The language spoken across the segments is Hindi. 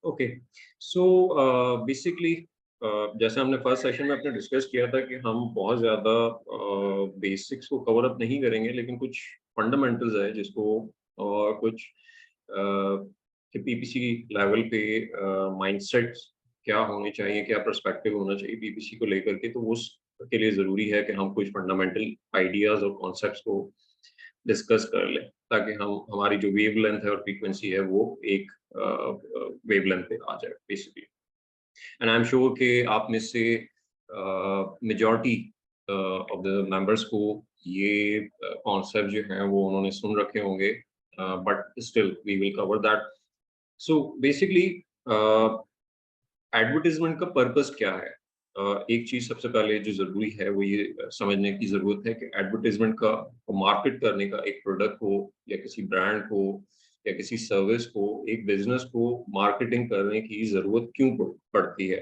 ओके। सो बेसिकली जैसे हमने फर्स्ट सेशन में अपने डिस्कस किया था कि हम बहुत ज़्यादा बेसिक्स को कवर अप नहीं करेंगे, लेकिन कुछ फंडामेंटल्स है जिसको और कुछ कि पीपीसी लेवल पे माइंडसेट्स क्या होने चाहिए, क्या पर्सपेक्टिव होना चाहिए पीपीसी को लेकर के, तो उसके लिए ज़रूरी है कि हम कुछ फंडामेंटल आइडियाज़ और कॉन्सेप्ट्स को डिस्कस कर लें, ताकि हम हमारी जो वेवलेंथ है और फ्रीक्वेंसी है वो एक वेवलेंथ पे आ जाए basically. And I am sure कि आप में से मेजॉरिटी ऑफ द मेंबर्स को ये कॉन्सेप्ट जो है वो उन्होंने सुन रखे होंगे, but still we will cover that. So basically advertisement का पर्पस क्या है? एक चीज सबसे पहले जो जरूरी है वो ये समझने की जरूरत है कि एडवर्टाइजमेंट का मार्केट करने का, एक प्रोडक्ट को या किसी ब्रांड को या किसी सर्विस को, एक बिजनेस को मार्केटिंग करने की जरूरत क्यों पड़ती है?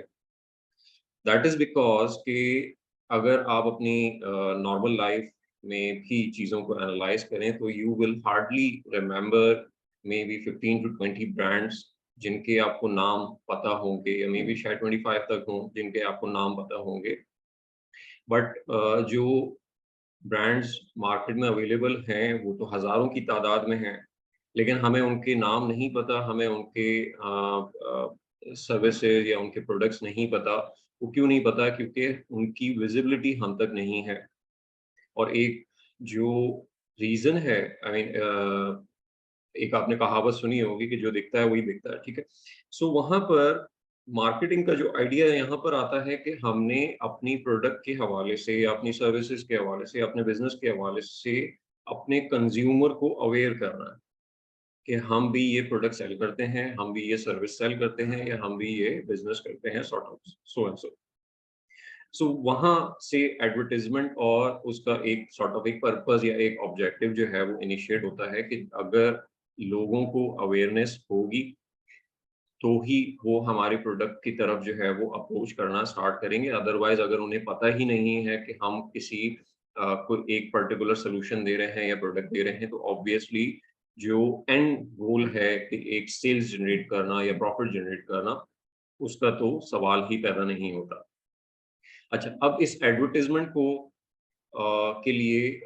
दैट इज बिकॉज कि अगर आप अपनी नॉर्मल लाइफ में भी चीज़ों को एनालाइज करें तो you will hardly remember may be 15 to 20 brands जिनके आपको नाम पता होंगे, या मे बी शायद 25 तक हों जिनके आपको नाम पता होंगे। बट जो ब्रांड्स मार्केट में अवेलेबल हैं वो तो हज़ारों की तादाद में हैं, लेकिन हमें उनके नाम नहीं पता, हमें उनके सर्विसेज या उनके प्रोडक्ट्स नहीं पता। वो क्यों नहीं पता? क्योंकि उनकी विजिबिलिटी हम तक नहीं है। और एक जो रीज़न है, आई मीन एक आपने कहावत सुनी होगी कि जो दिखता है वही बिकता है, ठीक है? सो वहाँ पर मार्केटिंग का जो आइडिया यहाँ पर आता है कि हमने अपनी प्रोडक्ट के हवाले से या अपनी सर्विसेज के हवाले से, अपने बिज़नेस के हवाले से अपने कंज़्यूमर को अवेयर करना है कि हम भी ये प्रोडक्ट सेल करते हैं, हम भी ये सर्विस सेल करते हैं, या हम भी ये बिज़नेस करते हैं, sort of so and so. So वहाँ से एडवर्टाइज़मेंट और उसका एक सॉर्ट ऑफ एक पर्पज़ या एक ऑब्जेक्टिव जो है वो इनिशिएट होता है कि अगर लोगों को अवेयरनेस होगी, तो ही वो हमारे प्रोडक्ट की तरफ जो है वो अप्रोच करना स्टार्ट करेंगे। अदरवाइज़ अगर उन्हें पता ही नहीं है कि हम किसी कोई एक पर्टिकुलर सॉल्यूशन दे रहे हैं या प्रोडक्ट दे रहे हैं, तो ऑब्वियसली जो एंड गोल है कि एक सेल्स जनरेट करना या प्रॉफिट जनरेट करना, उसका तो सवाल ही पैदा नहीं होता। अच्छा, अब इस एडवर्टाइज़मेंट को के लिए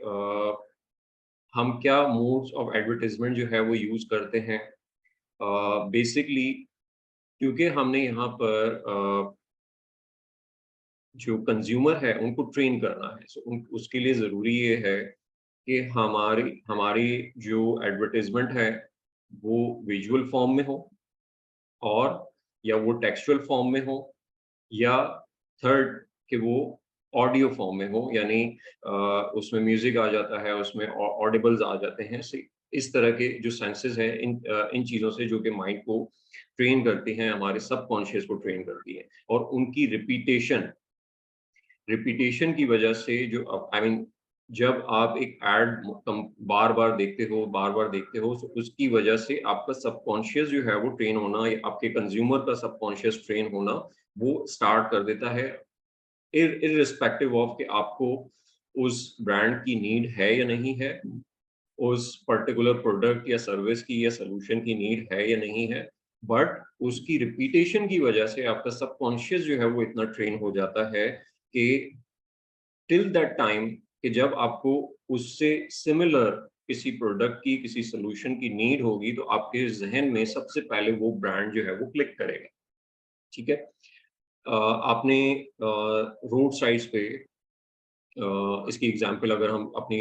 हम क्या मोड्स ऑफ एडवर्टाइज़मेंट जो है वो यूज़ करते हैं? बेसिकली क्योंकि हमने यहाँ पर जो कंज़्यूमर है उनको ट्रेन करना है, सो उन उसके लिए ज़रूरी ये है कि हमारी हमारी जो एडवर्टाइज़मेंट है वो विजुअल फॉर्म में हो, और या वो टेक्सचुअल फॉर्म में हो, या थर्ड कि वो ऑडियो फॉर्म में हो, यानी उसमें म्यूजिक आ जाता है, उसमें ऑडिबल्स आ जाते हैं। इस तरह के जो सेंसेस हैं, इन चीज़ों से जो कि माइंड को ट्रेन करती हैं, हमारे सबकॉन्शियस को ट्रेन करती है, और उनकी रिपीटेशन रिपीटेशन की वजह से जो आई मीन जब आप एक ऐड बार बार देखते हो, बार बार देखते हो, तो उसकी वजह से आपका सबकॉन्शियस जो है वो ट्रेन होना, या आपके कंज्यूमर का सबकॉन्शियस ट्रेन होना वो स्टार्ट कर देता है, इररिस्पेक्टिव ऑफ कि आपको उस ब्रांड की नीड है या नहीं है, उस पर्टिकुलर प्रोडक्ट या सर्विस की या सॉल्यूशन की नीड है या नहीं है। बट उसकी रिपीटेशन की वजह से आपका सबकॉन्शियस जो है वो इतना ट्रेन हो जाता है कि टिल दैट टाइम कि जब आपको उससे सिमिलर किसी प्रोडक्ट की, किसी सॉल्यूशन की नीड होगी, तो आपके ज़हन में सबसे पहले वो ब्रांड जो है वो क्लिक करेगा, ठीक है? आपने रोड साइड्स पे इसकी एग्जांपल अगर हम अपनी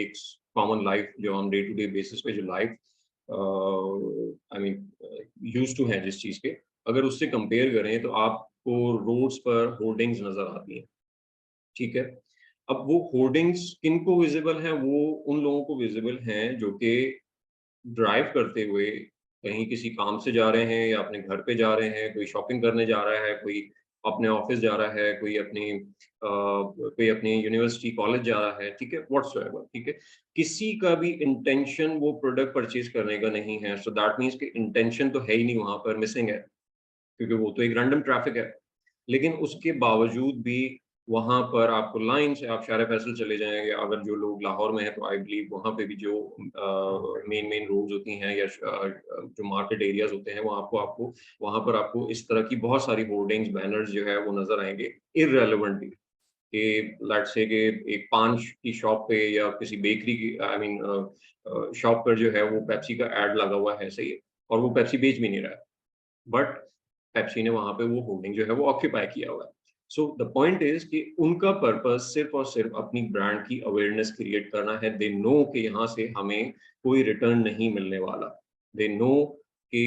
एक कॉमन लाइफ जो हम डे टू डे बेसिस पे जो life I mean used to हैं जिस चीज़ के, अगर उससे कंपेयर करें तो आपको रोड्स पर होर्डिंग्स नज़र आती हैं, ठीक है? अब वो होर्डिंग्स किनको विज़िबल हैं? वो उन लोगों को विज़िबल हैं जो कि ड्राइव करते हुए कहीं किसी काम से जा रहे हैं, या अपने घर पे जा रहे हैं, कोई शॉपिंग करने जा रहा है, कोई अपने ऑफिस जा रहा है, कोई अपनी यूनिवर्सिटी, कॉलेज जा रहा है, ठीक है? व्हाट्सोएवर, ठीक है? किसी का भी इंटेंशन वो प्रोडक्ट परचेज़ करने का नहीं है, सो दैट मीन्स कि इंटेंशन तो है ही नहीं, वहाँ पर मिसिंग है, क्योंकि वो तो एक रैंडम ट्रैफिक है। लेकिन उसके बावजूद भी वहाँ पर आपको लाइन से आप शारे फैसल चले जाएँगे, अगर जो लोग लाहौर में हैं तो आई बिलीव वहाँ पे भी जो मेन रोड्स होती हैं या जो मार्केट एरियाज़ होते हैं, वहाँ आपको आपको वहाँ पर आपको इस तरह की बहुत सारी होर्डिंग्स, बैनर्स जो है वो नज़र आएँगे इर्रेलेवेंटली। कि लेट्स से कि एक पान की शॉप पे या किसी बेकरी की आई मीन शॉप पर जो है वो पेप्सी का एड लगा हुआ है, सही है, और वो पेप्सी बेच भी नहीं रहा है। बट पेप्सी ने वहाँ पे वो होर्डिंग जो है वो ऑक्यूपाई किया हुआ है। सो द पॉइंट इज़ कि उनका पर्पस सिर्फ़ और सिर्फ़ अपनी ब्रांड की अवेयरनेस क्रिएट करना है। दे नो कि यहाँ से हमें कोई रिटर्न नहीं मिलने वाला। दे नो कि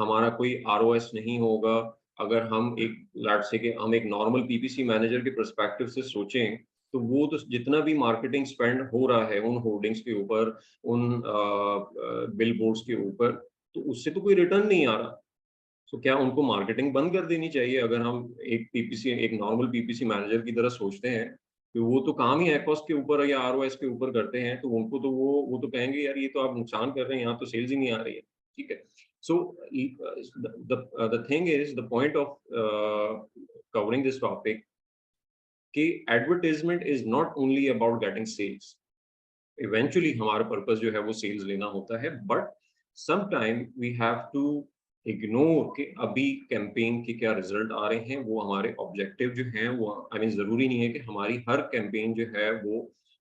हमारा कोई आरओएस नहीं होगा। अगर हम एक लेट्स से कि हम एक नॉर्मल पीपीसी मैनेजर के पर्सपेक्टिव से सोचें, तो वो तो जितना भी मार्केटिंग स्पेंड हो रहा है उन होर्डिंग्स के ऊपर, उन बिलबोर्ड्स के ऊपर, तो उससे तो कोई रिटर्न नहीं आ रहा। तो क्या उनको मार्केटिंग बंद कर देनी चाहिए? अगर हम एक नॉर्मल पीपीसी मैनेजर की तरह सोचते हैं, कि वो तो काम ही एकोस के ऊपर या आरओएस के ऊपर करते हैं, तो उनको तो वो तो कहेंगे यार ये तो आप नुकसान कर रहे हैं, यहाँ तो सेल्स ही नहीं आ रही है। ठीक है? So the thing is the point of covering this topic कि advertisement is not only about getting sales. Eventually हमारा पर्पस जो है वो सेल्स लेना होता है, but some time we have to ignore कि अभी कैंपेन के क्या रिजल्ट आ रहे हैं, वो हमारे ऑब्जेक्टिव जो हैं वो आई मीन ज़रूरी नहीं है कि हमारी हर कैंपेन जो है वो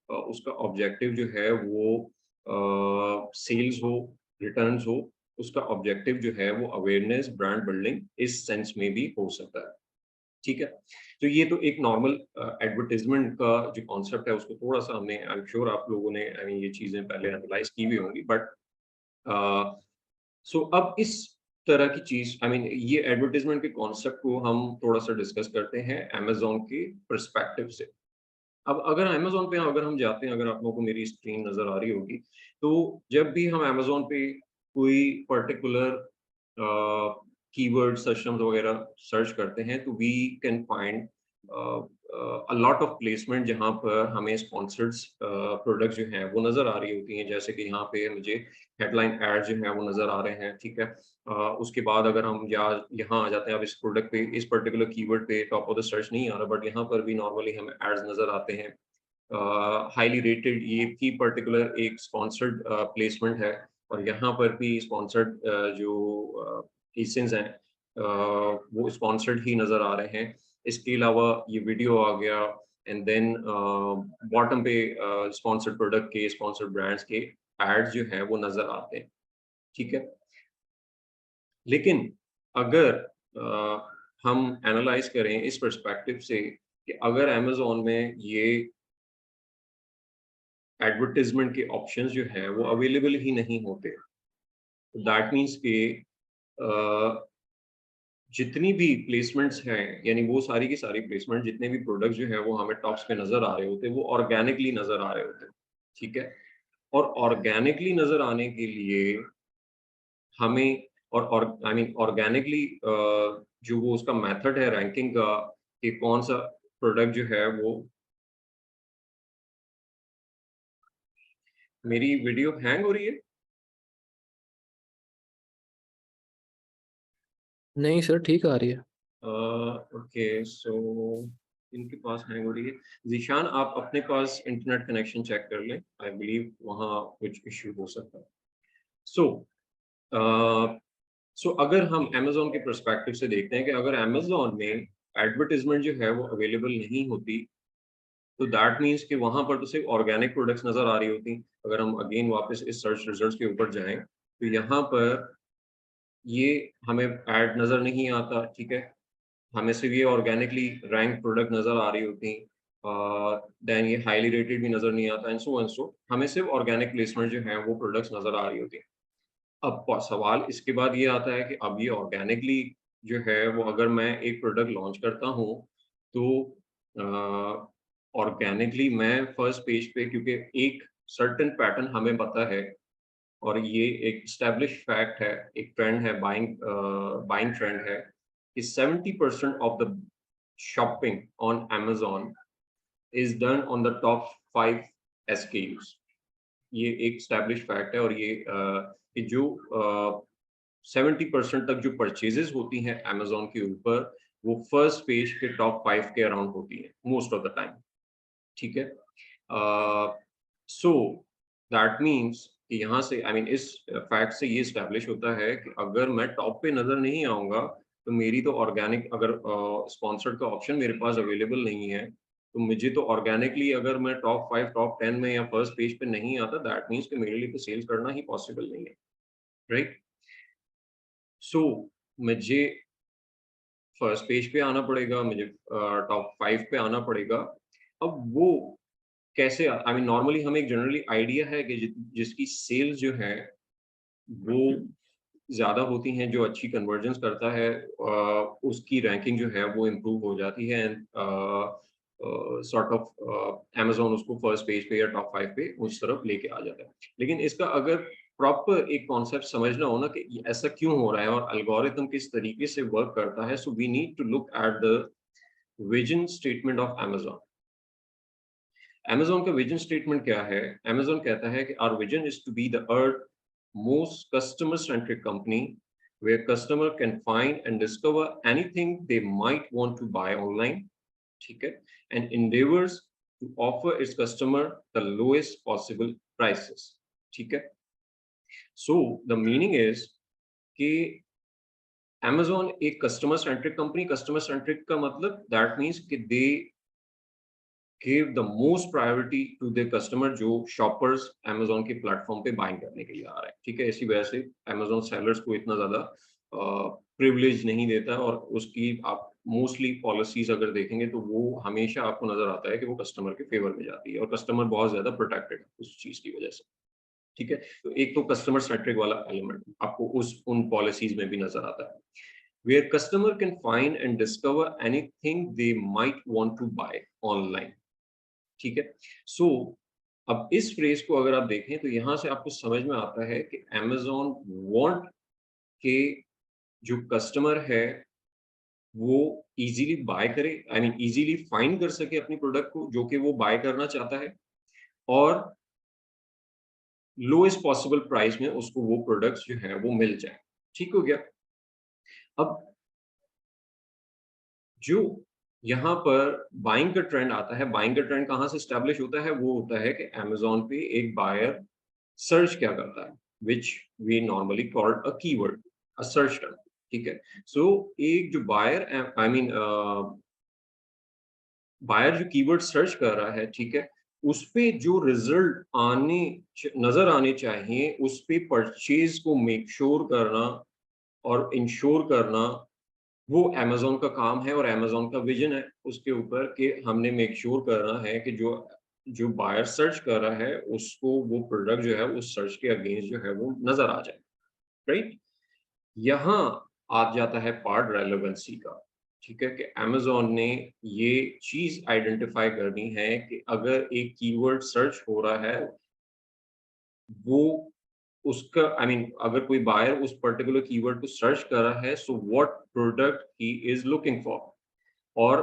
उसका ऑब्जेक्टिव जो है वो सेल्स हो, रिटर्न्स हो, उसका ऑब्जेक्टिव जो है वो अवेयरनेस, ब्रांड बिल्डिंग इस सेंस में भी हो सकता है। ठीक है? तो ये तो एक नॉर्मल एडवर्टाइज़मेंट का जो कॉन्सेप्ट है उसको थोड़ा-सा हमने आई एम श्योर आप लोगों ने आई मीन ये चीज़ें पहले एनालाइज़ की भी होंगी बट अ, सो अब इस तरह की चीज़ आई मीन ये एडवर्टाइज़मेंट के कॉन्सेप्ट को हम थोड़ा-सा डिस्कस करते हैं अमेज़न के पर्सपेक्टिव से। अब अगर अमेज़न पे अगर हम जाते हैं, अगर आप लोगों को मेरी स्क्रीन नज़र आ रही होगी, तो जब भी हम अमेज़न पे कोई पर्टिकुलर कीवर्ड सिस्टम्स वगैरह सर्च करते हैं, तो we can find a lot of placement जहाँ पर हमें स्पॉन्सर्ड प्रोडक्ट्स जो हैं, वो नज़र आ रही होती हैं। जैसे कि यहाँ पे मुझे हेडलाइन एड जो है वो नज़र आ रहे हैं, ठीक है? उसके बाद अगर हम यहाँ आ जाते हैं, अब इस प्रोडक्ट पे इस पर्टिकुलर कीवर्ड पे टॉप ऑफ द सर्च नहीं आ रहा, बट यहाँ पर भी नॉर्मली हमें एड्स नज़र आते हैं। हाइली रेटेड ये की पर्टिकुलर एक स्पॉन्सर्ड प्लेसमेंट है और यहाँ पर भी स्पॉन्सर्ड जो केसेस हैं वो स्पॉन्सर्ड ही नज़र आ रहे हैं। इसके अलावा ये वीडियो आ गया एंड देन बॉटम पे स्पॉन्सर्ड प्रोडक्ट के, स्पॉन्सर्ड ब्रांड्स के एड्स जो हैं वो नज़र आते हैं, ठीक है? लेकिन अगर हम एनालाइज़ करें इस पर्सपेक्टिव से कि अगर अमेज़न में ये एडवर्टाइज़मेंट के ऑप्शंस जो हैं वो अवेलेबल ही नहीं होते। दैट मीन्स कि अ, जितनी भी प्लेसमेंट्स हैं यानी वो सारी की सारी प्लेसमेंट जितने भी प्रोडक्ट्स जो हैं वो हमें टॉप्स पे नज़र आ रहे होते हैं, वो ऑर्गेनिकली नज़र आ रहे होते हैं। ठीक है? और ऑर्गेनिकली नज़र आने के लिए हमें और आई मीन ऑर्गेनिकली जो वो उसका मेथड है रैंकिंग का कि कौन-सा प्रोडक्ट जो है वो मेरी वीडियो हैंग हो रही है? नहीं सर, ठीक आ रही है। ओके सो इनके पास हैंग हो रही है। ज़ीशान आप अपने पास इंटरनेट कनेक्शन चेक कर लें। आई बिलीव वहाँ कुछ इश्यू हो सकता है। सो अ, सो अगर हम अमेज़न के पर्सपेक्टिव से देखते हैं कि अगर अमेज़न में एडवर्टाइज़मेंट जो है वो अवेलेबल नहीं होती, तो दैट मीन्स कि वहाँ पर तो सिर्फ़ ऑर्गेनिक प्रोडक्ट्स नज़र आ रही होती। अगर हम अगेन वापस इस सर्च रिजल्ट्स के ऊपर जाएँ, तो यहाँ पर ये हमें ऐड नज़र नहीं आता, ठीक है? हमें सिर्फ ये ऑर्गेनिकली रैंक प्रोडक्ट नज़र आ रही होती देन ये हाइली रेटेड भी नज़र नहीं आता एंड सो हमें सिर्फ ऑर्गेनिक प्लेसमेंट जो है वो प्रोडक्ट्स नज़र आ रही होती हैं। अब सवाल इसके बाद ये आता है कि अब ये ऑर्गेनिकली जो है वो अगर मैं एक प्रोडक्ट लॉन्च करता हूँ तो ऑर्गेनिकली मैं फर्स्ट पेज पे क्योंकि एक सर्टेन पैटर्न हमें पता है और ये एक एस्टेब्लिश फैक्ट है, एक ट्रेंड है बाइंग ट्रेंड है कि 70% of the shopping on Amazon is done on the top 5 एसकेयूज़। ये एक एस्टेब्लिश फैक्ट है और ये कि जो 70% तक जो परचेज़ेज़ होती हैं अमेज़न के ऊपर, वो फर्स्ट पेज के टॉप 5 के अराउंड होती है मोस्ट ऑफ द टाइम, ठीक है। सो दैट मीन्स कि यहाँ से आई मीन इस फैक्ट से ये इस्टेब्लिश होता है कि अगर मैं टॉप पे नज़र नहीं आऊँगा, तो मेरी तो ऑर्गेनिक अगर स्पॉन्सर्ड का ऑप्शन मेरे पास अवेलेबल नहीं है, तो मुझे तो ऑर्गेनिकली अगर मैं टॉप 5, टॉप 10 में या फर्स्ट पेज पे नहीं आता, दैट मीन्स कि मेरे लिए तो सेल्स करना ही पॉसिबल नहीं है, राइट? सो मुझे फर्स्ट पेज पे आना पड़ेगा, मुझे टॉप 5 पे आना पड़ेगा। अब वो कैसे आई मीन नॉर्मली हमें एक जनरली आइडिया है कि जिसकी सेल्स जो है वो ज़्यादा होती हैं, जो अच्छी कन्वर्जन्स करता है उसकी रैंकिंग जो है वो इम्प्रूव हो जाती है एंड सॉर्ट ऑफ अमेज़न उसको फर्स्ट पेज पे या टॉप 5 पे उस तरफ लेके आ जाता है। लेकिन इसका अगर प्रॉपर एक कॉन्सेप्ट समझना हो ना कि ये ऐसा क्यों हो रहा है और एल्गोरिथम किस तरीके से वर्क करता है, so we need to look at the vision statement of Amazon. Amazon का विजन स्टेटमेंट क्या है? अमेज़न कहता है कि our vision is to be the earth most customer centric company where customer can find and discover anything they might want to buy online, ठीक है? And endeavors to offer its customer the lowest possible prices, ठीक है? So the meaning is कि Amazon एक customer centric company, customer centric का मतलब दैट मीन्स कि they give the most priority to the customer जो शॉपर्स अमेज़न के प्लेटफॉर्म पे बाइंग करने के लिए आ रहे हैं, ठीक है? इसी वजह से अमेज़न सेलर्स को इतना ज़्यादा प्रिविलेज नहीं देता और उसकी आप मोस्टली पॉलिसीज़ अगर देखेंगे तो वो हमेशा आपको नज़र आता है कि वो कस्टमर के फेवर में जाती है और कस्टमर बहुत ज़्यादा प्रोटेक्टेड है उस चीज़ की वजह से, ठीक है? तो एक तो कस्टमर सेंट्रिक वाला एलिमेंट आपको उस उन पॉलिसीज़ में भी नज़र आता है। Where customer can find and discover anything they might want to buy online, ठीक है? सो अब इस फ्रेज को अगर आप देखें तो यहाँ से आपको समझ में आता है कि अमेज़न वांट के जो कस्टमर है वो इजीली बाय करे, आई मीन इजीली फाइंड कर सके अपनी प्रोडक्ट को जो कि वो बाय करना चाहता है और लोएस्ट पॉसिबल प्राइस में उसको वो प्रोडक्ट्स जो है वो मिल जाए। ठीक हो गया? अब जो यहाँ पर बाइंग का ट्रेंड आता है, बाइंग का ट्रेंड कहाँ से एस्टेब्लिश होता है? वो होता है कि अमेज़न पे एक बायर सर्च क्या करता है, which we normally called a keyword, a search term, ठीक है? सो एक जो बायर आई मीन बायर जो कीवर्ड सर्च कर रहा है, ठीक है? उसपे जो रिज़ल्ट नज़र आने चाहिए, उसपे परचेज़ को मेक श्योर करना और इंश्योर करना वो अमेज़न का काम है और अमेज़न का विज़न है उसके ऊपर कि हमने मेक श्योर करना है कि जो जो बायर सर्च कर रहा है, उसको वो प्रोडक्ट जो है, उस सर्च के अगेंस्ट जो है वो नज़र आ जाए, राइट? यहाँ आ जाता है पार्ट रेलेवेंसी का, ठीक है? कि अमेज़न ने ये चीज़ आइडेंटिफ़ाई करनी है कि अगर एक कीवर्ड सर्च हो रहा है, वो उसका आई मीन अगर कोई बायर उस पर्टिकुलर कीवर्ड को सर्च कर रहा है, so what product he is looking for और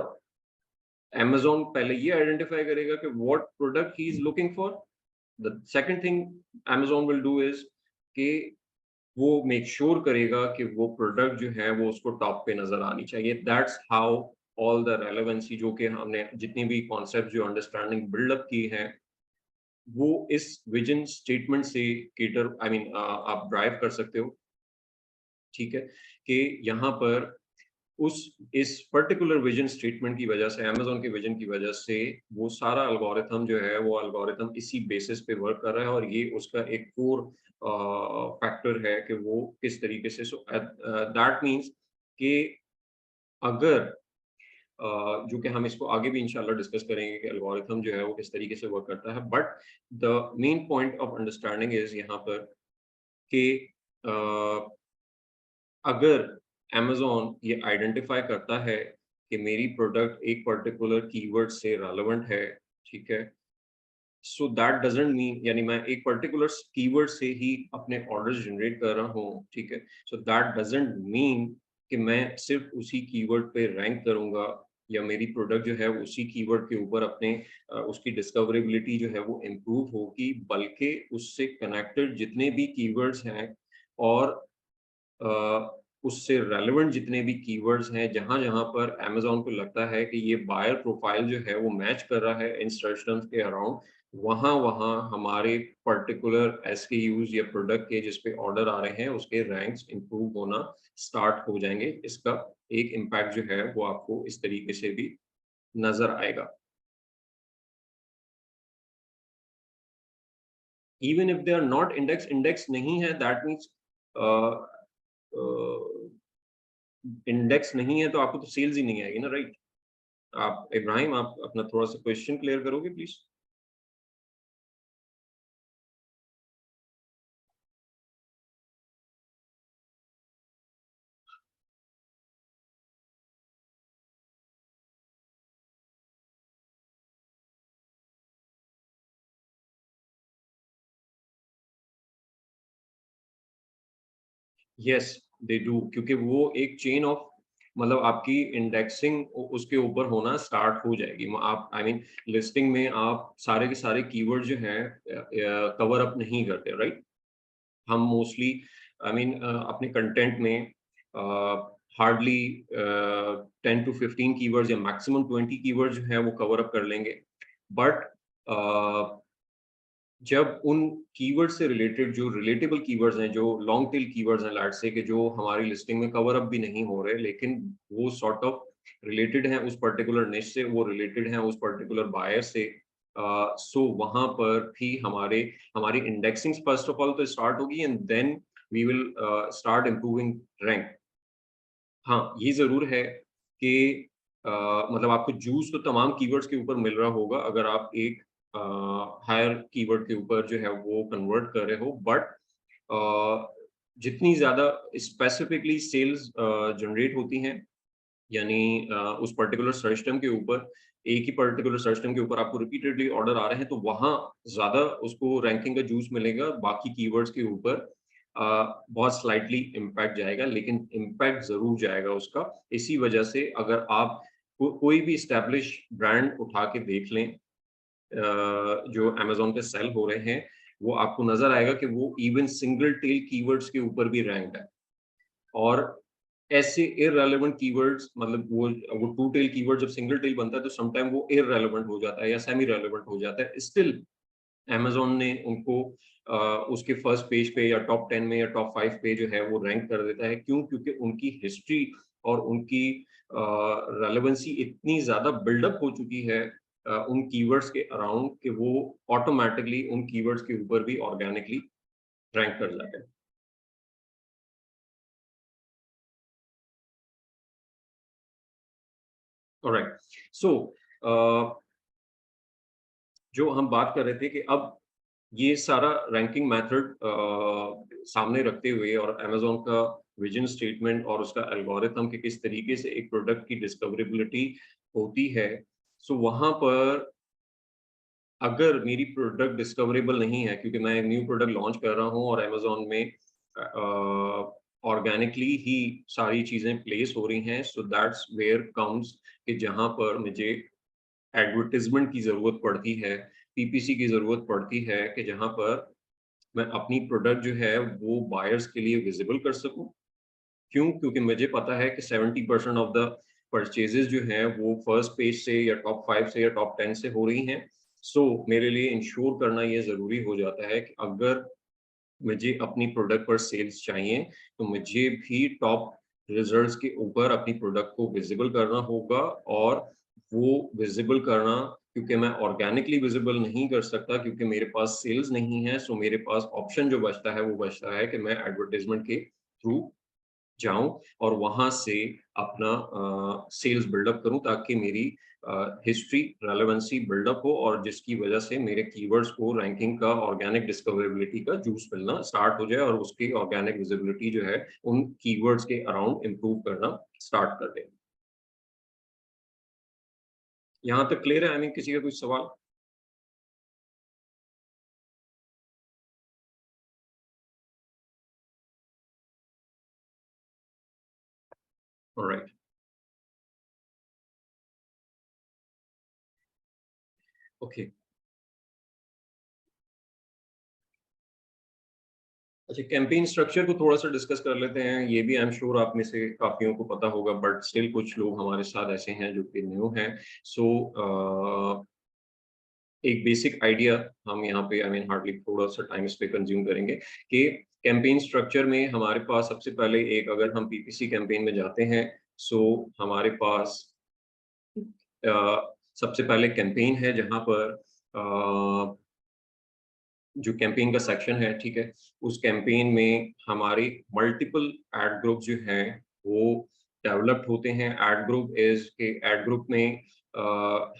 अमेज़न पहले ये आइडेंटिफ़ाई करेगा कि what product he is looking for. The second thing Amazon will do is कि वो मेक श्योर करेगा कि वो प्रोडक्ट जो है वो उसको टॉप पे नज़र आनी चाहिए। That's how all the relevancy जो कि हमने जितनी भी कॉन्सेप्ट जो अंडरस्टैंडिंग बिल्ड अप की है, वो इस विज़न स्टेटमेंट से कैटर आई मीन आप ड्राइव कर सकते हो, ठीक है? कि यहाँ पर उस इस पर्टिकुलर विज़न स्टेटमेंट की वजह से अमेज़न के विज़न की वजह से वो सारा एल्गोरिथम जो है वो एल्गोरिथम इसी बेसिस पे वर्क कर रहा है और ये उसका एक कोर फैक्टर है कि वो किस तरीके से दैट मीन्स कि अगर जो कि हम इसको आगे भी इंशाल्लाह डिस्कस करेंगे कि एल्गोरिथम जो है वो किस तरीके से वर्क करता है but the main point of understanding is यहाँ पर कि अ अगर अमेज़न ये आइडेंटिफ़ाई करता है कि मेरी प्रोडक्ट एक पर्टिकुलर कीवर्ड से रेलेवेंट है, ठीक है? सो दैट डज़न्ट मीन यानी मैं एक पर्टिकुलर कीवर्ड से ही अपने ऑर्डर्स जनरेट कर रहा हूँ, ठीक है? सो दैट डज़न्ट मीन कि मैं सिर्फ़ उसी कीवर्ड पे रैंक करूँगा या मेरी प्रोडक्ट जो है उसी कीवर्ड के ऊपर अपने उसकी डिस्कवरेबिलिटी जो है वो इम्प्रूव होगी, बल्कि उससे कनेक्टेड जितने भी कीवर्ड्स हैं और अ उससे रेलेवेंट जितने भी कीवर्ड्स हैं, जहाँ-जहाँ पर अमेज़न को लगता है कि ये बायर प्रोफाइल जो है वो मैच कर रहा है इन सर्च टर्म्स के अराउंड, वहाँ-वहाँ हमारे पर्टिकुलर एसकेयूज़ या प्रोडक्ट के जिस पे ऑर्डर आ रहे हैं, उसके रैंक्स इम्प्रूव होना स्टार्ट हो जाएँगे। इसका एक इम्पैक्ट जो है वो आपको इस तरीके से भी नज़र आएगा। Even if they are not index नहीं है that means a a, index नहीं है तो आपको तो सेल्स ही नहीं आएगी ना, राइट? आप इब्राहिम आप अपना थोड़ा-सा क्वेश्चन क्लियर करोगे प्लीज़? यस, दे डू क्योंकि वो एक चेन ऑफ मतलब आपकी इंडेक्सिंग उसके ऊपर होना स्टार्ट हो जाएगी। आप आई मीन लिस्टिंग में आप सारे के सारे कीवर्ड जो हैं कवर अप नहीं करते, राइट? हम मोस्टली आई मीन अपने कंटेंट में हार्डली 10 टू 15 कीवर्ड्स या मैक्सिमम 20 कीवर्ड्स जो हैं वो कवर अप कर लेंगे। बट जब उन कीवर्ड से रिलेटेड जो रिलेटेबल कीवर्ड्स हैं, जो लॉन्ग टेल कीवर्ड्स हैं लेट्स से कि जो हमारी लिस्टिंग में कवर अप भी नहीं हो रहे, लेकिन वो सॉर्ट ऑफ रिलेटेड हैं उस पर्टिकुलर निश से, वो रिलेटेड हैं उस पर्टिकुलर बायर से। सो वहाँ पर भी हमारी इंडेक्सिंग फर्स्ट ऑफ ऑल तो स्टार्ट होगी and then we will start improving rank. हाँ, ये ज़रूर है कि मतलब आपको जूस तो तमाम कीवर्ड्स के ऊपर मिल रहा होगा अगर आप एक हायर कीवर्ड के ऊपर जो है वो कन्वर्ट कर रहे हो बट जितनी ज़्यादा स्पेसिफिकली सेल्स जनरेट होती हैं यानी उस पर्टिकुलर सर्च टर्म के ऊपर एक ही पर्टिकुलर सर्च टर्म के ऊपर आपको रिपीटेडली ऑर्डर आ रहे हैं तो वहाँ ज़्यादा उसको रैंकिंग का जूस मिलेगा बाकी कीवर्ड्स के ऊपर बहुत स्लाइटली इम्पैक्ट जाएगा लेकिन इम्पैक्ट ज़रूर जाएगा उसका। इसी वजह से अगर आप कोई भी एस्टेब्लिश ब्रांड उठा के देख लें जो अमेज़न पे सेल हो रहे हैं, वो आपको नज़र आएगा कि वो इवन सिंगल टेल कीवर्ड्स के ऊपर भी रैंक्ड है। और ऐसे इर्रेलेवेंट कीवर्ड्स मतलब वो टू टेल कीवर्ड जब सिंगल टेल बनता है तो सम टाइम वो इर्रेलेवेंट हो जाता है या सेमी रेलेवेंट हो जाता है। स्टिल अमेज़न ने उनको उसके फर्स्ट पेज पे या टॉप 10 में या टॉप 5 पे जो है वो रैंक कर देता है। क्यों? क्योंकि उनकी हिस्ट्री और उनकी रेलेवेंसी इतनी ज़्यादा बिल्डअप हो चुकी है उन कीवर्ड्स के अराउंड कि वो ऑटोमैटिकली उन कीवर्ड्स के ऊपर भी ऑर्गेनिकली रैंक कर जाते हैं। ऑलराइट। सो अ, जो हम बात कर रहे थे कि अब ये सारा रैंकिंग मेथड सामने रखते हुए और अमेज़न का विज़न स्टेटमेंट और उसका एल्गोरिथम कि किस तरीके से एक प्रोडक्ट की डिस्कवरेबिलिटी होती है। सो वहाँ पर अगर मेरी प्रोडक्ट डिस्कवरेबल नहीं है क्योंकि मैं एक न्यू प्रोडक्ट लॉन्च कर रहा हूँ और अमेज़न में ऑर्गेनिकली ही सारी चीज़ें प्लेस हो रही हैं, सो दैट्स वेयर कम्स कि जहाँ पर मुझे एडवर्टाइज़मेंट की ज़रूरत पड़ती है, पीपीसी की ज़रूरत पड़ती है कि जहाँ पर मैं अपनी प्रोडक्ट जो है वो बायर्स के लिए विज़िबल कर सकूँ। क्यों? क्योंकि मुझे पता है कि 70% ऑफ द परचेज़ेज़ जो हैं वो फर्स्ट पेज से या टॉप 5 से या टॉप 10 से हो रही हैं। सो मेरे लिए इंश्योर करना ये ज़रूरी हो जाता है कि अगर मुझे अपनी प्रोडक्ट पर सेल्स चाहिए, तो मुझे भी टॉप रिजल्ट्स के ऊपर अपनी प्रोडक्ट को विज़िबल करना होगा और वो विज़िबल करना क्योंकि मैं ऑर्गेनिकली विज़िबल नहीं कर सकता क्योंकि मेरे पास सेल्स नहीं है, सो मेरे पास ऑप्शन जो बचता है, वो बचता है कि मैं एडवर्टाइज़मेंट के थ्रू जाऊँ और वहाँ से अपना सेल्स बिल्डअप करूँ ताकि मेरी हिस्ट्री रेलेवेंसी बिल्डअप हो और जिसकी वजह से मेरे कीवर्ड्स को रैंकिंग का ऑर्गेनिक डिस्कवरेबिलिटी का जूस मिलना स्टार्ट हो जाए और उसकी ऑर्गेनिक विजिबिलिटी जो है उन कीवर्ड्स के अराउंड इम्प्रूव करना स्टार्ट कर दे। यहाँ तक क्लियर है? आई मीन किसी का कोई सवाल? Alright, okay. अच्छा, कैंपेन स्ट्रक्चर को थोड़ा सा डिस्कस कर लेते हैं। ये भी आई एम श्योर आप में से काफियों को पता होगा, बट स्टिल कुछ लोग हमारे साथ ऐसे हैं जो कि न्यू हैं। सो एक बेसिक आइडिया हम यहाँ पे आई मीन हार्डली थोड़ा सा टाइम इस पे कंज्यूम करेंगे कि कैंपेन स्ट्रक्चर में हमारे पास सबसे पहले एक, अगर हम पीपीसी कैंपेन में जाते हैं, सो हमारे पास अ, सबसे पहले कैंपेन है जहाँ पर जो कैंपेन का सेक्शन है, ठीक है, उस कैंपेन में हमारे मल्टीपल एड ग्रुप जो हैं वो डेवलप्ड होते हैं। एड ग्रुप इज के एड ग्रुप में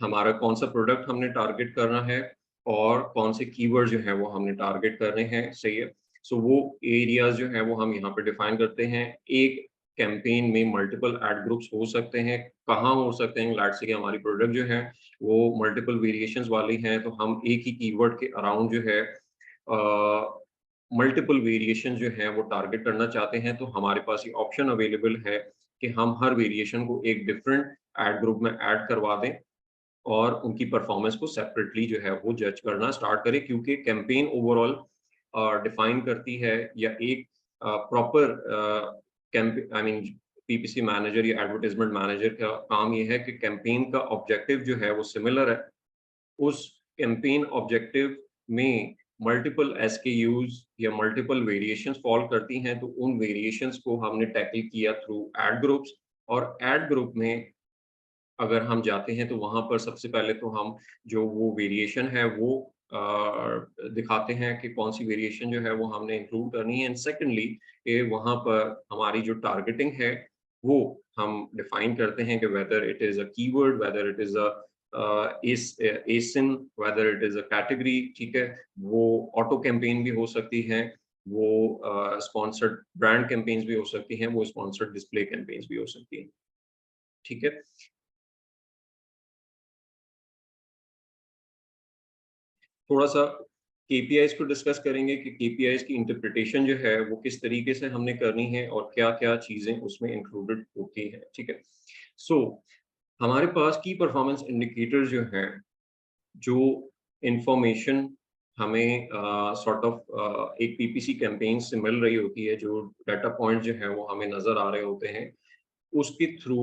हमारा कौन सा प्रोडक्ट हमने टारगेट करना है और कौन से कीवर्ड जो है वो हमने टारगेट करने हैं, सही है। सो वो एरियाज जो है वो हम यहाँ पे डिफाइन करते हैं। एक कैंपेन में मल्टीपल एड ग्रुप्स हो सकते हैं, कहाँ हो सकते हैं, लेट्स से कि हमारी प्रोडक्ट जो है वो मल्टीपल वेरिएशंस वाली हैं, तो हम एक ही कीवर्ड के अराउंड जो है मल्टीपल वेरिएशन जो है वो टारगेट करना चाहते हैं, तो हमारे पास ये ऑप्शन अवेलेबल है कि हम हर वेरिएशन को एक डिफरेंट एड ग्रुप में ऐड करवा दें और उनकी परफॉर्मेंस को सेपरेटली जो है वो जज करना स्टार्ट करें, क्योंकि कैंपेन ओवरऑल डिफाइन करती है या एक proper camp I mean PPC manager या एडवर्टाइजमेंट मैनेजर का काम ये है कि कैंपेन का ऑब्जेक्टिव जो है वो सिमिलर है। उस कैंपेन ऑब्जेक्टिव में मल्टीपल एसकेयूज या मल्टीपल वेरिएशंस फॉल करती हैं, तो उन वेरिएशंस को हमने टैकल किया थ्रू एड ग्रुप्स। और एड ग्रुप में अगर हम जाते हैं तो वहाँ पर सबसे पहले तो हम जो वो वेरिएशन है वो दिखाते हैं कि कौन सी वेरिएशन जो है वो हमने इंक्लूड करनी है, एंड सेकेंडली कि वहाँ पर हमारी जो टारगेटिंग है वो हम डिफाइन करते हैं कि whether it is a keyword, whether it is a ASIN, whether it is a category, ठीक है। वो ऑटो कैंपेन भी हो सकती है, वो स्पॉन्सर्ड ब्रांड कैंपेन्स भी हो सकती हैं, वो स्पॉन्सर्ड डिस्प्ले कैंपेन्स भी हो सकती हैं, ठीक है। थोड़ा-सा केपीआईज़ को डिस्कस करेंगे कि केपीआईज़ की इंटरप्रिटेशन जो है वो किस तरीके से हमने करनी है और क्या-क्या चीज़ें उसमें इंक्लूडेड होती हैं, ठीक है। सो हमारे पास की परफॉर्मेंस इंडिकेटर जो हैं, जो इन्फॉर्मेशन हमें सॉर्ट ऑफ एक पीपीसी कैंपेन से मिल रही होती है, जो डाटा पॉइंट जो है वो हमें नज़र आ रहे होते हैं, उसके थ्रू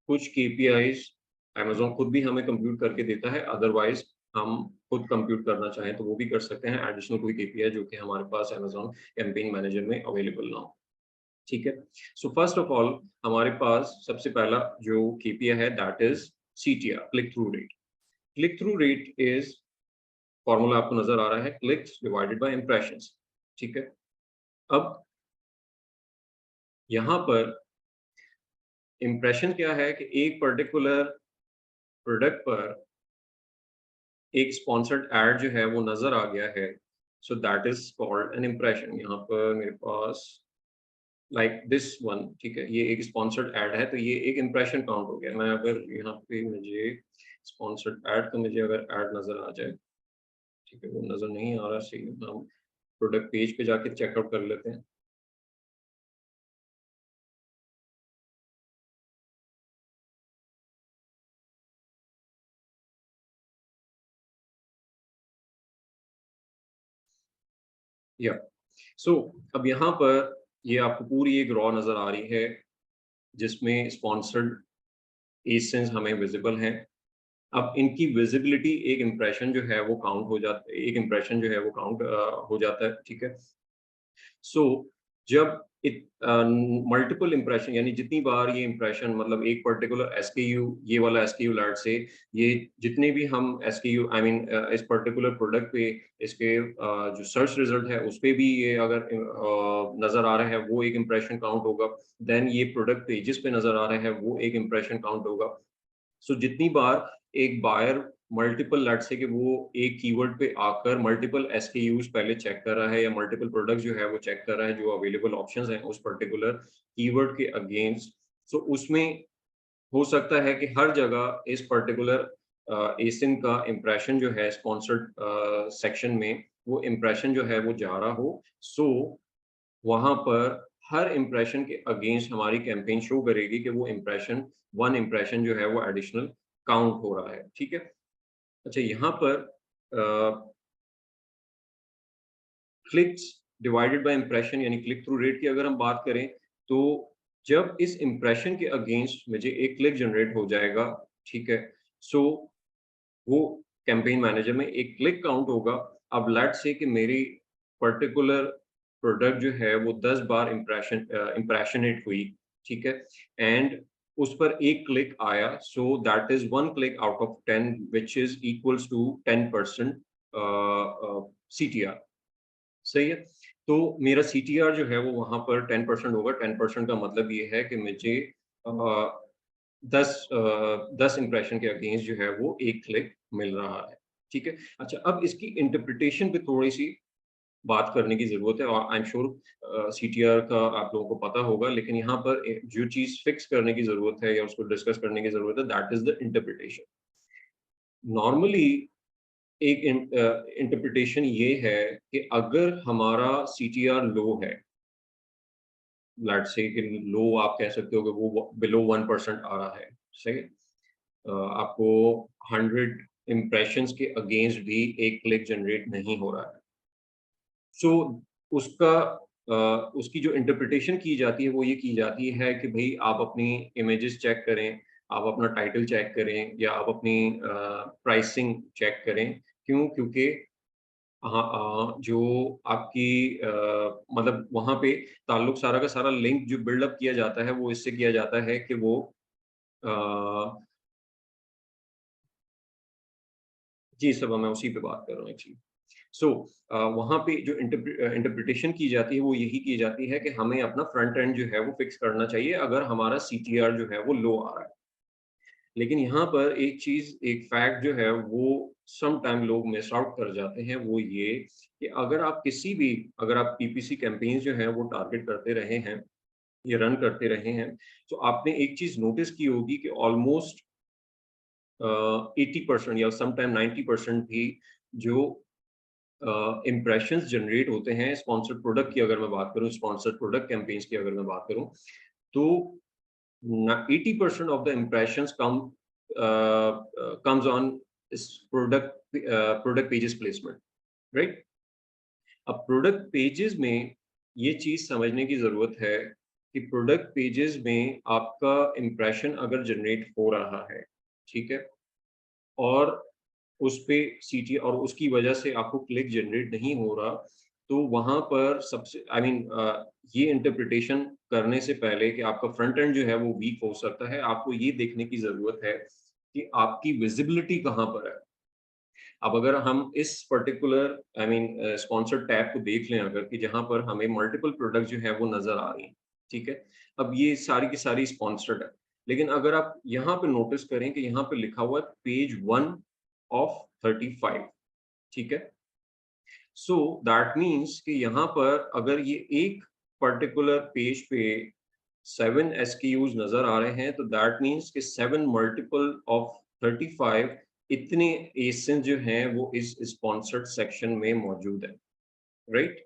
कुछ केपीआईज़ अमेज़न खुद भी हमें कंप्यूट करके देता है, अदरवाइज़ हम खुद कंप्यूट करना चाहें तो वो भी कर सकते हैं, एडिशनल कोई केपीआई जो कि हमारे पास अमेज़न कैंपेन मैनेजर में अवेलेबल ना हो, ठीक है। सो फर्स्ट ऑफ ऑल हमारे पास सबसे पहला जो केपीआई है that is CTR, click through rate. Click through rate is, formula आपको नज़र आ रहा है, क्लिक्स डिवाइडेड बाय इम्प्रेशंस, ठीक है। अब यहाँ पर इम्प्रेशन क्या है कि एक पर्टिकुलर प्रोडक्ट पर एक स्पॉन्सर्ड एड जो है वो नज़र आ गया है, so that is called an impression. यहाँ पर मेरे पास लाइक दिस वन, ठीक है, ये एक स्पॉन्सर्ड एड है, तो ये एक इम्प्रेशन काउंट हो गया। मैं अगर यहाँ पे मुझे स्पॉन्सर्ड एड, तो मुझे अगर एड नज़र आ जाए, ठीक है, वो नज़र नहीं आ रहा सही, हम प्रोडक्ट पेज पे जाके चेकआउट कर लेते हैं। या सो अब यहाँ पर ये आपको पूरी एक रॉ नज़र आ रही है जिसमें स्पॉन्सर्ड एसेंस हमें विजिबल हैं। अब इनकी विजिबिलिटी एक इम्प्रेशन जो है वो काउंट हो जाता है, एक इम्प्रेशन जो है वो काउंट हो जाता है, ठीक है। सो जब मल्टीपल इम्प्रेशन यानी जितनी बार ये इम्प्रेशन, मतलब एक पर्टिकुलर एसकेयू, ये वाला एसकेयू लेट से, ये जितने भी हम एसकेयू आई मीन इस पर्टिकुलर प्रोडक्ट पे इसके जो सर्च रिजल्ट है उस पे भी ये अगर नजर आ रहा है वो एक इम्प्रेशन काउंट होगा। देन ये प्रोडक्ट पेजेस पे नजर आ रहा है वो एक इम्प्रेशन काउंट होगा। सो जितनी बार एक बायर मल्टीपल लेट्स से कि वो एक कीवर्ड पे आकर मल्टीपल एसकेयूज पहले चेक कर रहा है या मल्टीपल प्रोडक्ट जो है वो चेक कर रहा है जो अवेलेबल ऑप्शंस हैं उस पर्टिकुलर कीवर्ड के अगेंस्ट, सो उसमें हो सकता है कि हर जगह इस पर्टिकुलर एसिन का इम्प्रेशन जो है स्पॉन्सर्ड सेक्शन में वो इम्प्रेशन जो है वो जा रहा हो। सो वहाँ पर हर इम्प्रेशन के अगेंस्ट हमारी कैंपेन शो करेगी कि वो इम्प्रेशन, वन इम्प्रेशन जो है वो एडिशनल काउंट हो रहा है, ठीक है। अच्छा, यहाँ पर क्लिक्स डिवाइडेड बाय इम्प्रेशन यानी क्लिक थ्रू रेट की अगर हम बात करें, तो जब इस इम्प्रेशन के अगेंस्ट मुझे एक क्लिक जनरेट हो जाएगा, ठीक है? सो वो कैंपेन मैनेजर में एक क्लिक काउंट होगा। अब लेट्स से कि मेरी पर्टिकुलर प्रोडक्ट जो है वो 10 बार इम्प्रेशनेट हुई, ठीक है? एंड उस पर एक क्लिक आया, so that is 1 click out of 10 which is equals to 10% CTR, सही है? तो मेरा सीटीआर जो है वो वहाँ पर 10% होगा। 10% का मतलब ये है कि मुझे अ 10 इम्प्रेशन के अगेंस्ट जो है वो 1 क्लिक मिल रहा है, ठीक है? अच्छा, अब इसकी इंटरप्रिटेशन पे थोड़ी-सी बात करने की ज़रूरत है और आई एम श्योर सीटीआर का आप लोगों को पता होगा, लेकिन यहाँ पर जो चीज़ फिक्स करने की ज़रूरत है या उसको डिस्कस करने की ज़रूरत है, that is the interpretation. Normally एक इंटरप्रिटेशन ये है कि अगर हमारा सीटीआर लो है, लेट्स से कि लो आप कह सकते हो कि वो बिलो 1% आ रहा है, सही है? आपको 100 इम्प्रेशंस के अगेंस्ट भी एक क्लिक जनरेट नहीं हो रहा है। सो उसका उसकी जो इंटरप्रिटेशन की जाती है वो ये की जाती है कि भई आप अपनी इमेजेस चेक करें, आप अपना टाइटल चेक करें या आप अपनी प्राइसिंग चेक करें। क्यों? क्योंकि हाँ, जो आपकी मतलब वहाँ पे ताल्लुक सारा का सारा लिंक जो बिल्ड अप किया जाता है वो इससे किया जाता है कि वो अ जी, सब मैं उसी पे बात कर रहा हूँ एक्चुअली। सो वहाँ पे जो इंटरप्रिटेशन की जाती है वो यही की जाती है कि हमें अपना फ्रंट एंड जो है वो फिक्स करना चाहिए अगर हमारा सीटीआर जो है वो लो आ रहा है। लेकिन यहाँ पर एक चीज़, एक फैक्ट जो है वो सम टाइम लोग मिस आउट कर जाते हैं, वो ये कि अगर आप किसी भी अगर आप पीपीसी कैंपेन्स जो हैं वो टारगेट करते रहे हैं, या रन करते रहे हैं, तो आपने एक चीज़ नोटिस की होगी कि ऑलमोस्ट 80% या सम टाइम 90% भी जो इम्प्रेशंस जनरेट होते हैं स्पॉन्सर्ड प्रोडक्ट की अगर मैं बात करूँ, स्पॉन्सर्ड प्रोडक्ट कैंपेन्स की अगर मैं बात करूँ, तो ना 80% of the impressions comes on इस प्रोडक्ट पेजेस प्लेसमेंट, राइट? अब प्रोडक्ट पेजेस में ये चीज़ समझने की ज़रूरत है कि प्रोडक्ट पेजेस में आपका इम्प्रेशन अगर जनरेट हो रहा है, ठीक है? और उस पे सीटी और उसकी वजह से आपको क्लिक जनरेट नहीं हो रहा, तो वहाँ पर सबसे आई मीन ये इंटरप्रिटेशन करने से पहले कि आपका फ्रंट एंड जो है वो वीक हो सकता है, आपको ये देखने की ज़रूरत है कि आपकी विज़िबिलिटी कहाँ पर है। अब अगर हम इस particular I mean sponsored tab को देख लें अगर कि जहाँ पर हमें मल्टीपल प्रोडक्ट जो है वो नज़र आ रही हैं, ठीक है? अब ये सारी की सारी स्पॉन्सर्ड है। लेकिन अगर आप यहाँ पे नोटिस करें कि यहाँ पे लिखा हुआ है पेज 1 ऑफ 35, ठीक है? सो दैट मीन्स कि यहाँ पर अगर ये एक पर्टिकुलर पेज पे 7 एसक्यूज़ नज़र आ रहे हैं, तो दैट मीन्स कि 7 मल्टीपल ऑफ 35 इतने एसिन्स जो हैं वो इस स्पॉन्सर्ड सेक्शन में मौजूद हैं, right?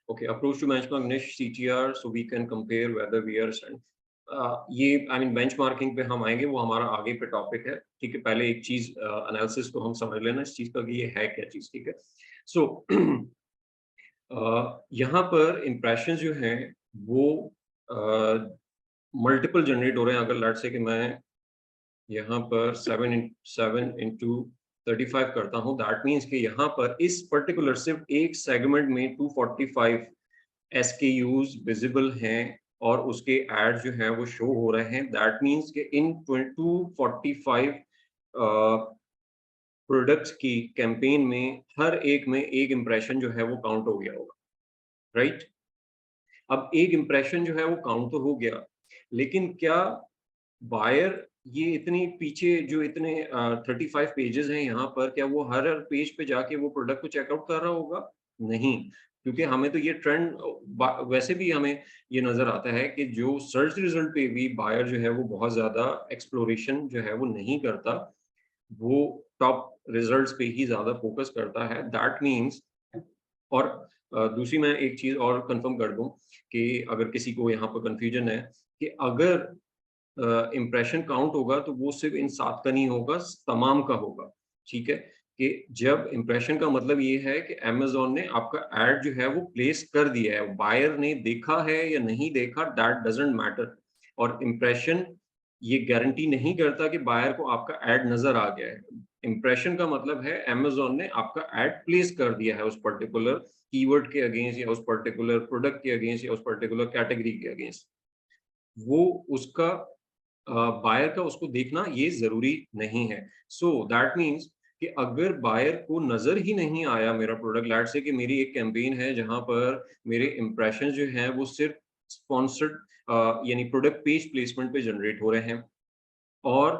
Okay, approach to benchmark niche CTR so we can compare whether we are ये आई मीन बेंचमार्किंग पे हम आएँगे, वो हमारा आगे पे टॉपिक है, ठीक है? पहले एक चीज़ एनालिसिस को हम समझ लेना इस चीज़ का कि ये है क्या चीज़, ठीक है? सो यहाँ पर इम्प्रेशंस जो हैं वो अ, मल्टीपल जनरेट हो रहे हैं। अगर लेट्स से कि मैं यहाँ पर 7 इंटू 35 करता हूँ, दैट मीन्स कि यहाँ पर इस पर्टिकुलर सिर्फ़ एक सेगमेंट में 245 एसकेयूज़ विज़िबल हैं और उसके ऐड जो हैं वो शो हो रहे हैं। दैट मीन्स कि इन 245 प्रोडक्ट्स की कैंपेन में हर एक में एक इंप्रेशन जो है वो काउंट हो गया होगा, राइट? अब एक इंप्रेशन जो है वो काउंट तो हो गया, लेकिन क्या बायर ये इतनी पीछे जो इतने 35 पेजेज़ हैं यहाँ पर, क्या वो हर पेज पे जाके वो प्रोडक्ट को चेकआउट कर रहा होगा? नहीं, क्योंकि हमें तो ये ट्रेंड वैसे भी हमें ये नज़र आता है कि जो सर्च रिज़ल्ट पे भी बायर जो है वो बहुत ज़्यादा एक्सप्लोरेशन जो है वो नहीं करता, वो टॉप रिज़ल्ट्स पे ही ज़्यादा फ़ोकस करता है। दैट मीन्स और दूसरी मैं एक चीज़ और कन्फर्म कर दूँ कि अगर किसी को यहाँ पर कन्फ्यूजन है कि अगर इम्प्रेशन काउंट होगा तो वो सिर्फ इन 7 का नहीं होगा, तमाम का होगा, ठीक है? कि जब इम्प्रेशन का मतलब ये है कि अमेज़न ने आपका ऐड जो है वो प्लेस कर दिया है, बायर ने देखा है या नहीं देखा दैट डज़न्ट मैटर। और इम्प्रेशन ये गारंटी नहीं करता कि बायर को आपका ऐड नज़र आ गया है। इम्प्रेशन का मतलब है अमेज़न ने आपका ऐड प्लेस कर दिया है उस पर्टिकुलर कीवर्ड के अगेंस्ट या उस पर्टिकुलर प्रोडक्ट के अगेंस्ट या उस पर्टिकुलर कैटेगरी के अगेंस्ट। वो उसका बायर का उसको देखना ये ज़रूरी नहीं है। सो दैट मीन्स कि अगर बायर को नज़र ही नहीं आया मेरा प्रोडक्ट, लेट्स से कि मेरी एक कैंपेन है जहाँ पर मेरे इंप्रेशंस जो हैं वो सिर्फ़ स्पॉन्सर्ड यानी प्रोडक्ट पेज प्लेसमेंट पे जनरेट हो रहे हैं और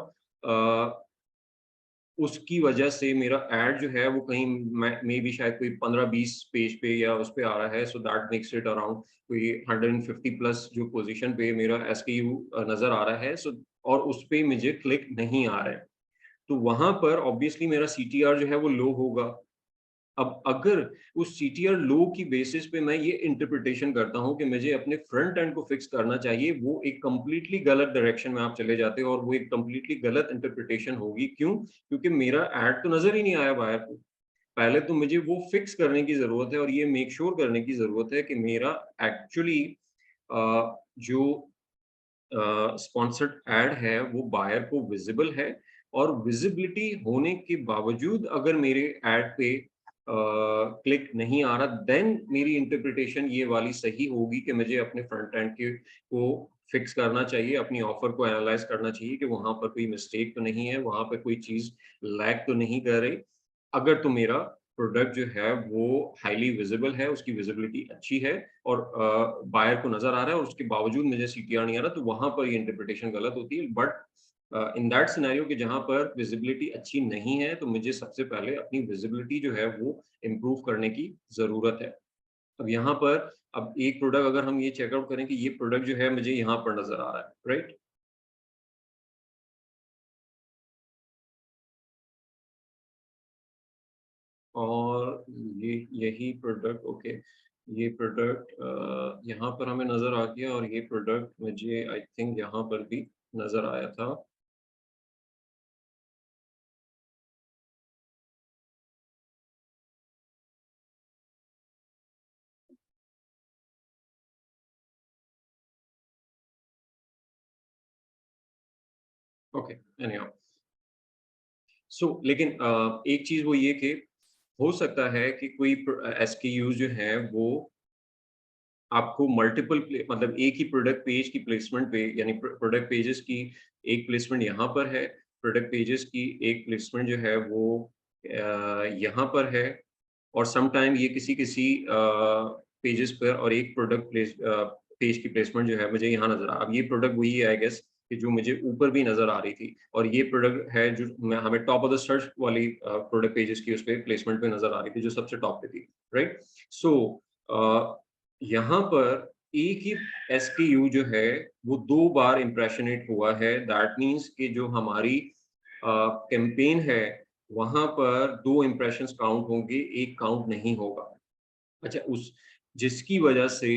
अ, उसकी वजह से मेरा ऐड जो है वो कहीं मे बी शायद कोई 15-20 पेज पे या उस पे आ रहा है, so that makes it around कोई 150 प्लस जो पोज़ीशन पे मेरा एसकेयू नज़र आ रहा है, सो और उस पे मुझे क्लिक नहीं आ रहा है। तो वहाँ पर ऑब्वियसली मेरा सीटीआर जो है वो लो होगा। अब अगर उस सीटीआर लो की बेसिस पे मैं ये इंटरप्रिटेशन करता हूँ कि मुझे अपने फ्रंट एंड को फिक्स करना चाहिए, वो एक कंप्लीटली गलत डायरेक्शन में आप चले जाते हो और वो एक कंप्लीटली गलत इंटरप्रिटेशन होगी। क्यों? क्योंकि मेरा ऐड तो नज़र ही नहीं आया बाहर को। पहले तो मुझे वो फिक्स करने की ज़रूरत है और ये मेक श्योर करने की ज़रूरत है कि मेरा एक्चुअली जो स्पॉन्सर्ड ऐड है वो बायर को विजिबल है और विजिबिलिटी होने के बावजूद अगर मेरे ऐड पे क्लिक नहीं आ रहा देन मेरी इंटरप्रिटेशन ये वाली सही होगी कि मुझे अपने फ्रंट एंड के को फिक्स करना चाहिए, अपनी ऑफर को एनालाइज करना चाहिए कि वहां पर कोई मिस्टेक तो नहीं है, वहां पर कोई चीज लैग तो नहीं कर रही। अगर तो मेरा प्रोडक्ट जो है वो हाईली विजिबल है, उसकी विजिबिलिटी अच्छी है और बायर को नज़र आ रहा है और उसके बावजूद मुझे सीटीआर नहीं आ रहा, तो वहाँ पर ये इंटरप्रिटेशन गलत होती है। बट इन दैट सिनेरियो कि जहाँ पर विजिबिलिटी अच्छी नहीं है, तो मुझे सबसे पहले अपनी विजिबिलिटी जो है वो इम्प्रूव करने की ज़रूरत है। अब यहाँ पर अब एक प्रोडक्ट अगर हम ये चेकआउट करें कि ये प्रोडक्ट जो है मुझे यहाँ पर नज़र आ रहा है, राइट? और ये यही प्रोडक्ट ओके, ये प्रोडक्ट यहाँ पर हमें नज़र आ गया और ये प्रोडक्ट मुझे आई थिंक यहाँ पर भी नज़र आया था। ओके, एनीहाउ लेकिन एक चीज़ वो ये कि हो सकता है कि कोई एसकेयूज़ जो हैं वो आपको मल्टीपल मतलब एक ही प्रोडक्ट पेज की प्लेसमेंट पे यानी प्रोडक्ट पेजेस की एक प्लेसमेंट यहाँ पर है, प्रोडक्ट पेजेस की एक प्लेसमेंट जो है वो यहाँ पर है और सम टाइम ये किसी-किसी पेजेस पर और एक प्रोडक्ट पेज की प्लेसमेंट जो है मुझे यहाँ नज़र आ अब ये प्रोडक्ट वही है आई गेस कि जो मुझे ऊपर भी नज़र आ रही थी और ये प्रोडक्ट है जो मैं हमें टॉप ऑफ द सर्च वाली प्रोडक्ट पेजेस की उसपे प्लेसमेंट पे नज़र आ रही थी जो सबसे टॉप पे थी, राइट? सो अ, यहाँ पर एक ही एसकेयू जो है वो 2 बार इम्प्रेशनेट हुआ है दैट मीन्स कि जो हमारी कैंपेन है वहाँ पर 2 इम्प्रेशंस काउंट होंगे, 1 काउंट नहीं होगा। अच्छा उस जिसकी वजह से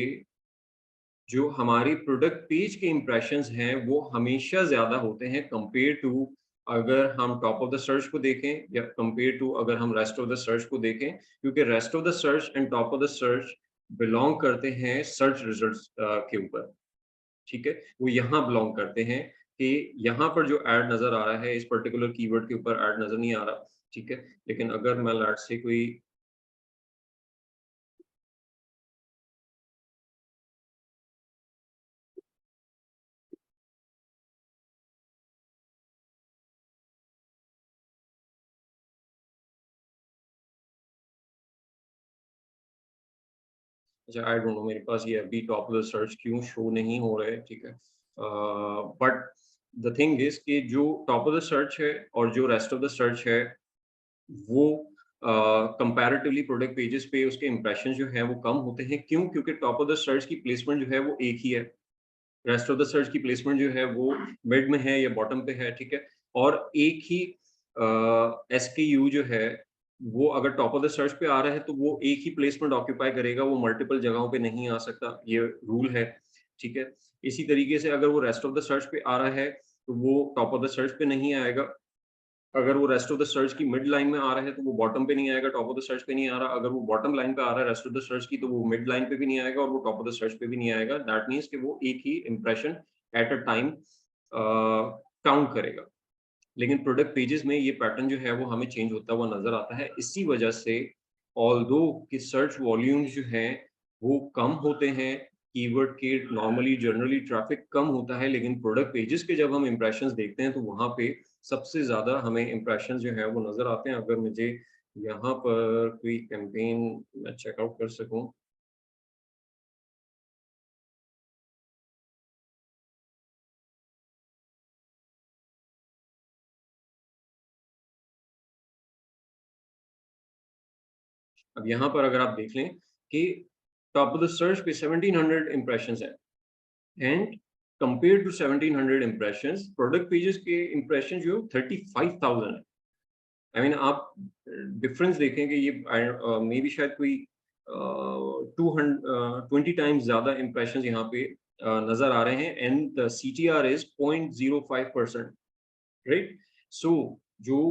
जो हमारी प्रोडक्ट पेज के इम्प्रेशंस हैं, वो हमेशा ज़्यादा होते हैं कंपेयर टू अगर हम टॉप ऑफ द सर्च को देखें या कंपेयर टू अगर हम रेस्ट ऑफ द सर्च को देखें, क्योंकि rest of the search and top of the search belong करते हैं सर्च रिजल्ट्स के ऊपर, ठीक है? वो यहाँ बिलॉन्ग करते हैं कि यहाँ पर जो ऐड नज़र आ रहा है, इस पर्टिकुलर कीवर्ड के ऊपर ऐड नज़र नहीं आ रहा, ठीक है? लेकिन अगर मैं लेट्स से कोई अच्छा आई डोंट नो मेरे पास ये अभी टॉप ऑफ द सर्च क्यों शो नहीं हो रहे, ठीक है? बट द थिंग इज़ कि जो टॉप ऑफ द सर्च है और जो रेस्ट ऑफ द सर्च है, वो कंपैरेटिवली प्रोडक्ट पेजेस पे उसके इंप्रेशन जो हैं वो कम होते हैं। क्यों? क्योंकि टॉप ऑफ द सर्च की प्लेसमेंट जो है वो एक ही है। रेस्ट ऑफ द सर्च की प्लेसमेंट जो है वो मिड में है या बॉटम पे है, ठीक है? और एक ही एसकेयू जो है, वो अगर टॉप ऑफ द सर्च पे आ रहा है, तो वो एक ही प्लेसमेंट ऑक्यूपाई करेगा, वो मल्टीपल जगहों पे नहीं आ सकता, ये रूल है, ठीक है? इसी तरीके से अगर वो रेस्ट ऑफ द सर्च पे आ रहा है तो वो टॉप ऑफ द सर्च पे नहीं आएगा। अगर वो रेस्ट ऑफ द सर्च की मिड लाइन में आ रहा है तो वो बॉटम पे नहीं आएगा, टॉप ऑफ द सर्च पे नहीं आ रहा। अगर वो बॉटम लाइन पे आ रहा है रेस्ट ऑफ द सर्च की, तो वो मिड लाइन पे भी नहीं आएगा और वो टॉप ऑफ द सर्च पे भी नहीं आएगा। दैट मीन्स कि वो एक ही impression at a time count करेगा। लेकिन प्रोडक्ट पेजेस में ये पैटर्न जो है वो हमें चेंज होता हुआ नज़र आता है। इसी वजह से ऑल्दो कि सर्च वॉल्यूम्स जो हैं वो कम होते हैं, कीवर्ड के नॉर्मली जनरली ट्रैफिक कम होता है, लेकिन प्रोडक्ट पेजेस के जब हम इंप्रेशंस देखते हैं तो वहाँ पे सबसे ज़्यादा हमें इंप्रेशंस जो है वो नज़र आते हैं। अगर मुझे यहाँ पर कोई कैंपेन मैं चेकआउट कर सकूँ। अब यहाँ पर अगर आप देख लें कि टॉप ऑफ द सर्च पे 1700 इंप्रेशंस हैं and compare to 1700 impressions, product pages के इंप्रेशन जो 35,000 है। आई मीन आप डिफरेंस देखें कि ये मे बी शायद कोई 20 टाइम्स ज़्यादा इंप्रेशंस यहाँ पे नज़र आ रहे हैं and the CTR is 0.05%, right? So जो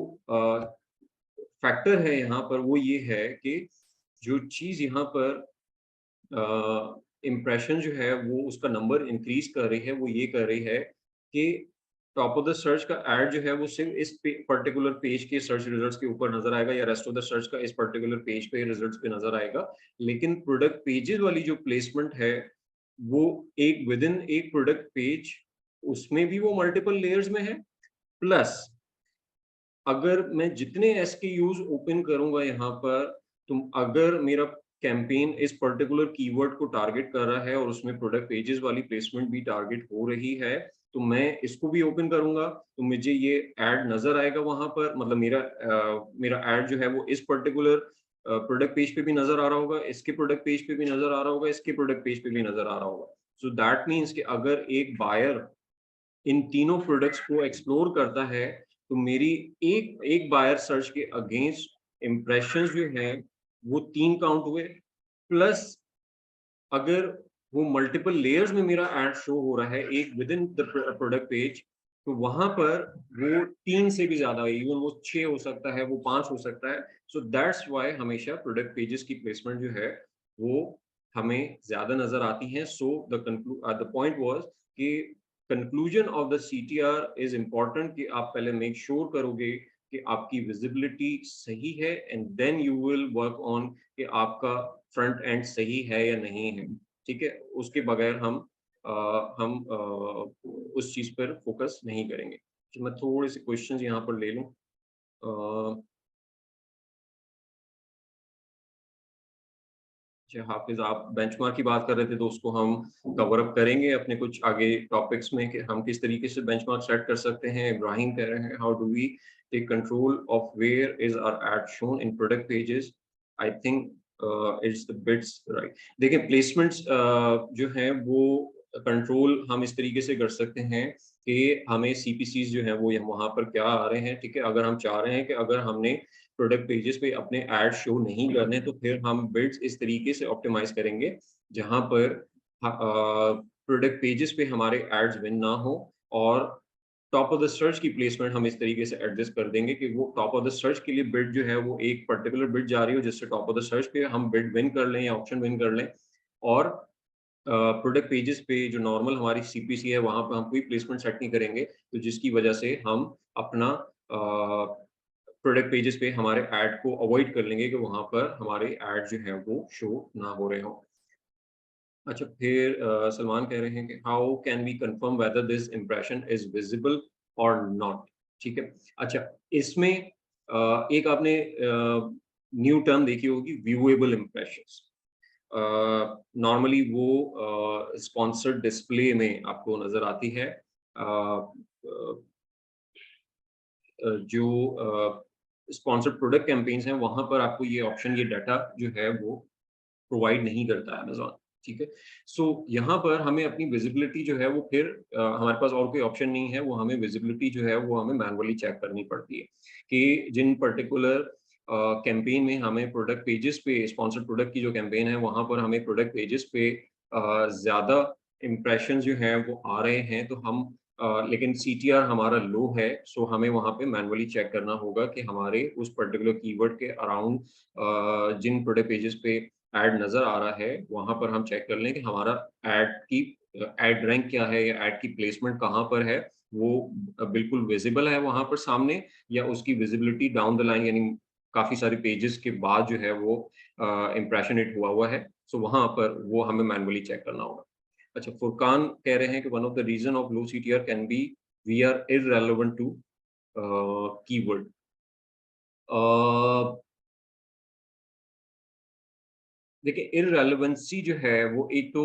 फैक्टर है यहाँ पर वो ये है कि जो चीज़ यहाँ पर इम्प्रेशन जो है वो उसका नंबर इंक्रीज कर रही है, वो ये कर रही है कि टॉप ऑफ द सर्च का ऐड जो है वो सिर्फ इस पर्टिकुलर पेज के सर्च रिजल्ट्स के ऊपर नजर आएगा या रेस्ट ऑफ द सर्च का इस पर्टिकुलर पेज पे रिजल्ट्स पे नजर आएगा। लेकिन प्रोडक्ट पेजेस वाली जो प्लेसमेंट है वो एक विद इन एक प्रोडक्ट पेज, उसमें भी वो मल्टीपल लेयर्स में है। प्लस अगर मैं जितने एसकेयूज ओपन करूंगा यहाँ पर, तुम अगर मेरा कैंपेन इस पर्टिकुलर कीवर्ड को टारगेट कर रहा है और उसमें प्रोडक्ट पेजेस वाली प्लेसमेंट भी टारगेट हो रही है, तो मैं इसको भी ओपन करूंगा तो मुझे ये ऐड नजर आएगा वहां पर। मतलब मेरा ऐड जो है वो इस पर्टिकुलर प्रोडक्ट पेज पे भी नजर आ रहा होगा, इसके प्रोडक्ट पेज पे भी नजर आ रहा होगा, इसके प्रोडक्ट पेज पे भी नजर आ रहा होगा। सो दैट मीन्स कि अगर एक बायर इन तीनों प्रोडक्ट्स को एक्सप्लोर करता है तो मेरी एक एक बायर सर्च के अगेंस्ट इम्प्रेशंस जो हैं वो 3 काउंट हुए। प्लस अगर वो मल्टीपल लेयर्स में मेरा ऐड शो हो रहा है एक with in the product page, तो वहां पर वो 3 से भी ज्यादा, इवन वो 6 हो सकता है, वो 5 हो सकता है। सो दैट्स व्हाई हमेशा प्रोडक्ट पेजेस की प्लेसमेंट जो है वो हमें ज्यादा नजर आती है। सो द पॉइंट वाज कि conclusion of the CTR is important कि आप पहले मेक श्योर करोगे कि आपकी विजिबिलिटी सही है and then you will work on कि आपका फ्रंट एंड सही है या नहीं है। ठीक है, उसके बगैर हम उस चीज पर फोकस नहीं करेंगे। तो मैं थोड़े से क्वेश्चंस यहाँ पर ले लूँ। अच्छा हाफिज, आप बेंचमार्क की बात कर रहे थे तो उसको हम कवर अप करेंगे अपने कुछ आगे टॉपिक्स में कि हम किस तरीके से बेंचमार्क सेट कर सकते हैं। इब्राहिम कह रहे हैं how do we take control of where is our ad shown in product pages. I think it's the bits right. देखिए प्लेसमेंट्स जो हैं वो कंट्रोल हम इस तरीके से कर सकते हैं कि हमें CPCs जो है वो वहाँ पर क्या आ रहे हैं। ठीक है, अगर हम चाह रहे हैं कि अगर हमने प्रोडक्ट पेजेस पे अपने एड शो नहीं करने तो फिर हम बिड्स इस तरीके से ऑप्टिमाइज करेंगे जहां पर प्रोडक्ट पेजेस पे हमारे एड्स विन ना हो, और टॉप ऑफ द सर्च की प्लेसमेंट हम इस तरीके से एडजस्ट कर देंगे कि वो टॉप ऑफ द सर्च के लिए बिड जो है वो एक पर्टिकुलर बिड जा रही हो जिससे टॉप ऑफ द सर्च पे हम बिड विन कर लें या ऑप्शन विन कर लें। और प्रोडक्ट पेजेस पे जो नॉर्मल हमारी CPC है वहां पर हम कोई प्लेसमेंट सेट नहीं करेंगे, तो जिसकी वजह से हम अपना प्रोडक्ट पेजेस पे हमारे ऐड को अवॉइड कर लेंगे कि वहां पर हमारे ऐड जो है वो शो ना हो रहे हो। अच्छा फिर सलमान कह रहे हैं कि how can we confirm whether this impression is visible और नॉट। ठीक है, अच्छा इसमें एक आपने न्यू टर्म देखी होगी, व्यूएबल इंप्रेशंस। नॉर्मली वो स्पॉन्सर्ड डिस्प्ले में आपको नजर आती है। जो स्पॉन्सर्ड प्रोडक्ट कैंपेन्स हैं वहां पर आपको ये ऑप्शन, ये डाटा जो है वो प्रोवाइड नहीं करता है अमेज़न। ठीक है, सो यहाँ पर हमें अपनी विजिबिलिटी जो है वो फिर हमारे पास और कोई ऑप्शन नहीं है, वो हमें विजिबिलिटी जो है वो हमें मैनुअली चेक करनी पड़ती है कि जिन पर्टिकुलर कैंपेन में हमें प्रोडक्ट पेजेस पे स्पॉन्सर्ड प्रोडक्ट की जो कैंपेन है वहाँ पर हमें प्रोडक्ट पेजेस पे ज़्यादा इम्प्रेशन जो हैं वो आ रहे हैं तो हम लेकिन सीटीआर हमारा लो है, सो हमें वहाँ पे मैनुअली चेक करना होगा कि हमारे उस पर्टिकुलर कीवर्ड के अराउंड जिन प्रोडक्ट पेजेस पे ऐड नज़र आ रहा है, वहाँ पर हम चेक कर लें कि हमारा ऐड की ऐड रैंक क्या है या ऐड की प्लेसमेंट कहाँ पर है, वो बिल्कुल विज़िबल है वहाँ पर सामने, या उसकी विज़िबिलिटी डाउन द लाइन यानी काफ़ी सारे पेजेस के बाद जो है वो इम्प्रेशनेट हुआ है। सो वहाँ पर वो हमें मैनुअली चेक करना होगा। अच्छा, फुरकान कह रहे हैं कि one of the reason of low CTR can be we are irrelevant to keyword. Uh, देखिए इर्रेलेवेंसी जो है वो एक तो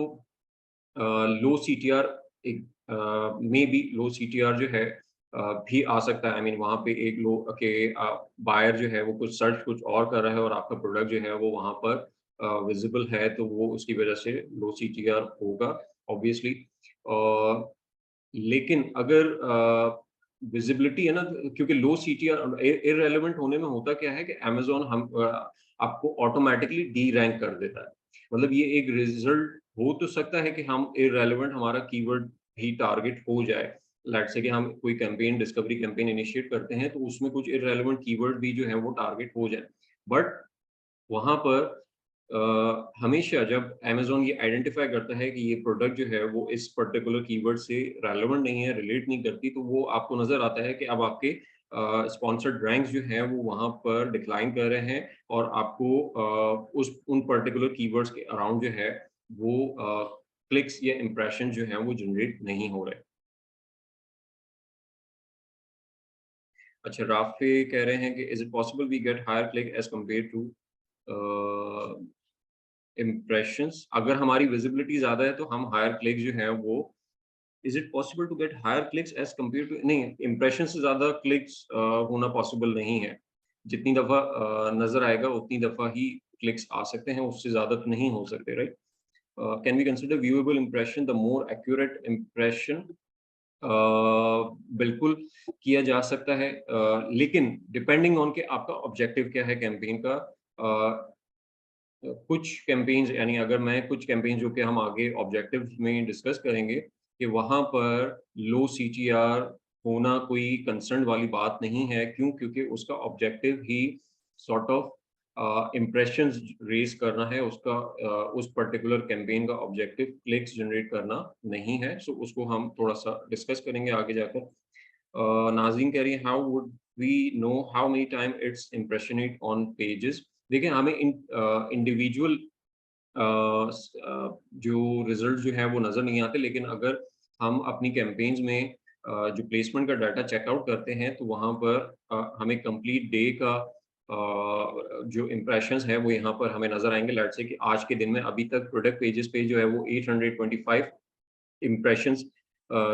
लो सीटीआर एक मे बी लो सीटीआर जो है भी आ सकता है। आई मीन वहाँ पे एक लो के बायर जो है वो कुछ सर्च कुछ और कर रहा है और आपका प्रोडक्ट जो है वो वहाँ पर विजिबल है, तो वो उसकी वजह से लो सीटीआर होगा ऑब्वियसली। लेकिन अगर विजिबिलिटी है ना, क्योंकि लो सीटीआर इररेलेवेंट होने में होता क्या है कि अमेज़न आपको ऑटोमैटिकली डी रैंक कर देता है। मतलब ये एक रिज़ल्ट हो तो सकता है कि हम इररेलेवेंट हमारा कीवर्ड भी टारगेट हो जाए। लेट्स से कि हम कोई कैंपेन डिस्कवरी कैंपेन इनिशिएट करते हैं तो उसमें कुछ इररेलेवेंट कीवर्ड भी जो है वो टारगेट हो जाए। बट वहाँ पर हमेशा जब अमेज़न ये आइडेंटिफ़ाई करता है कि ये प्रोडक्ट जो है वो इस पर्टिकुलर कीवर्ड से रेलेवेंट नहीं है, रिलेट नहीं करती, तो वो आपको नज़र आता है कि अब आपके स्पॉन्सर्ड रैंक्स जो हैं वो वहाँ पर डिक्लाइन कर रहे हैं और आपको उस उन पर्टिकुलर कीवर्ड्स के अराउंड जो है वो क्लिक्स या इम्प्रेशन जो हैं वो जनरेट नहीं हो रहे। अच्छा, राफ़े कह रहे हैं कि is it possible we get higher click as compare to a impressions? अगर हमारी विज़िबिलिटी ज़्यादा है तो हम हायर क्लिक जो हैं वो is it possible to get higher clicks as compare to नहीं, इम्प्रेशन से ज़्यादा क्लिक्स होना पॉसिबल नहीं है। जितनी दफ़ा नज़र आएगा उतनी दफ़ा ही क्लिक्स आ सकते हैं, उससे ज़्यादा तो नहीं हो सकते, right? Can we consider viewable impression the more accurate impression? बिल्कुल किया जा सकता है, लेकिन डिपेंडिंग ऑन कि आपका ऑब्जेक्टिव क्या है कैंपेन का। कुछ कैंपेन्स यानी अगर मैं कुछ कैंपेन जो कि हम आगे ऑब्जेक्टिव्स में डिस्कस करेंगे कि वहाँ पर लो सीटीआर होना कोई कंसर्न वाली बात नहीं है। क्यों? क्योंकि उसका ऑब्जेक्टिव ही सॉर्ट ऑफ इम्प्रेशंस रेज़ करना है, उसका उस पर्टिकुलर कैंपेन का ऑब्जेक्टिव क्लिक्स जनरेट करना नहीं है। सो उसको हम थोड़ा-सा डिस्कस करेंगे आगे जाकर। नाज़रीन कह रही है how would we know how many time it's impressionate on pages? देखिए हमें इंडिविजुअल जो रिजल्ट जो है वो नज़र नहीं आते, लेकिन अगर हम अपनी कैंपेन्स में जो प्लेसमेंट का डाटा चेकआउट करते हैं तो वहाँ पर हमें कंप्लीट डे का जो इम्प्रेशंस हैं वो यहाँ पर हमें नज़र आएँगे। लेट्स से कि आज के दिन में अभी तक प्रोडक्ट पेजेस पे जो है वो 825 इम्प्रेशंस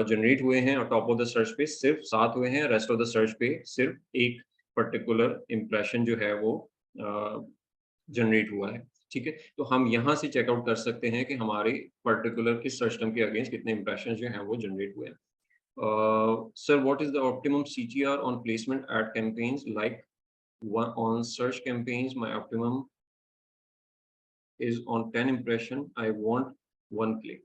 जनरेट हुए हैं और टॉप ऑफ द सर्च पे सिर्फ 7 हुए हैं, रेस्ट ऑफ द सर्च पे सिर्फ एक पर्टिकुलर इम्प्रेशन जो है वो अ, जनरेट हुआ है, ठीक है? तो हम यहाँ से चेकआउट कर सकते हैं कि हमारे पर्टिकुलर किस सर्च टर्म के अगेंस्ट कितने इम्प्रेशंस जो हैं वो जनरेट हुए हैं। Sir what is the optimum CTR on placement ad campaigns like one on search campaigns my optimum is on 10 impression I want 1 click.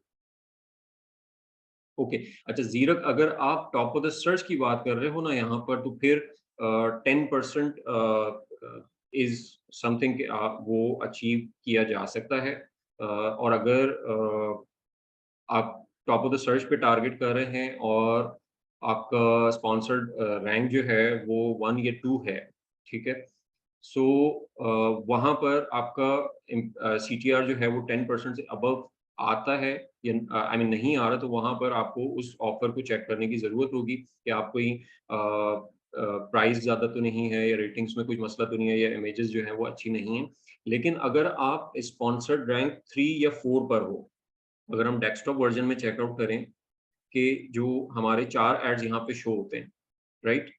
Okay, अच्छा ज़ीरक अगर आप टॉप ऑफ द सर्च की बात कर रहे हो ना यहाँ पर तो फिर 10% इज़ समथिंग कि वो अचीव किया जा सकता है। और अगर आप टॉप ऑफ द सर्च पे टारगेट कर रहे हैं और आपका स्पॉन्सर्ड रैंक जो है वो 1 या 2 है, ठीक है? सो वहाँ पर आपका सीटीआर जो है वो 10% से अबव आता है या आई मीन नहीं आ रहा, तो वहाँ पर आपको उस ऑफ़र को चेक करने की ज़रूरत होगी कि आप कोई प्राइस ज़्यादा तो नहीं है या रेटिंग्स में कोई मसला तो नहीं है या इमेजेस जो हैं वो अच्छी नहीं हैं। लेकिन अगर आप स्पॉन्सर्ड रैंक 3 या 4 पर हो, अगर हम डेस्कटॉप वर्ज़न में चेकआउट करें कि जो हमारे 4 एड्स यहाँ पे शो होते हैं, right?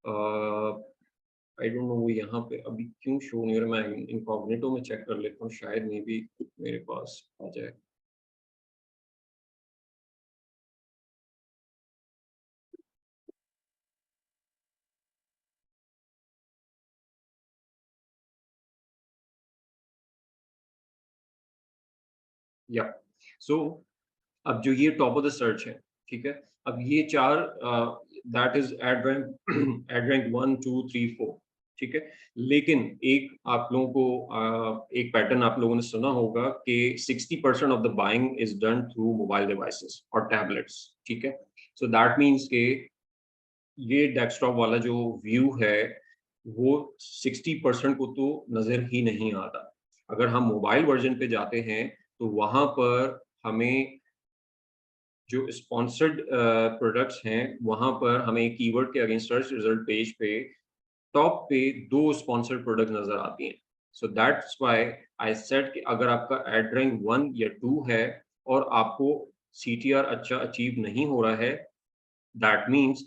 A I don't know वो यहाँ पे अभी क्यों शो नहीं हो रहा। मैं इनकॉग्निटो में चेक कर लेता हूँ, शायद मे बी मेरे पास आ जाए। या सो अब जो ये टॉप ऑफ द सर्च है, ठीक है, अब ये चार that is ad rank ad rank 1 2 3 4, ठीक है। लेकिन एक आप लोगों को एक पैटर्न आप लोगों ने सुना होगा कि 60% of the buying is done through mobile devices और टैबलेट्स, ठीक है। सो दैट मीन्स के ये डेस्कटॉप वाला जो व्यू है वो 60% को तो नजर ही नहीं आता। अगर हम मोबाइल वर्जन पे जाते हैं तो वहां पर हमें जो स्पॉन्सर्ड प्रोडक्ट्स हैं वहां पर हमें कीवर्ड के अगेंस्ट सर्च रिजल्ट पेज पे टॉप पे दो स्पॉन्सर्ड प्रोडक्ट नजर आती हैं। So that's why I said कि अगर आपका एड रैंक 1 या 2 है और आपको सीटीआर अच्छा अचीव नहीं हो रहा है, दैट मीन्स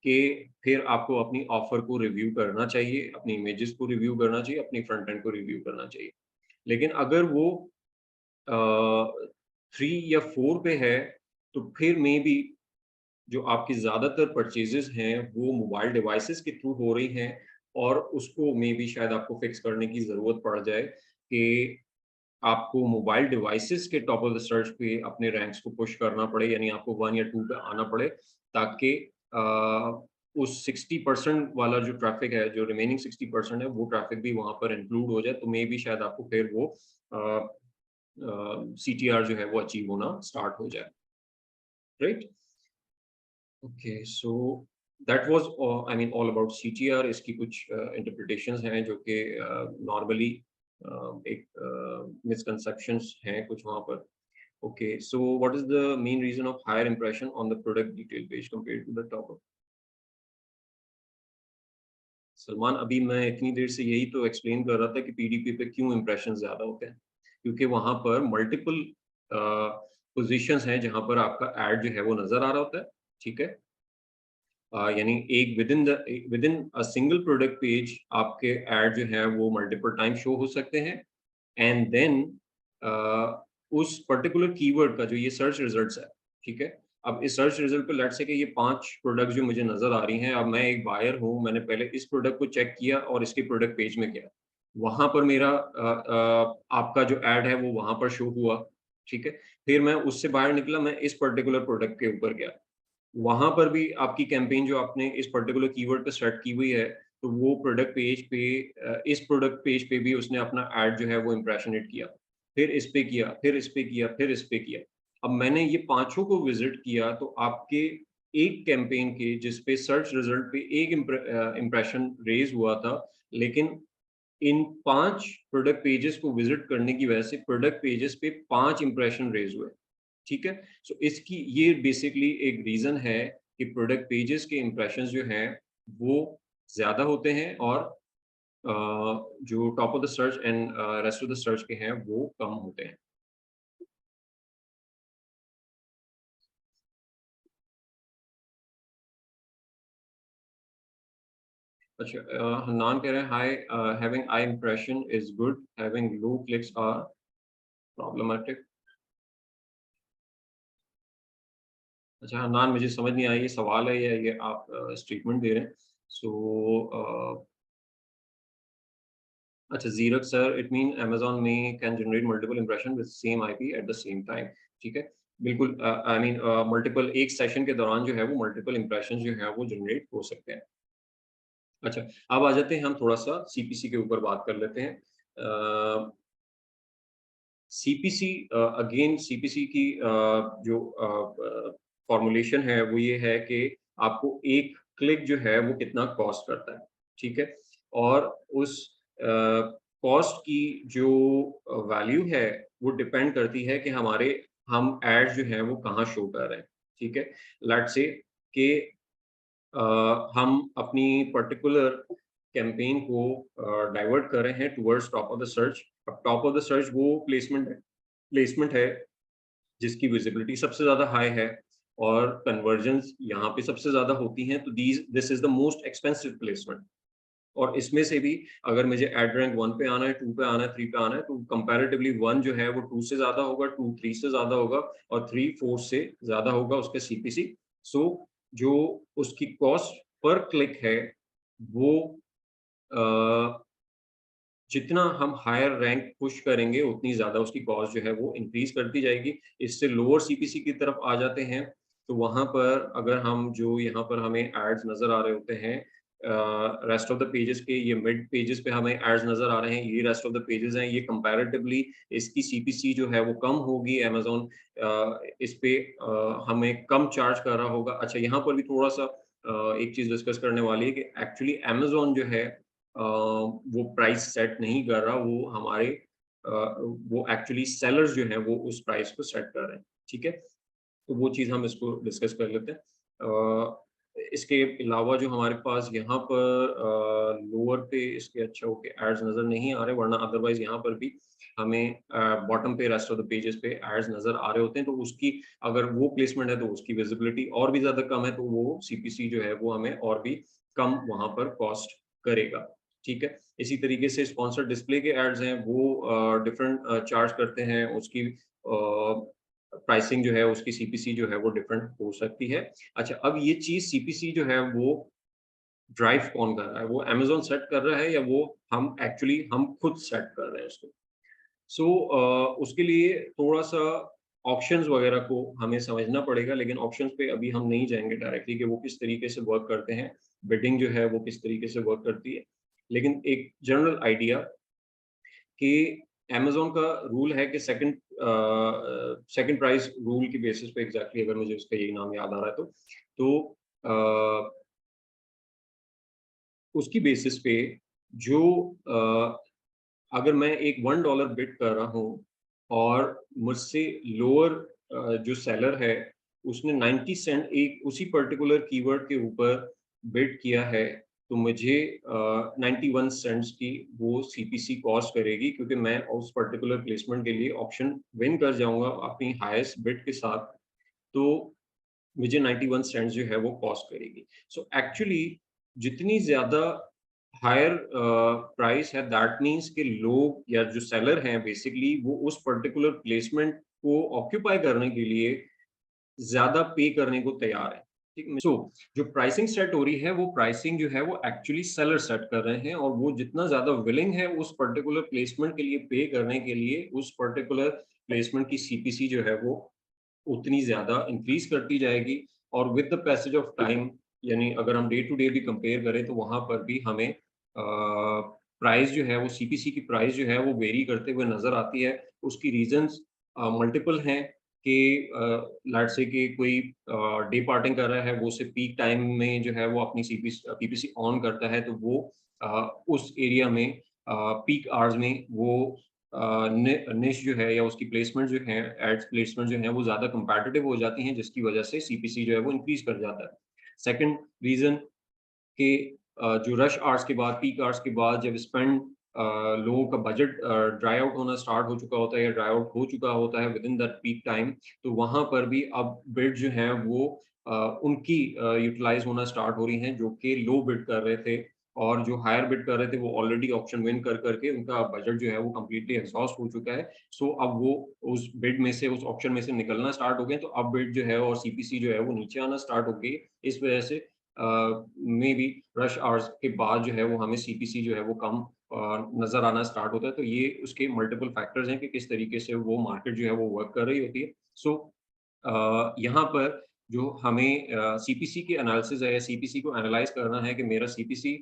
कि फिर आपको अपनी ऑफर को रिव्यू करना चाहिए, अपनी इमेजेस को रिव्यू करना चाहिए, अपनी फ्रंट एंड को रिव्यू करना चाहिए। लेकिन अगर वो 3 या 4 पे है तो फिर मे बी जो आपकी ज़्यादातर परचेजेस हैं वो मोबाइल डिवाइसेस के थ्रू हो रही हैं और उसको मे बी शायद आपको फिक्स करने की ज़रूरत पड़ जाए कि आपको मोबाइल डिवाइसेस के टॉप ऑफ द सर्च पे अपने रैंक्स को पुश करना पड़े, यानी आपको 1 या 2 पे आना पड़े ताकि उस 60% वाला जो ट्रैफिक है, जो रिमेनिंग 60% है, वो ट्रैफिक भी वहाँ पर इंक्लूड हो जाए, तो मे बी शायद आपको फिर वो सीटीआर जो है वो अचीव होना स्टार्ट हो जाए, right? Okay, so that was I mean all about CTR. इसकी कुछ इंटरप्रिटेशंस हैं जो कि नॉर्मली एक मिसकंसेप्शंस हैं कुछ वहाँ पर। Okay, so what is the main reason of higher impression on the product detail page compared to the top of? Salman, अभी मैं इतनी देर से यही तो एक्सप्लेन कर रहा था कि पीडीपी पे क्यों इम्प्रेशन ज्यादा होते हैं, क्योंकि वहां पर मल्टीपल पोजीशंस हैं जहां पर आपका एड जो है वो नजर आ रहा होता है, ठीक है। यानी एक with in a single product page आपके ऐड जो है वो मल्टीपल टाइम शो हो सकते हैं एंड देन उस पर्टिकुलर कीवर्ड का जो ये सर्च रिजल्ट्स है, ठीक है। अब इस सर्च रिजल्ट पे लेट्स से कि ये 5 प्रोडक्ट जो मुझे नजर आ रही हैं, अब मैं एक बायर हूँ, मैंने पहले इस प्रोडक्ट को चेक किया और इसके प्रोडक्ट पेज में गया, वहां पर मेरा आपका जो ऐड है वो वहां पर शो हुआ, ठीक है। फिर मैं उससे बाहर निकला, मैं इस पर्टिकुलर प्रोडक्ट के ऊपर गया, वहाँ पर भी आपकी कैंपेन जो आपने इस पर्टिकुलर कीवर्ड पे सेट की हुई है, तो वो प्रोडक्ट पेज पे इस प्रोडक्ट पेज पे भी उसने अपना ऐड जो है वो इम्प्रेशनेट किया। फिर इस पे किया, फिर इस पे किया, फिर इस पे किया। अब मैंने ये पाँचों को विज़िट किया तो आपके एक कैंपेन के जिस पे सर्च रिजल्ट पे एक इम्प्रेशन रेज़ हुआ था, लेकिन इन 5 प्रोडक्ट पेजेस को विज़िट करने की वजह से प्रोडक्ट पेजेस पे 5 इम्प्रेशन रेज़ हुए। ठीक है? सो इसकी ये बेसिकली एक रीज़न है कि प्रोडक्ट पेजेस के इम्प्रेशंस जो हैं, वो ज़्यादा होते हैं और अ, जो top of the search and rest of the search के हैं, वो कम होते हैं। अच्छा, हन्नान कह रहे हैं, hi, having I impression is good, having low clicks are problematic. अच्छा हन्नान, मुझे समझ नहीं आया ये सवाल है या ये आप स्टेटमेंट दे रहे हैं। सो अच्छा, ज़ीरक सर, इट मीन अमेज़न में can generate multiple impression with same IP at the same time, ठीक है। बिल्कुल, आई मीन मल्टीपल एक सेशन के दौरान जो है वो मल्टीपल इंप्रेशन जो है वो जनरेट हो सकते हैं। अच्छा, अब आ जाते हैं हम थोड़ा-सा सीपीसी के ऊपर बात कर लेते हैं। सीपीसी अगेन सीपीसी की जो फॉर्मूलेशन है वो ये है कि आपको एक क्लिक जो है वो कितना कॉस्ट करता है, ठीक है? और उस कॉस्ट की जो वैल्यू है वो डिपेंड करती है कि हम एड्स जो हैं वो कहाँ शो कर रहे हैं, ठीक है? लेट्स से कि हम अपनी पर्टिकुलर कैंपेन को डाइवर्ट कर रहे हैं towards top of the search. अब टॉप ऑफ द सर्च वो प्लेसमेंट है जिसकी विजिबिलिटी सबसे ज़्यादा हाई है और कन्वर्जन्स यहाँ पे सबसे ज़्यादा होती हैं, तो this is the most expensive placement. और इसमें से भी अगर मुझे एड रैंक 1 पे आना है, 2 पे आना है, 3 पे आना है, तो कंपैरेटिवली 1 जो है वो 2 से ज़्यादा होगा, 2 3 से ज़्यादा होगा और 3 4 से ज़्यादा होगा उसके सीपीसी। सो जो उसकी कॉस्ट पर क्लिक है वो अ, जितना हम हायर रैंक पुश करेंगे उतनी ज़्यादा उसकी कॉस्ट जो है वो इंक्रीज़ करती जाएगी। इससे लोअर सीपीसी की तरफ आ जाते हैं, तो वहाँ पर अगर हम जो यहाँ पर हमें एड्स नज़र आ रहे होते हैं रेस्ट ऑफ द पेजेज़ के ये मिड पेजेज़ पे हमें एड्स नज़र आ रहे हैं, ये रेस्ट ऑफ द पेजेज़ हैं, ये कंपैरेटिवली इसकी सीपीसी जो है वो कम होगी अमेज़न इस पे हमें कम चार्ज कर रहा होगा। अच्छा यहाँ पर भी थोड़ा-सा एक चीज़ डिस्कस करने वाली है कि एक्चुअली अमेज़न जो है वो प्राइस सेट नहीं कर रहा, वो हमारे वो एक्चुअली सेलर्स जो हैं वो उस प्राइस को सेट कर रहे हैं, ठीक है? तो वो चीज़ हम इसको डिस्कस कर लेते हैं। इसके अलावा जो हमारे पास यहाँ पर लोअर पे इसके अच्छा ओके एड्स नज़र नहीं आ रहे वरना अदरवाइज़ यहाँ पर भी हमें बॉटम पे रेस्ट ऑफ द पेजेस पे एड्स नज़र आ रहे होते हैं, तो उसकी अगर वो प्लेसमेंट है तो उसकी विज़िबिलिटी और भी ज़्यादा कम है, तो वो सीपीसी जो है वो हमें और भी कम वहाँ पर कॉस्ट करेगा, ठीक है? इसी तरीके से स्पॉन्सर्ड डिस्प्ले के एड्स हैं वो डिफरेंट चार्ज करते हैं, उसकी प्राइसिंग जो है उसकी सीपीसी जो है वो डिफरेंट हो सकती है। अच्छा अब ये चीज़ सीपीसी जो है वो ड्राइव कौन कर रहा है? वो अमेज़न सेट कर रहा है या वो हम खुद सेट कर रहे हैं उसको? सो उसके लिए थोड़ा-सा ऑप्शंस वगैरह को हमें समझना पड़ेगा, लेकिन ऑप्शंस पे अभी हम नहीं जाएँगे डायरेक्टली कि वो किस तरीके से वर्क करते हैं, बिडिंग जो है वो किस तरीके से वर्क करती है। लेकिन एक जनरल आइडिया कि अमेज़न का रूल है कि सेकंड प्राइस रूल की बेसिस पे एग्ज़ैक्टली अगर मुझे उसका यही नाम याद आ रहा है तो उसकी बेसिस पे जो अगर मैं एक $1 बिड कर रहा हूँ और मुझसे लोअर जो सेलर है उसने 90 सेंट एक उसी पर्टिकुलर कीवर्ड के ऊपर बिड किया है, तो मुझे 91 सेंट्स की वो सीपीसी कॉस्ट करेगी क्योंकि मैं उस पर्टिकुलर प्लेसमेंट के लिए ऑप्शन विन कर जाऊँगा अपनी हाईएस्ट बिड के साथ, तो मुझे 91 सेंट्स जो है वो कॉस्ट करेगी। सो एक्चुअली जितनी ज़्यादा हायर प्राइस है दैट मीन्स कि लोग या जो सेलर हैं बेसिकली वो उस पर्टिकुलर प्लेसमेंट को ऑक्यूपाई करने के लिए ज़्यादा पे करने को तैयार हैं। ठीक है? सो जो प्राइसिंग सेट हो रही है वो प्राइसिंग जो है वो एक्चुअली सेलर सेट कर रहे हैं और वो जितना ज़्यादा विलिंग है उस पर्टिकुलर प्लेसमेंट के लिए पे करने के लिए उस पर्टिकुलर प्लेसमेंट की सीपीसी जो है वो उतनी ज़्यादा इंक्रीज़ करती जाएगी और with the passage of time यानी अगर हम डे टू डे भी कंपेयर करें तो वहाँ पर भी हमें प्राइस जो है वो सीपीसी की प्राइस जो है वो वेरी करते हुए नज़र आती है। उसकी रीज़न्स मल्टीपल हैं कि लेट्स से कि कोई डे पार्टिंग कर रहा है, वो सिर्फ़ पीक टाइम में जो है वो अपनी पीपीसी ऑन करता है तो वो उस एरिया में पीक आवर्स में वो निश जो है या उसकी प्लेसमेंट जो है एड्स प्लेसमेंट जो है वो ज़्यादा कम्पेटिटिव हो जाती हैं जिसकी वजह से सीपीसी जो है वो इंक्रीज़ कर जाता है। सेकंड रीज़न कि जो रश आवर्स के बाद पीक आवर्स के बाद जब लोगों का बजट ड्राई आउट होना स्टार्ट हो चुका होता है या ड्राई आउट हो चुका होता है with in that peak time, तो वहाँ पर भी अब बिड जो हैं वो उनकी यूटिलाइज़ होना स्टार्ट हो रही हैं जो कि लो बिड कर रहे थे और जो हायर बिड कर रहे थे वो ऑलरेडी ऑप्शन विन कर के उनका बजट जो है वो कंप्लीटली एग्ज़ॉस्ट हो चुका है। सो अब वो उस बिड में से उस ऑप्शन में से निकलना स्टार्ट हो गए, तो अब बिड जो है और सीपीसी जो है वो नीचे आना स्टार्ट हो गई। इस वजह से मेबी रश आवर्स के बाद जो है वो हमें सीपीसी जो है वो कम नज़र आना स्टार्ट होता है। तो ये उसके मल्टीपल फैक्टर्स हैं कि किस तरीके से वो मार्केट जो है वो वर्क कर रही होती है। सो यहाँ पर जो हमें सीपीसी की एनालिसिस है या सीपीसी को एनालाइज़ करना है कि मेरा सीपीसी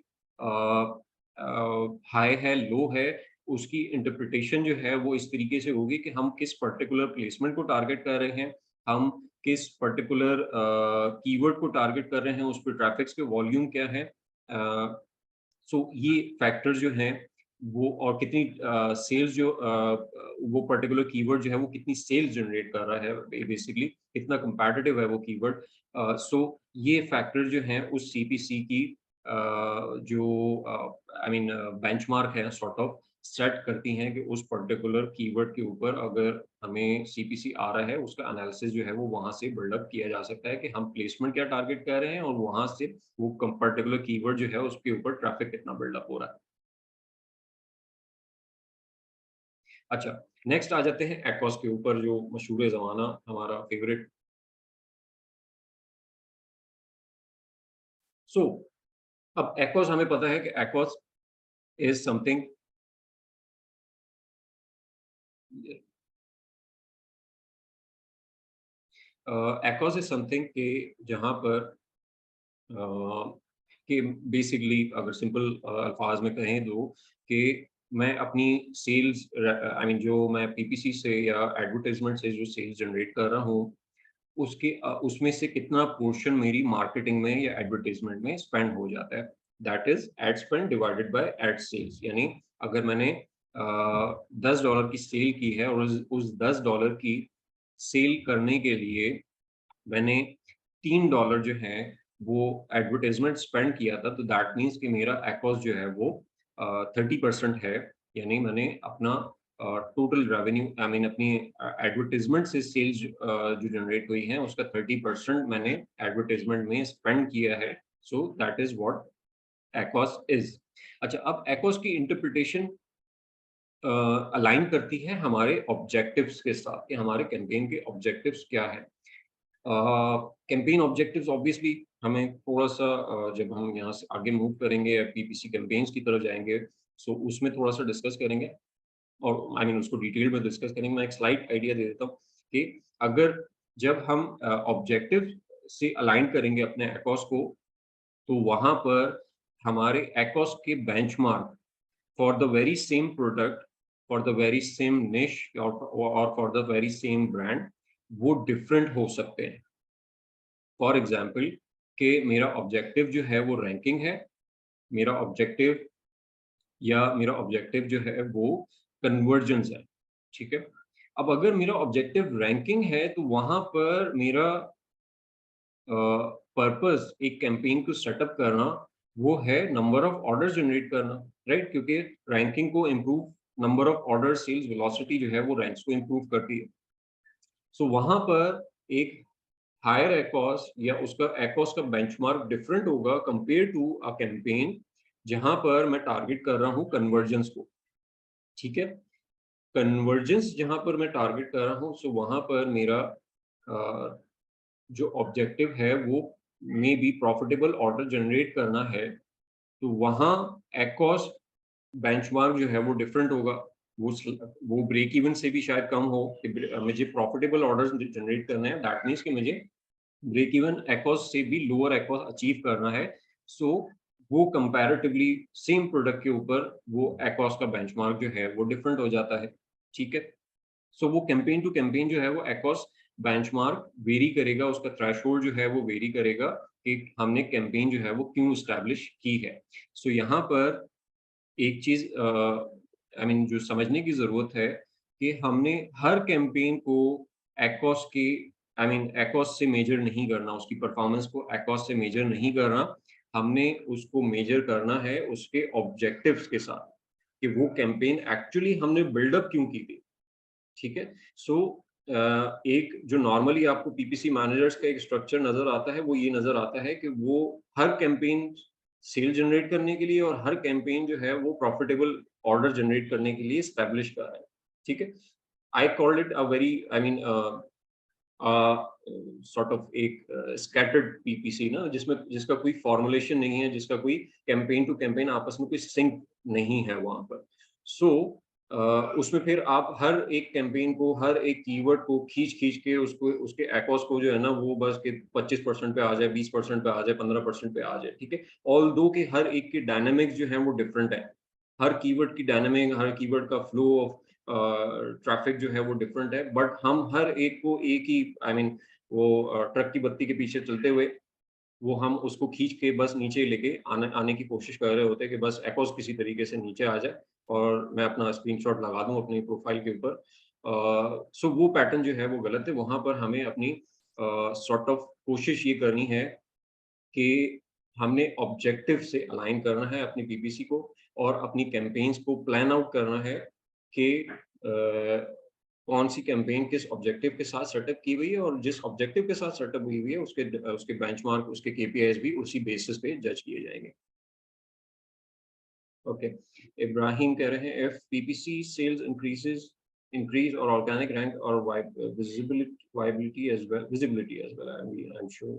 हाई है, लो है, उसकी इंटरप्रिटेशन जो है वो इस तरीके से होगी कि हम किस पर्टिकुलर प्लेसमेंट को टारगेट कर रहे हैं, हम किस पर्टिकुलर कीवर्ड को टारगेट कर रहे हैं, उस पे ट्रैफ़िक्स के वॉल्यूम क्या है। सो ये फैक्टर्स जो हैं वो और कितनी सेल्स जो वो पर्टिकुलर कीवर्ड जो है वो कितनी सेल्स जनरेट कर रहा है बेसिकली कितना कंपैटिटिव है वो कीवर्ड। सो ये फैक्टर जो हैं उस सीपीसी की जो आई मीन बेंचमार्क है सॉर्ट ऑफ सेट करती हैं कि उस पर्टिकुलर कीवर्ड के ऊपर अगर हमें सीपीसी आ रहा है उसका एनालिसिस जो है वो वहाँ से बिल्डअप किया जा सकता है कि हम प्लेसमेंट क्या टारगेट कर रहे हैं और वहाँ से वो पर्टिकुलर कीवर्ड जो है उसके ऊपर ट्रैफिक कितना बिल्डअप हो रहा है। अच्छा, नेक्स्ट आ जाते हैं एकोस के ऊपर जो मशहूर ज़माना हमारा फेवरेट। सो अब एकोस हमें पता है कि ACOS is something ACOS is something कि जहाँ पर कि बेसिकली अगर सिंपल अल्फाज में कहें तो कि मैं अपनी सेल्स आई मीन जो मैं पीपीसी से या एडवर्टाइजमेंट से जो सेल्स जनरेट कर रहा हूँ उसमें से कितना पोर्शन मेरी मार्केटिंग में या एडवर्टाइजमेंट में स्पेंड हो जाता है, that is ad spend divided by ad sales. यानी अगर मैंने $10 की सेल की है और उस $10 की सेल करने के लिए मैंने $3 जो है वो एडवर्टाइजमेंट स्पेंड किया था, तो दैट मीन्स कि मेरा एकॉस जो है वो 30% है। यानी मैंने अपना टोटल रेवेन्यू आई मीन अपनी एडवर्टाइजमेंट से सेल्स जो जनरेट हुई है उसका 30% मैंने एडवर्टाइजमेंट में स्पेंड किया है। So that is what ACOS is. अच्छा, अब एकॉस की इंटरप्रिटेशन अलाइन करती है हमारे ऑब्जेक्टिव्स के साथ कि हमारे कैंपेन के ऑब्जेक्टिव्स क्या है। कैंपेन ऑब्जेक्टिव्स ऑब्वियसली हमें थोड़ा-सा जब हम यहाँ से आगे मूव करेंगे या पीपीसी कैंपेन्स की तरफ जाएँगे, सो उसमें थोड़ा-सा डिस्कस करेंगे और आई मीन उसको डिटेल में डिस्कस करेंगे। मैं एक स्लाइड आइडिया दे देता हूँ कि अगर जब हम ऑब्जेक्टिव से अलाइन करेंगे अपने एकॉस को, तो वहाँ पर हमारे एकॉस के benchmark for the very same product, for the very same निश और for the very same brand वो डिफरेंट हो सकते हैं। फॉर एग्जाम्पल कि मेरा ऑब्जेक्टिव जो है वो रैंकिंग है, मेरा ऑब्जेक्टिव जो है वो कन्वर्जेंस है, ठीक है। अब अगर मेरा ऑब्जेक्टिव रैंकिंग है तो वहां पर मेरा पर्पस एक कैंपेन को सेटअप करना वो है नंबर ऑफ ऑर्डर जनरेट करना, राइट। क्योंकि रैंकिंग को improve, number of order sales velocity जो है वो रैंक्स को इम्प्रूव करती है। सो वहां पर एक हायर एकॉस या उसका एकॉस का बेंचमार्क डिफरेंट होगा कंपेयर टू अ कैंपेन जहां पर मैं टारगेट कर रहा हूं कन्वर्जेंस को, ठीक है। कन्वर्जेंस जहां पर मैं टारगेट कर रहा हूं, सो वहां पर मेरा जो ऑब्जेक्टिव है वो may be profitable order generate करना है, तो वहाँ एकॉस बेंचमार्क जो है वो डिफरेंट होगा। वो ब्रेक इवन से भी शायद कम हो कि मुझे प्रॉफिटेबल ऑर्डर जनरेट करना है, दैट मीन्स कि मुझे ब्रेक इवन एकॉस से भी लोअर एकॉस अचीव करना है। सो वो कंपैरेटिवली सेम प्रोडक्ट के ऊपर वो एकॉस का बेंचमार्क जो है वो डिफरेंट हो जाता है, ठीक है। सो वो कैंपेन टू कैंपेन जो है वो एकॉस बेंचमार्क वेरी करेगा, उसका थ्रेशोल्ड जो है वो वेरी करेगा कि हमने कैंपेन जो है वो क्यों एस्टैब्लिश की है। सो यहाँ पर एक चीज आई मीन जो समझने की जरूरत है कि हमने हर कैंपेन को एकॉस के आई मीन एकॉस से मेजर नहीं करना, उसकी परफॉर्मेंस को एकॉस से मेजर नहीं करना। हमने उसको मेजर करना है उसके ऑब्जेक्टिव्स के साथ कि वो कैंपेन एक्चुअली हमने बिल्डअप क्यों की थी, ठीक है। सो एक जो नॉर्मली आपको पीपीसी मैनेजर्स का एक स्ट्रक्चर नजर आता है वो ये नजर आता है कि वो हर कैंपेन सेल जनरेट करने के लिए और हर कैंपेन जो है वो प्रॉफिटेबल ऑर्डर जनरेट करने के लिए स्टैब्लिश कर रहा है, ठीक है। I called it a very I mean sort of एक स्कैटर्ड पीपीसी ना, जिसमें जिसका कोई फॉर्मुलेशन नहीं है, जिसका कोई कैंपेन टू कैंपेन आपस में कोई सिंक नहीं है वहां पर। सो उसमें फिर आप हर एक कैंपेन को, हर एक कीवर्ड को खींच खींच के उसको उसके एकॉस को जो है ना वो बस के 25% पे आ जाए, 20% पे आ जाए, 15% पे आ जाए, ठीक है। ऑल दो के हर एक की डायनामिक्स जो है वो डिफरेंट है। हर कीवर्ड की डायनामिक, हर कीवर्ड का फ्लो ऑफ ट्रैफिक जो है वो डिफरेंट है, बट हम हर एक को एक ही आई मीन वो ट्रक की बत्ती के पीछे चलते हुए वो हम उसको खींच के बस नीचे लेके आने आने की कोशिश कर रहे होते हैं कि बस एकॉस किसी तरीके से नीचे आ जाए और मैं अपना स्क्रीनशॉट लगा दूं अपनी प्रोफाइल के ऊपर। सो वो पैटर्न जो है वो गलत है। वहां पर हमें अपनी सॉर्ट ऑफ कोशिश ये करनी है कि हमने ऑब्जेक्टिव से अलाइन करना है अपनी पीपीसी को और अपनी कैंपेन्स को प्लान आउट करना है कि कौन सी कैंपेन किस ऑब्जेक्टिव के साथ सेटअप की हुई है और जिस ऑब्जेक्टिव के साथ सेटअप हुई हुई है उसके उसके बेंचमार्क, उसके केपीआईज भी उसी बेसिस पे जज किए जाएंगे। ओके, इब्राहिम कह रहे हैं if PPC sales increase or organic rank or visibility as well, I'm sure,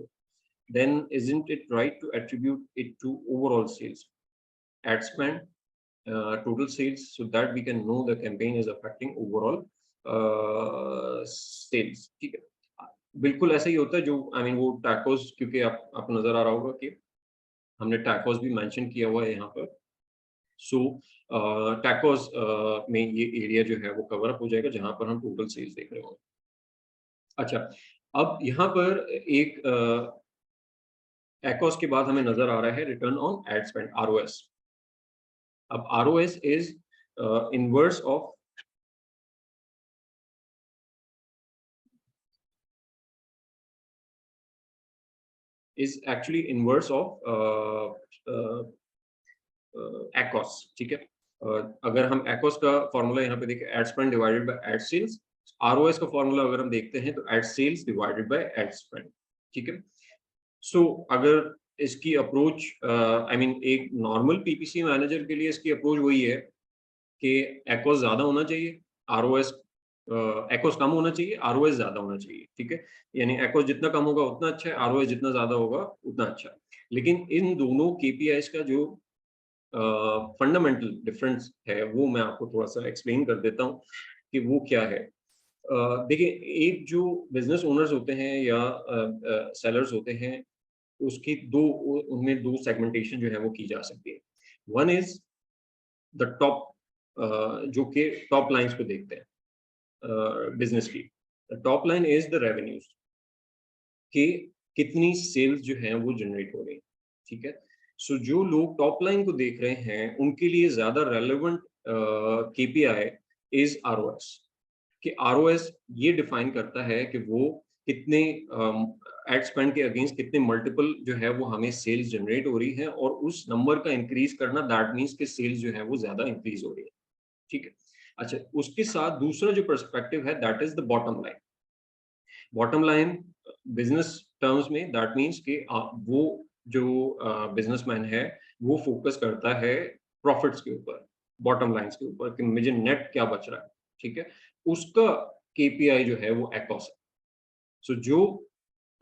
then isn't it right to attribute it to overall sales, ad spend, total sales, so that we can know the campaign is affecting overall sales, ठीक है। बिल्कुल ऐसा ही होता है जो वो टैकोस, क्योंकि आप नज़र आ रहा होगा कि हमने टैकोस भी मेंशन किया हुआ है यहाँ पर। सो टैकोस में ये एरिया जो है वो कवर अप हो जाएगा जहाँ पर हम टोटल सेल्स देख रहे होंगे। अच्छा, अब यहाँ पर एक टैकोस के बाद हमें नज़र आ रहा है return on ad spend, ROAS. अब ROAS is inverse of is actually inverse of ACOS, ठीक है। अगर हम एकोस का फॉर्मूला यहाँ पे देखें, ad spend divided by ad sales, ROS का फॉर्मूला अगर हम देखते हैं तो ad sales divided by ad spend, ठीक है। सो अगर इसकी अप्रोच एक नॉर्मल पीपीसी मैनेजर के लिए इसकी अप्रोच वही है कि एकोस ज्यादा होना चाहिए, आरओएस एकोस कम होना चाहिए, आरओएस ज्यादा होना चाहिए, ठीक है। यानी एकोस जितना कम होगा उतना अच्छा है, आरओएस जितना ज्यादा होगा उतना अच्छा। लेकिन इन दोनों केपीआईज का जो फंडामेंटल डिफरेंस है वो मैं आपको थोड़ा सा एक्सप्लेन कर देता हूँ कि वो क्या है। देखिए, एक जो बिजनेस ओनर्स होते हैं या सेलर्स होते हैं, उसकी उनमें दो सेगमेंटेशन जो है वो की जा सकती है। वन इज द टॉप, जो कि टॉप लाइंस को देखते हैं बिजनेस की। Top line is the revenues, कि कितनी सेल्स जो है वो जनरेट हो रही है, ठीक है। सो जो लोग टॉप लाइन को देख रहे हैं उनके लिए ज्यादा रेलेवेंट केपीआई इज आरओएस, कि आरओएस ये डिफाइन करता है कि वो कितने एड स्पेंड के अगेंस्ट कितने मल्टीपल जो है वो हमें सेल्स जनरेट हो रही है, और उस नंबर का इंक्रीज करना, दैट मीन्स कि सेल्स जो है वो ज्यादा इंक्रीज हो रही है, ठीक है। अच्छा, उसके साथ दूसरा जो पर्सपेक्टिव है that is the bottom line. Bottom line business terms में दैट मीन्स कि वो जो बिजनेसमैन है वो फोकस करता है प्रॉफिट्स के ऊपर, बॉटम लाइंस के ऊपर, कि मुझे नेट क्या बच रहा है, ठीक है। उसका केपीआई जो है वो एकॉस है। सो जो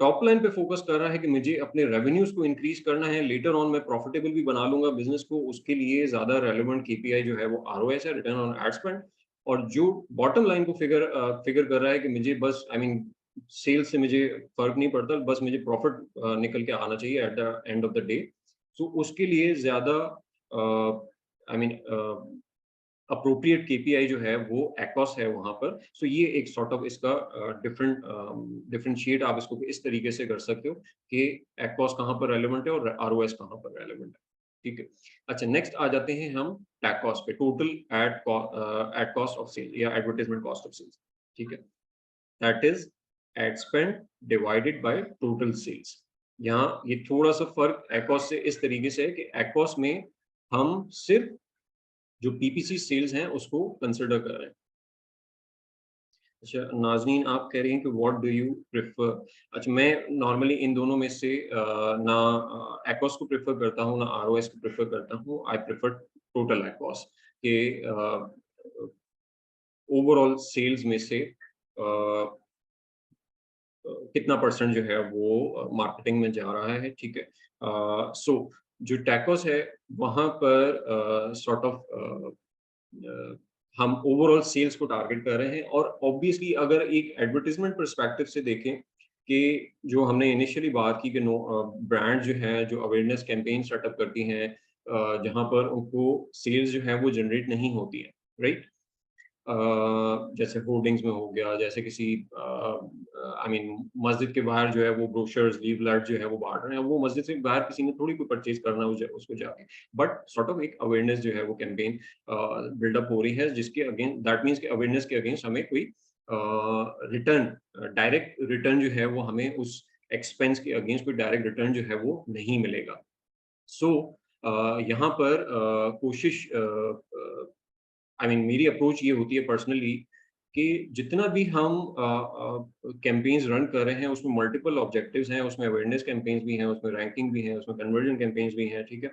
टॉप लाइन पे फोकस कर रहा है कि मुझे अपने रेवेन्यूज को इंक्रीज करना है, लेटर ऑन मैं प्रॉफिटेबल भी बना लूंगा बिजनेस को, उसके लिए ज्यादा रेलेवेंट केपीआई जो है वो आरओएस है, रिटर्न ऑन एड स्पेंड। और जो बॉटम लाइन को फिगर कर रहा है कि मुझे बस सेल्स से मुझे फर्क नहीं पड़ता, बस मुझे प्रॉफिट निकल के आना चाहिए at the end of the day, तो उसके लिए ज्यादा अप्रोप्रिएट केपीआई जो है वो एकॉस है वहां पर। सो ये एक सॉर्ट ऑफ इसका डिफरेंशिएट आप इसको इस तरीके से कर सकते हो कि एकॉस कहाँ पर रेलेवेंट है और आरओएस कहाँ पर रेलेवेंट है, ठीक है। अच्छा, नेक्स्ट आ जाते हैं हम टैक पे, total ad cost of sale या एडवर्टाइजमेंट कॉस्ट ऑफ सेल्स, ठीक है। That is ad spend divided by total sales. यहाँ ये थोड़ा सा फर्क एकॉस से इस तरीके से है कि एकॉस में हम सिर्फ जो पीपीसी सेल्स हैं उसको कंसिडर कर रहे हैं। अच्छा, नाज़नीन आप कह रही हैं कि व्हाट डू यू प्रेफर। अच्छा, मैं नॉर्मली इन दोनों में से ना एकॉस को प्रेफर करता हूँ ना आरओएस को प्रेफर करता हूँ। आई प्रेफर टोटल एकॉस के ओवरऑल सेल्स में से कितना परसेंट जो है वो मार्केटिंग में जा रहा है, ठीक है। सो जो टैकोस है वहां पर सॉर्ट ऑफ हम ओवरऑल सेल्स को टारगेट कर रहे हैं। और ऑब्वियसली अगर एक एडवर्टाइजमेंट परस्पेक्टिव से देखें कि जो हमने इनिशियली बात की कि ब्रांड जो है जो अवेयरनेस कैंपेन सेटअप करती हैं जहां पर उनको सेल्स जो है वो जनरेट नहीं होती है, राइट। जैसे होर्डिंग्स में हो गया, जैसे किसी मस्जिद के बाहर जो है वो ब्रोशर्स लीवलेट जो है वो बांट रहे हैं, वो मस्जिद से बाहर किसी ने थोड़ी कोई परचेज करना है उसको जाके, बट सॉर्ट ऑफ एक अवेयरनेस जो है वो कैंपेन बिल्डअप हो रही है, जिसके अगेंस्ट दैट मीन्स के अवेयरनेस के अगेंस्ट हमें कोई रिटर्न, डायरेक्ट रिटर्न जो है वो हमें उस एक्सपेंस के अगेंस्ट कोई डायरेक्ट रिटर्न जो है वो नहीं मिलेगा। सो यहाँ पर कोशिश मेरी अप्रोच ये होती है पर्सनली कि जितना भी हम कैंपेन्स रन कर रहे हैं उसमें मल्टीपल ऑब्जेक्टिव्स हैं, उसमें अवेयरनेस कैंपेन्स भी हैं, उसमें रैंकिंग भी है, उसमें कन्वर्जन कैंपेन्स भी हैं, ठीक है।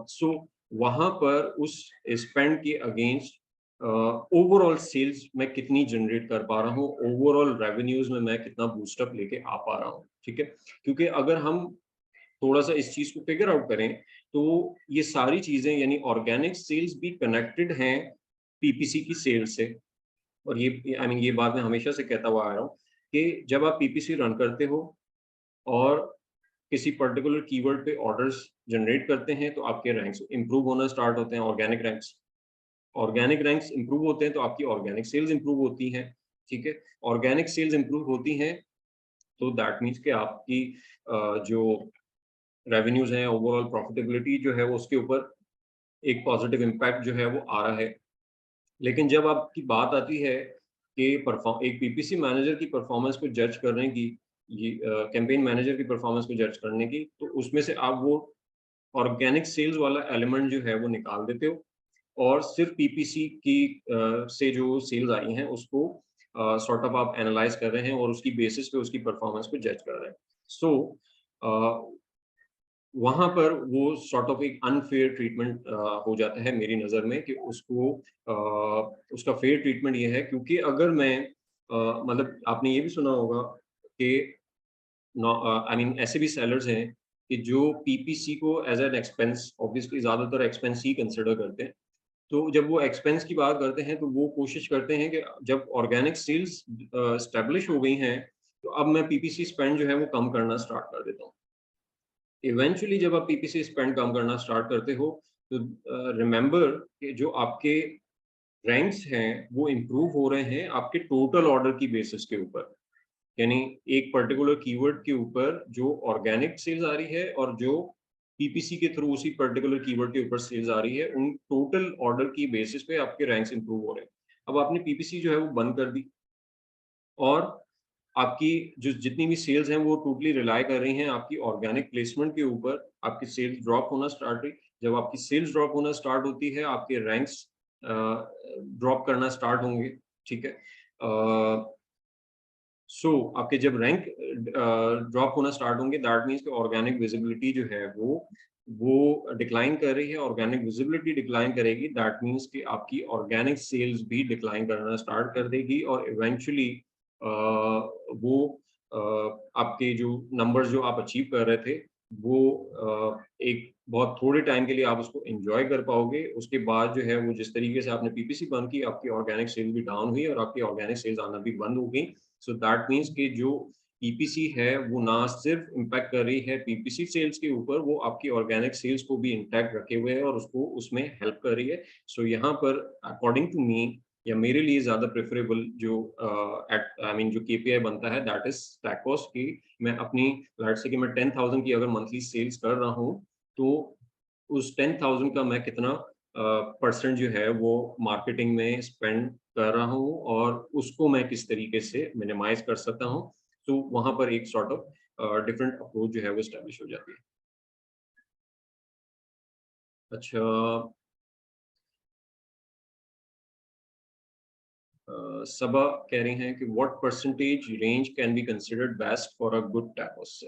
सो वहाँ पर उस स्पेंड के अगेंस्ट ओवरऑल सेल्स में कितनी जनरेट कर पा रहा हूँ, ओवरऑल रेवेन्यूज में मैं कितना बूस्टअप लेके आ पा रहा हूँ, ठीक है। क्योंकि अगर हम थोड़ा सा इस चीज को फिगर आउट करें तो ये सारी चीजें यानी ऑर्गेनिक सेल्स भी कनेक्टेड हैं पीपीसी की सेल्स से, और ये आई मीन ये बात मैं हमेशा से कहता हुआ आ रहा हूँ कि जब आप पीपीसी रन करते हो और किसी पर्टिकुलर कीवर्ड पे ऑर्डर्स जनरेट करते हैं, तो आपके रैंक्स इंप्रूव होना स्टार्ट होते हैं, ऑर्गेनिक रैंक्स इंप्रूव होते हैं, तो आपकी ऑर्गेनिक सेल्स इंप्रूव होती हैं, ठीक है? ऑर्गेनिक सेल्स इंप्रूव होती हैं, तो दैट मीन्स कि आपकी जो रेवेन्यूज़ हैं, ओवरऑल प्रॉफिटेबिलिटी जो है, वो उसके ऊपर एक पॉजिटिव इम्पैक्ट जो है, वो आ रहा है। लेकिन जब आपकी बात आती है कि परफॉर्म एक पीपीसी मैनेजर की परफॉर्मेंस को जज करने की, ये कैंपेन मैनेजर की परफॉर्मेंस को जज करने की, तो उसमें से आप वो ऑर्गेनिक सेल्स वाला एलिमेंट जो है वो निकाल देते हो और सिर्फ पीपीसी की से जो सेल्स आई हैं उसको सॉर्ट ऑफ आप एनालाइज कर रहे हैं और उसकी बेसिस पे उसकी परफॉर्मेंस को जज कर रहे हैं। सो वहाँ पर वो सॉर्ट ऑफ एक अनफेयर ट्रीटमेंट हो जाता है मेरी नज़र में कि उसको उसका फेयर ट्रीटमेंट ये है क्योंकि अगर मैं मतलब आपने ये भी सुना होगा कि आई मीन ऐसे भी सेलर्स हैं कि जो पीपीसी को एज एन एक्सपेंस ऑब्वियसली ज़्यादातर एक्सपेंस ही कंसिडर करते हैं। तो जब वो एक्सपेंस की बात करते हैं तो वो कोशिश करते हैं कि जब ऑर्गेनिक सेल्स एस्टेब्लिश हो गई हैं, तो अब मैं पीपीसी स्पेंड जो है वो कम करना स्टार्ट कर देता हूँ। इवेंचुअली जब आप पीपीसी स्पेंड कम करना स्टार्ट करते हो, तो रिमेंबर कि जो आपके रैंक्स हैं, वो इम्प्रूव हो रहे हैं आपके टोटल ऑर्डर की बेसिस के ऊपर। यानी एक पर्टिकुलर कीवर्ड के ऊपर जो ऑर्गेनिक सेल्स आ रही है और जो पीपीसी के थ्रू उसी पर्टिकुलर कीवर्ड के ऊपर सेल्स आ रही है, उन टोटल ऑर्डर की बेसिस पे आपके रैंक्स इंप्रूव हो रहे हैं। अब आपने पीपीसी जो है वो बंद कर दी और आपकी जो जितनी भी सेल्स हैं वो टोटली रिलाय कर रही हैं आपकी ऑर्गेनिक प्लेसमेंट के ऊपर, आपकी सेल्स ड्रॉप होना स्टार्ट हुई। जब आपकी सेल्स ड्रॉप होना स्टार्ट होती है, आपके रैंक्स ड्रॉप करना स्टार्ट होंगे, ठीक है? सो आपके जब रैंक ड्रॉप होना स्टार्ट होंगे दैट मीन्स कि ऑर्गेनिक विजिबिलिटी जो है वो डिक्लाइन कर रही है। ऑर्गेनिक विजिबिलिटी डिक्लाइन करेगी दैट मीन्स कि आपकी ऑर्गेनिक सेल्स भी डिक्लाइन करना स्टार्ट कर देगी और इवेंचुअली वो आपके जो नंबर्स जो आप अचीव कर रहे थे वो एक बहुत थोड़े टाइम के लिए आप उसको एंजॉय कर पाओगे। उसके बाद जो है वो जिस तरीके से आपने पीपीसी बंद की, आपकी ऑर्गेनिक सेल्स भी डाउन हुई और आपकी ऑर्गेनिक सेल्स आना भी बंद हो गई। सो दैट मीन्स कि जो पीपीसी है वो ना सिर्फ इम्पैक्ट कर रही है पीपीसी सेल्स के ऊपर, वो आपकी ऑर्गेनिक सेल्स को भी इंटैक्ट रखे हुए है और उसको उसमें हेल्प कर रही है। सो यहाँ पर अकॉर्डिंग टू मी या मेरे लिए ज़्यादा प्रेफरेबल जो आई मीन जो केपीआई बनता है दैट इज टैकोस की मैं अपनी लेट्स से कि मैं 10,000 की अगर मंथली सेल्स कर रहा हूँ, तो उस 10,000 का मैं कितना परसेंट जो है वो मार्केटिंग में स्पेंड कर रहा हूँ और उसको मैं किस तरीके से मिनिमाइज़ कर सकता हूँ। तो वहाँ पर एक सॉर्ट ऑफ डिफरेंट अप्रोच जो है वो एस्टेब्लिश हो जाती है। अच्छा सबा कह रही हैं कि what percentage range can be considered best for a good tacos?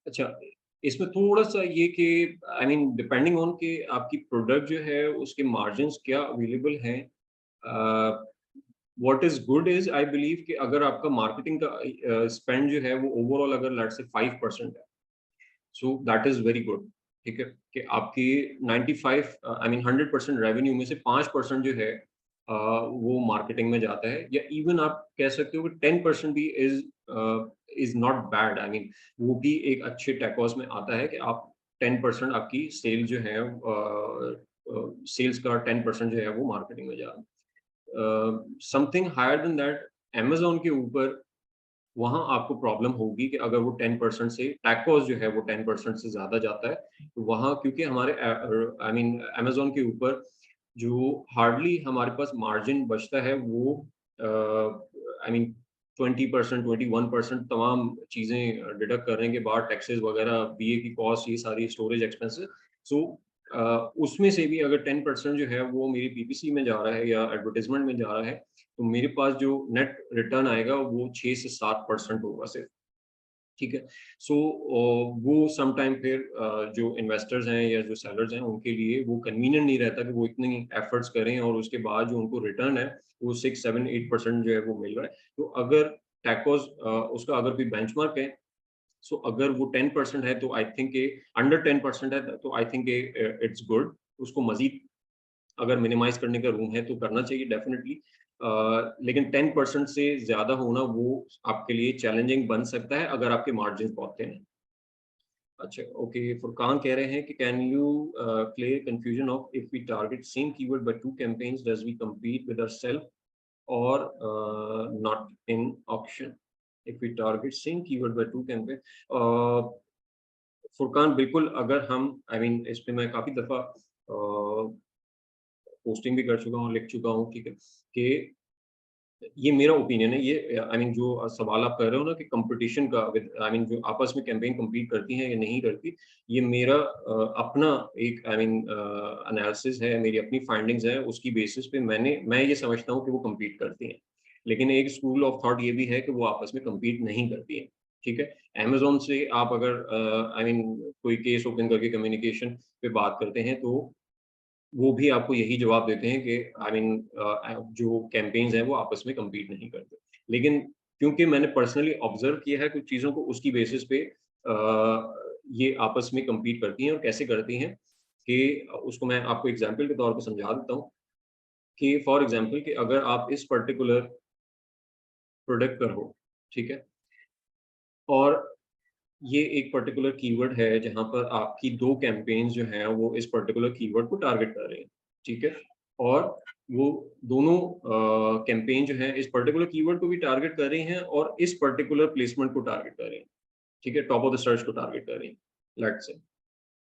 अच्छा, इसमें थोड़ा-सा ये कि आई मीन डिपेंडिंग ऑन कि आपकी प्रोडक्ट जो है उसके मार्जिन्स क्या अवेलेबल हैं। What is good is I believe कि अगर आपका मार्केटिंग का स्पेंड जो है वो ओवरऑल अगर लेट्स से 5% है, so that is very good, ठीक है? कि आपकी 95 आई मीन 100% रेवेन्यू में से 5% जो है वो मार्केटिंग में जाता है या इवन आप कह सकते हो कि 10% भी is not bad I mean वो भी एक अच्छे टैकोस में आता है कि आप 10% आपकी सेल जो है सेल्स का 10% जो है वो मार्केटिंग में जा रहा है। Something higher than that Amazon के ऊपर वहाँ आपको प्रॉब्लम होगी कि अगर वो 10% से टैकोस जो है वो 10% से ज़्यादा जाता है, तो वहाँ क्योंकि हमारे आई मीन अमेज़न के ऊपर जो हार्डली हमारे पास मार्जिन बचता है वो आई मीन 20% 21% तमाम चीज़ें डिडक्ट करने के बाद टैक्सेस वगैरह, बीए की कॉस्ट, ये सारी स्टोरेज एक्सपेंसेस। सो उसमें से भी अगर 10% जो है वो मेरी पीपीसी में जा रहा है या एडवर्टाइज़मेंट में जा रहा है, तो मेरे पास जो नेट रिटर्न आएगा वो 6 से 7% होगा सिर्फ, ठीक है? सो वो सम टाइम फिर जो इन्वेस्टर्स हैं या जो सेलर्स हैं उनके लिए वो कन्वीनिएंट नहीं रहता कि वो इतनी एफर्ट्स करें और उसके बाद जो उनको रिटर्न है वो 6, 7, 8% जो है वो मिल रहा है। तो अगर टैकोस उसका अगर कोई बेंचमार्क है, सो अगर वो 10% है तो आई थिंक ये अंडर 10% है तो आई थिंक ये इट्स गुड। उसको मज़ीद अगर मिनिमाइज़ करने का रूम है तो करना चाहिए डेफिनिटली। लेकिन 10% से ज़्यादा होना वो आपके लिए चैलेंजिंग बन सकता है अगर आपके मार्जिन बहुत थिन हैं। अच्छा, ओके, फुरकान कह रहे हैं कि can you clear confusion of if we target same keyword but two campaigns does we compete with ourselves or not in auction if we target same keyword by two campaign। Furqan बिल्कुल, अगर हम आई मीन इस पे मैं काफ़ी दफ़ा पोस्टिंग भी कर चुका हूँ, लिख चुका हूँ, ठीक है, कि ये मेरा ओपिनियन है, ये आई मीन जो सवाल आप कर रहे हो ना कि कंपटीशन का विद आई मीन जो आपस में कैंपेन compete करती हैं या नहीं करती, ये मेरा अपना एक आई मीन एनालिसिस है, मेरी अपनी फाइंडिंग्स हैं, उसकी बेसिस पे मैं ये समझता हूँ कि वो compete करती हैं। लेकिन एक स्कूल ऑफ थॉट ये भी है कि वो आपस में compete नहीं करती हैं, ठीक है? अमेज़न से आप अगर आई मीन कोई केस ओपन करके कम्युनिकेशन पे बात करते हैं, तो वो भी आपको यही जवाब देते हैं कि आई मीन जो कैंपेन्स हैं वो आपस में compete नहीं करते। लेकिन क्योंकि मैंने पर्सनली ऑब्ज़र्व किया है कुछ चीज़ों को, उसकी बेसिस पे ये आपस में compete करती हैं और कैसे करती हैं कि उसको मैं आपको एग्ज़ाम्पल के तौर पे समझा देता हूँ कि फॉर एग्ज़ाम्पल कि अगर आप इस पर्टिकुलर प्रोडक्ट पर हो, ठीक है? और ये एक पर्टिकुलर कीवर्ड है जहाँ पर आपकी 2 कैंपेन्स जो हैं वो इस पर्टिकुलर कीवर्ड को टारगेट कर रही हैं, ठीक है? और वो दोनों कैंपेन जो हैं इस पर्टिकुलर कीवर्ड को भी टारगेट कर रही हैं और इस पर्टिकुलर प्लेसमेंट को टारगेट कर रही हैं, ठीक है? टॉप ऑफ द सर्च को टारगेट कर रही हैं, लेट्स से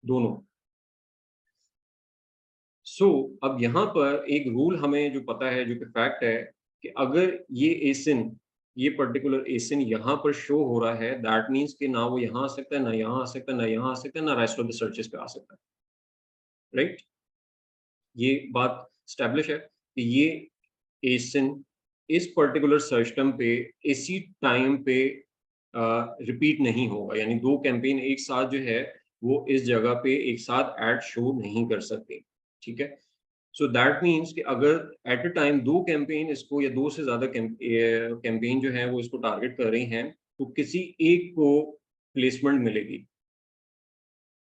दोनों। सो अब यहाँ पर एक रूल हमें जो पता है, जो कि फैक्ट है कि अगर ये एसिन, ये पर्टिकुलर एसिन यहाँ पर शो हो रहा है, दैट मीन्स कि ना वो यहाँ आ सकता है, ना यहाँ आ सकता है, ना यहाँ आ सकता है, ना रेस्ट ऑफ द सर्चेस पे आ सकता है, राइट? ये बात एस्टेब्लिश है कि ये एसिन इस पर्टिकुलर सर्च टर्म पे इसी टाइम पे रिपीट नहीं होगा, यानी 2 कैंपेन एक साथ जो है वो इस जगह पे एक साथ एड शो नहीं कर सकते, ठीक है? सो दैट मीन्स कि अगर एट अ टाइम 2 कैंपेन इसको या 2 से ज़्यादा कैंपेन जो है वो इसको टारगेट कर रही हैं, तो किसी एक को प्लेसमेंट मिलेगी।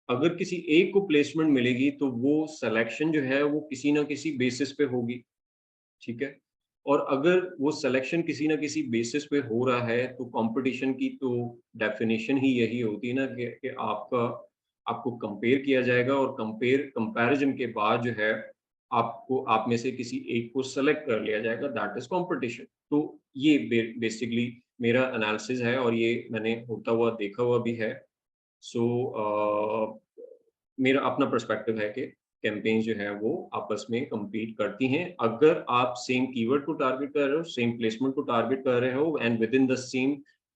अगर किसी एक को प्लेसमेंट मिलेगी तो वो सिलेक्शन जो है वो किसी न किसी बेसिस पे होगी, ठीक है? और अगर वो सिलेक्शन किसी न किसी बेसिस पे हो रहा है, तो कॉम्पिटिशन की तो डेफिनिशन ही यही होती है ना कि आपको कंपेयर किया जाएगा और कंपैरिज़न के बाद जो है, आपको आप में से किसी एक को सेलेक्ट कर लिया जाएगा, दैट इज़ कॉम्पिटिशन। तो ये बेसिकली मेरा एनालिसिस है और ये मैंने होता हुआ देखा हुआ भी है। सो मेरा अपना पर्सपेक्टिव है कि कैंपेन्स जो है वो आपस में compete करती हैं। अगर आप सेम कीवर्ड को टारगेट कर रहे हो, सेम प्लेसमेंट को टारगेट कर रहे हो and within the same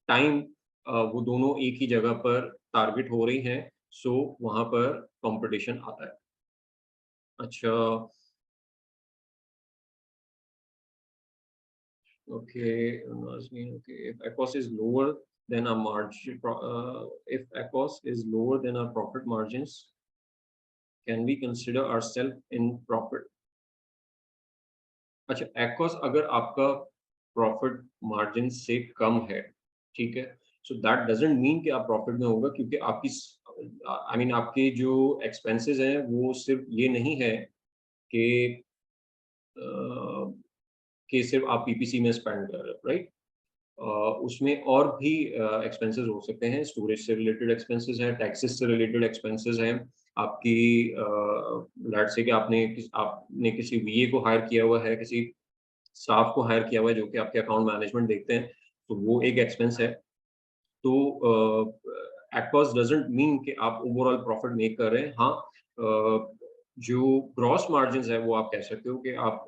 time वो दोनों एक ही जगह पर टारगेट हो रही हैं, सो वहाँ पर कॉम्पिटिशन आता है। अच्छा, okay, Nazmeen, okay. If ACOS is lower than our margin, if ACOS is lower than our profit margins, can we consider ourselves in profit? अच्छा, ACOS अगर आपका प्रॉफिट मार्जिन से कम है, ठीक है? सो दैट डज़न्ट मीन कि आप प्रॉफिट में होगा, क्योंकि आपकी आई मीन आपके जो एक्सपेंसेस हैं वो सिर्फ ये नहीं है कि अ, सिर्फ आप पीपीसी में स्पेंड कर रहे हो, राइट? उसमें और भी एक्सपेंसेस हो सकते हैं, स्टोरेज से रिलेटेड एक्सपेंसेस हैं, टैक्सेस से रिलेटेड एक्सपेंसेस हैं, आपकी लेट्स से कि आपने किसी वीए को हायर किया हुआ है, किसी स्टाफ को हायर किया हुआ है जो कि आपके अकाउंट मैनेजमेंट देखते हैं, तो वो एक एक्सपेंस है। तो एट डज़न्ट मीन कि आप ओवरऑल प्रॉफिट मेक कर रहे हैं। हाँ, जो ग्रॉस मार्जिन्स है वो आप कह सकते हो कि आप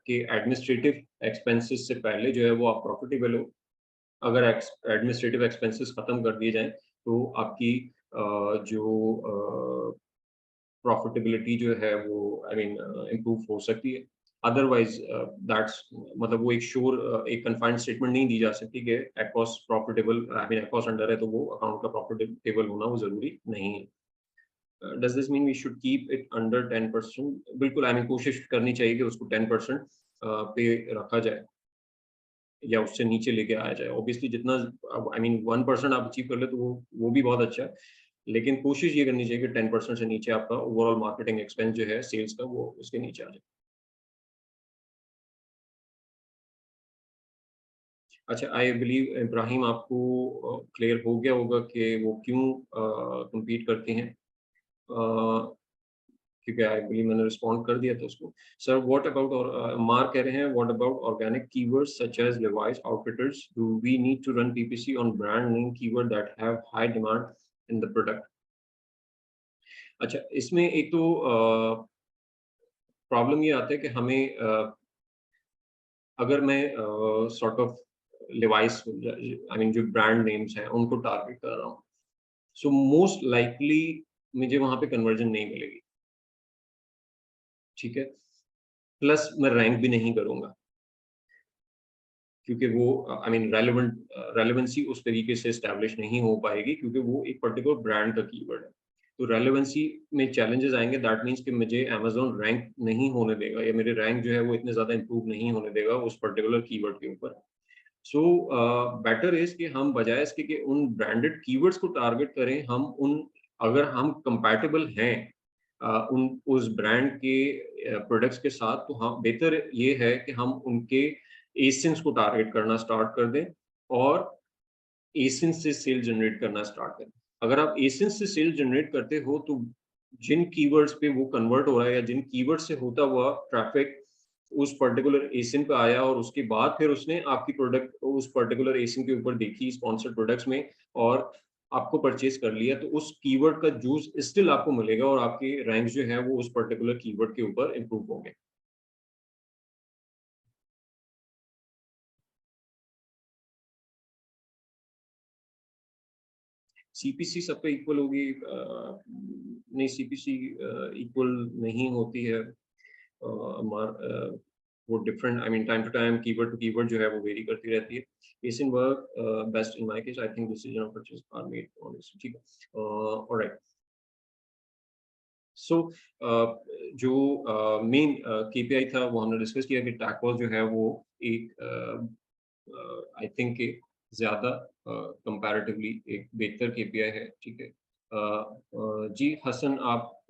के एडमिनिस्ट्रेटिव एक्सपेंसेस से पहले जो है वो आप प्रॉफिटेबल हो। अगर एडमिनिस्ट्रेटिव एक्सपेंसेस खत्म कर दिए जाएँ, तो आपकी प्रॉफिटेबिलिटी जो है वो आई मीन इम्प्रूव हो सकती है। अदरवाइज़ दैट्स मतलब वो एक एक कन्फाइंड स्टेटमेंट नहीं दी जा सकती कि ACOS profitable I mean ACOS under है तो वो अकाउंट का प्रॉफिटेबल होना वो ज़रूरी नहीं है। Does this mean we should keep it under 10%? बिल्कुल, आई मीन कोशिश करनी चाहिए कि उसको 10% पे रखा जाए या उससे नीचे लेके आया जाए। ऑब्वियसली जितना आई मीन 1% आप अचीव कर ले तो वो भी बहुत अच्छा है। लेकिन कोशिश ये करनी चाहिए कि 10% से नीचे आपका ओवरऑल मार्केटिंग एक्सपेंस जो है सेल्स का वो उसके नीचे आ जाए। अच्छा, आई बिलीव इब्राहिम आपको क्लियर हो गया होगा कि वो क्यों कम्पीट करते हैं, क्योंकि आई बिलीव मैंने रिस्पॉन्ड कर दिया था उसको। सर व्हाट अबाउट, और मार्क कह रहे हैं what about organic keywords such as Levi's outfitters, do we need to run PPC on brand name keyword that have high demand in the product. अच्छा, इसमें एक तो प्रॉब्लम ये आता है कि हमें अगर मैं sort of Levi's, I mean जो ब्रांड नेम्स हैं उनको टारगेट कर रहा हूँ, सो मोस्ट लाइकली मुझे वहाँ पे कन्वर्जन नहीं मिलेगी, ठीक है? प्लस मैं रैंक भी नहीं करूँगा, क्योंकि वो आई मीन रेलेवेंसी उस तरीके से एस्टैब्लिश नहीं हो पाएगी, क्योंकि वो एक पर्टिकुलर ब्रांड का कीवर्ड है। तो रेलेवेंसी में चैलेंजेस आएँगे, दैट मीन्स कि मुझे अमेज़न रैंक नहीं होने देगा, या मेरे रैंक जो है वो इतने ज़्यादा इम्प्रूव नहीं होने देगा उस पर्टिकुलर कीवर्ड के ऊपर। सो बेटर इज़ कि हम बजाय इसके कि उन ब्रांडेड कीवर्ड्स को टारगेट करें, हम उन, अगर हम कंपैटिबल हैं उन उस ब्रांड के प्रोडक्ट्स के साथ, तो हाँ, बेहतर ये है कि हम उनके एसिन्स को टारगेट करना स्टार्ट कर दें और एसिन्स से सेल जनरेट करना स्टार्ट करें। अगर आप एसिन्स से सेल जनरेट करते हो, तो जिन कीवर्ड्स पे वो कन्वर्ट हो रहा है, या जिन कीवर्ड से होता हुआ ट्रैफिक उस पर्टिकुलर एसिन पे आया, और उसके बाद फिर उसने आपकी प्रोडक्ट उस पर्टिकुलर एसिन के ऊपर देखी स्पॉन्सर्ड प्रोडक्ट्स में, और आपको परचेज कर लिया, तो उस कीवर्ड का जूस स्टिल आपको मिलेगा, और आपके रैंक्स जो है वो उस पर्टिकुलर कीवर्ड के ऊपर इंप्रूव होंगे। सीपीसी सब पे इक्वल होगी, नहीं, सीपीसी इक्वल नहीं होती है। वो different, I mean time to time, keyword to keyword जो है वो वेरी करती रहती है। ASIN work best in my case, I think decision of purchase are made on this, ठीक है? ऑलराइट। सो जो मेन केपीआई था वो हमने डिस्कस किया कि टैकवॉल जो है वो एक आई थिंक ज़्यादा कंपैरेटिवली एक बेहतर केपीआई है, ठीक है? जी हसन, आप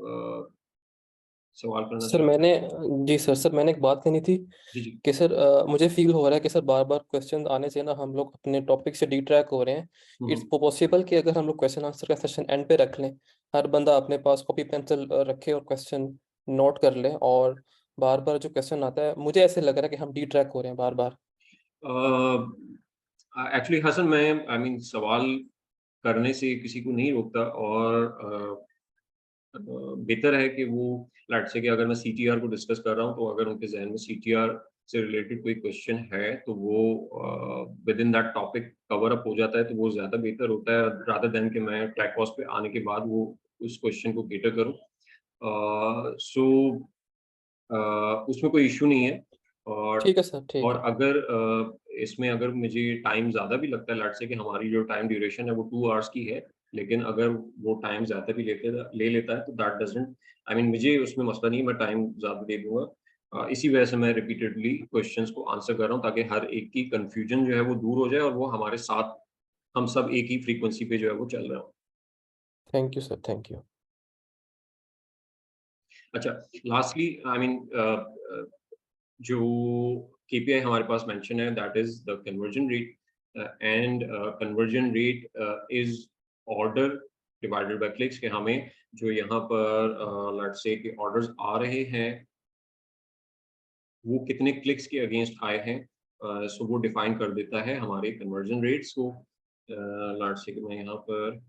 सवाल करना सर चाहते हैं? मैंने जी सर मैंने एक बात कहनी थी जी, जी। कि सर मुझे फील हो रहा है कि सर बार बार क्वेश्चन आने से ना हम लोग अपने टॉपिक से डिट्रैक हो रहे हैं। हुँ, इट्स हुँ। पॉसिबल कि अगर हम लोग क्वेश्चन आंसर का सेशन एंड पे रख लें, हर बंदा अपने पास कॉपी पेंसिल रखे और क्वेश्चन नोट कर ले, और बार बार जो क्वेश्चन आता है मुझे ऐसे लग रहा है कि हम डिट्रैक हो रहे हैं बार बार। एक्चुअली हसन, मैं आई मीन सवाल करने से किसी को नहीं रोकता, और बेहतर है कि वो, लेट्स से कि अगर मैं सीटीआर को डिस्कस कर रहा हूँ, तो अगर उनके ज़हन में सीटीआर से रिलेटेड कोई क्वेश्चन है, तो वो with in that topic cover up हो जाता है, तो वो ज़्यादा बेहतर होता है, रादर देन कि मैं ट्रैक कॉस्ट पे आने के बाद वो उस क्वेश्चन को कैटर करूँ। सो उसमें कोई इश्यू नहीं है। और ठीक है सर, ठीक है। अगर इसमें अगर मुझे टाइम ज़्यादा भी लगता है, लेट्स से कि हमारी जो टाइम ड्यूरेशन है वो 2 आवर्स की है, लेकिन अगर वो टाइम ज़्यादा भी ले लेता है, तो दैट डज़न्ट, आई मीन मुझे उसमें मसला नहीं है, मैं टाइम ज़्यादा दे दूँगा। इसी वजह से मैं रिपीटेडली क्वेश्चंस को आंसर कर रहा हूँ, ताकि हर एक की कन्फ्यूजन जो है वो दूर हो जाए, और वो हमारे साथ हम सब एक ही फ्रीक्वेंसी पे जो है वो चल रहे हों। Thank you sir, thank you. अच्छा, लास्टली आई मीन जो केपीआई हमारे पास मेंशन है, that is the conversion rate, and conversion rate is order divided by clicks, कि हमें जो यहाँ पर लेट्स से कि ऑर्डर्स आ रहे हैं, वो कितने क्लिक्स के अगेंस्ट आए हैं, सो वो डिफाइन कर देता है हमारे कन्वर्जन रेट्स को। लेट्स से कि मैं यहाँ पर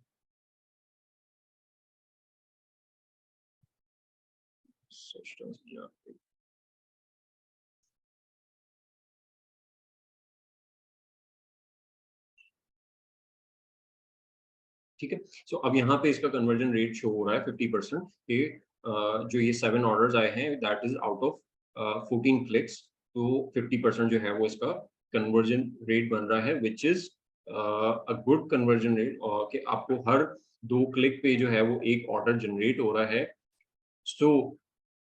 सिस्टम से जाके, ठीक है? सो अब यहाँ पे इसका कन्वर्जन रेट शो हो रहा है 50%, कि जो ये 7 ऑर्डर्स आए हैं, that is out of 14 clicks, तो 50% जो है वो इसका कन्वर्जन रेट बन रहा है, which is a good conversion rate, और कि आपको हर 2 क्लिक पे जो है वो 1 ऑर्डर जनरेट हो रहा है। सो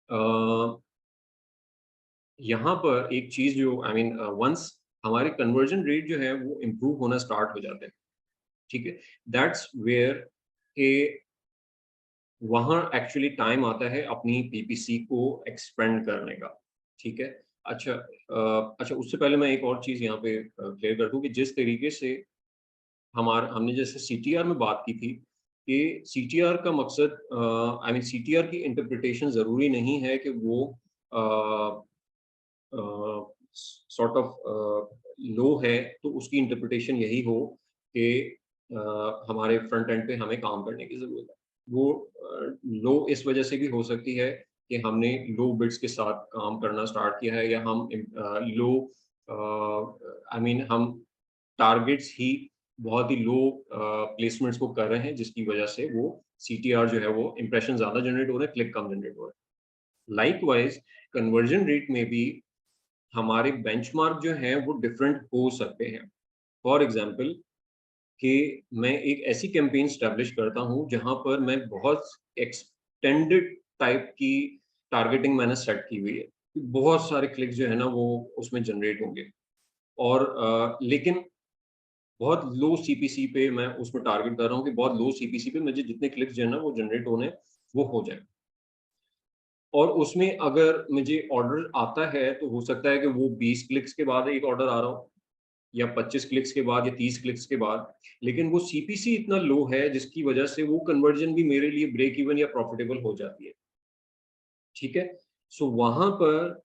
अ, यहाँ पर एक चीज़ जो आई मीन वन्स हमारे कन्वर्जन रेट जो है वो इम्प्रूव होना स्टार्ट हो जाते हैं, ठीक है? दैट्स वेयर ए वहाँ एक्चुअली टाइम आता है अपनी पीपीसी को एक्सपेंड करने का, ठीक है? अच्छा, उससे पहले मैं एक और चीज़ यहाँ पे क्लियर कर दूँ कि जिस तरीके से हमने जैसे सीटीआर में बात की थी कि सीटीआर का मकसद आई मीन सीटीआर की इंटरप्रिटेशन ज़रूरी नहीं है कि वो सॉर्ट ऑफ लो है, तो उसकी इंटरप्रिटेशन यही हो कि हमारे फ्रंट एंड पे हमें काम करने की ज़रूरत है। वो लो इस वजह से भी हो सकती है कि हमने लो बिड्स के साथ काम करना स्टार्ट किया है या हम लो आई मीन हम टारगेट्स ही बहुत ही लो प्लेसमेंट्स को कर रहे हैं, जिसकी वजह से वो सीटीआर जो है वो इंप्रेशन ज़्यादा जनरेट हो रहे हैं, क्लिक कम जनरेट हो रहे हैं। लाइकवाइज़ कन्वर्जन रेट में भी हमारे बेंचमार्क जो हैं वो डिफरेंट हो सकते हैं। फॉर एग्ज़ाम्पल कि मैं एक ऐसी कैंपेन एस्टेब्लिश करता हूँ जहाँ पर मैं बहुत एक्सटेंडेड टाइप की टारगेटिंग मैंने सेट की हुई है। बहुत सारे क्लिक्स जो है ना वो उसमें जनरेट होंगे और लेकिन बहुत लो सीपीसी पे मैं उसमें टारगेट कर रहा हूँ कि बहुत लो सीपीसी पे मुझे जितने क्लिक्स जो है ना वो जनरेट होने हैं, वो हो जाए। और उसमें अगर मुझे ऑर्डर आता है तो हो सकता है कि वो 20 क्लिक्स के बाद एक ऑर्डर आ रहा हो या 25 क्लिक्स के बाद या 30 क्लिक्स के बाद, लेकिन वो सीपीसी इतना लो है जिसकी वजह से वो कन्वर्जन भी मेरे लिए ब्रेक इवन या प्रॉफिटेबल हो जाती है। ठीक है? सो वहाँ पर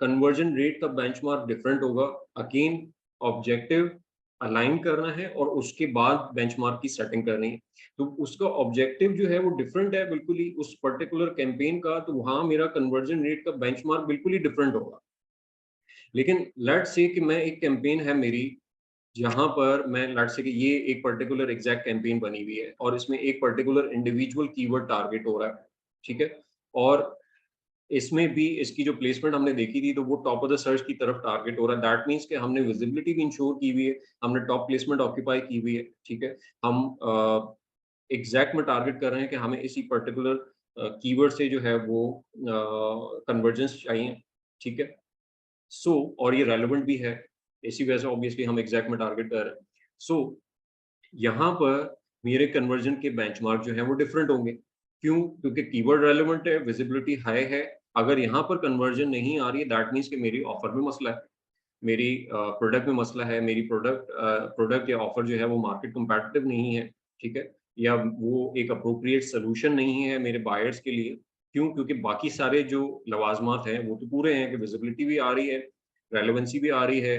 कन्वर्जन रेट का बेंचमार्क डिफरेंट होगा। अगेन ऑब्जेक्टिव अलाइन करना है और उसके बाद बेंचमार्क की सेटिंग करनी है। तो उसका ऑब्जेक्टिव जो है वो डिफरेंट है बिल्कुल ही उस पर्टिकुलर कैंपेन का, तो वहाँ मेरा कन्वर्जन रेट का बेंचमार्क बिल्कुल ही डिफरेंट होगा। लेकिन लेट्स से कि मैं एक कैंपेन है मेरी, जहाँ पर मैं लेट्स से कि ये एक पर्टिकुलर एग्जैक्ट कैंपेन बनी हुई है और इसमें एक पर्टिकुलर इंडिविजुअल कीवर्ड टारगेट हो रहा है, ठीक है? और इसमें भी इसकी जो प्लेसमेंट हमने देखी थी, तो वो टॉप ऑफ द सर्च की तरफ टारगेट हो रहा है। दैट मीन्स कि हमने विजिबिलिटी भी इंश्योर की हुई है, हमने टॉप प्लेसमेंट ऑक्यूपाई की हुई है, ठीक है? हम एग्जैक्ट में टारगेट कर रहे हैं कि हमें इसी पर्टिकुलर कीवर्ड से जो है वो कन्वर्जेंस चाहिए, ठीक है? सो और ये रेलेवेंट भी है, इसी वजह से ऑब्वियसली हम एग्जैक्ट में टारगेट कर रहे हैं। सो यहाँ पर मेरे कन्वर्जन के बेंचमार्क जो हैं वो डिफरेंट होंगे। क्यों? क्योंकि कीवर्ड रेलेवेंट है, विजिबिलिटी हाई है। अगर यहाँ पर कन्वर्जन नहीं आ रही है दैट मीन्स कि मेरी ऑफर में मसला है, मेरी प्रोडक्ट में मसला है, मेरी प्रोडक्ट या ऑफर जो है वो मार्केट कम्पैटिटिव नहीं है, ठीक है? या वो एक एप्रोप्रिएट सॉल्यूशन नहीं है मेरे बायर्स के लिए। क्यों? क्योंकि बाकी सारे जो लवाज़मात हैं वो तो पूरे हैं कि विजिबिलिटी भी आ रही है, रेलेवेंसी भी आ रही है,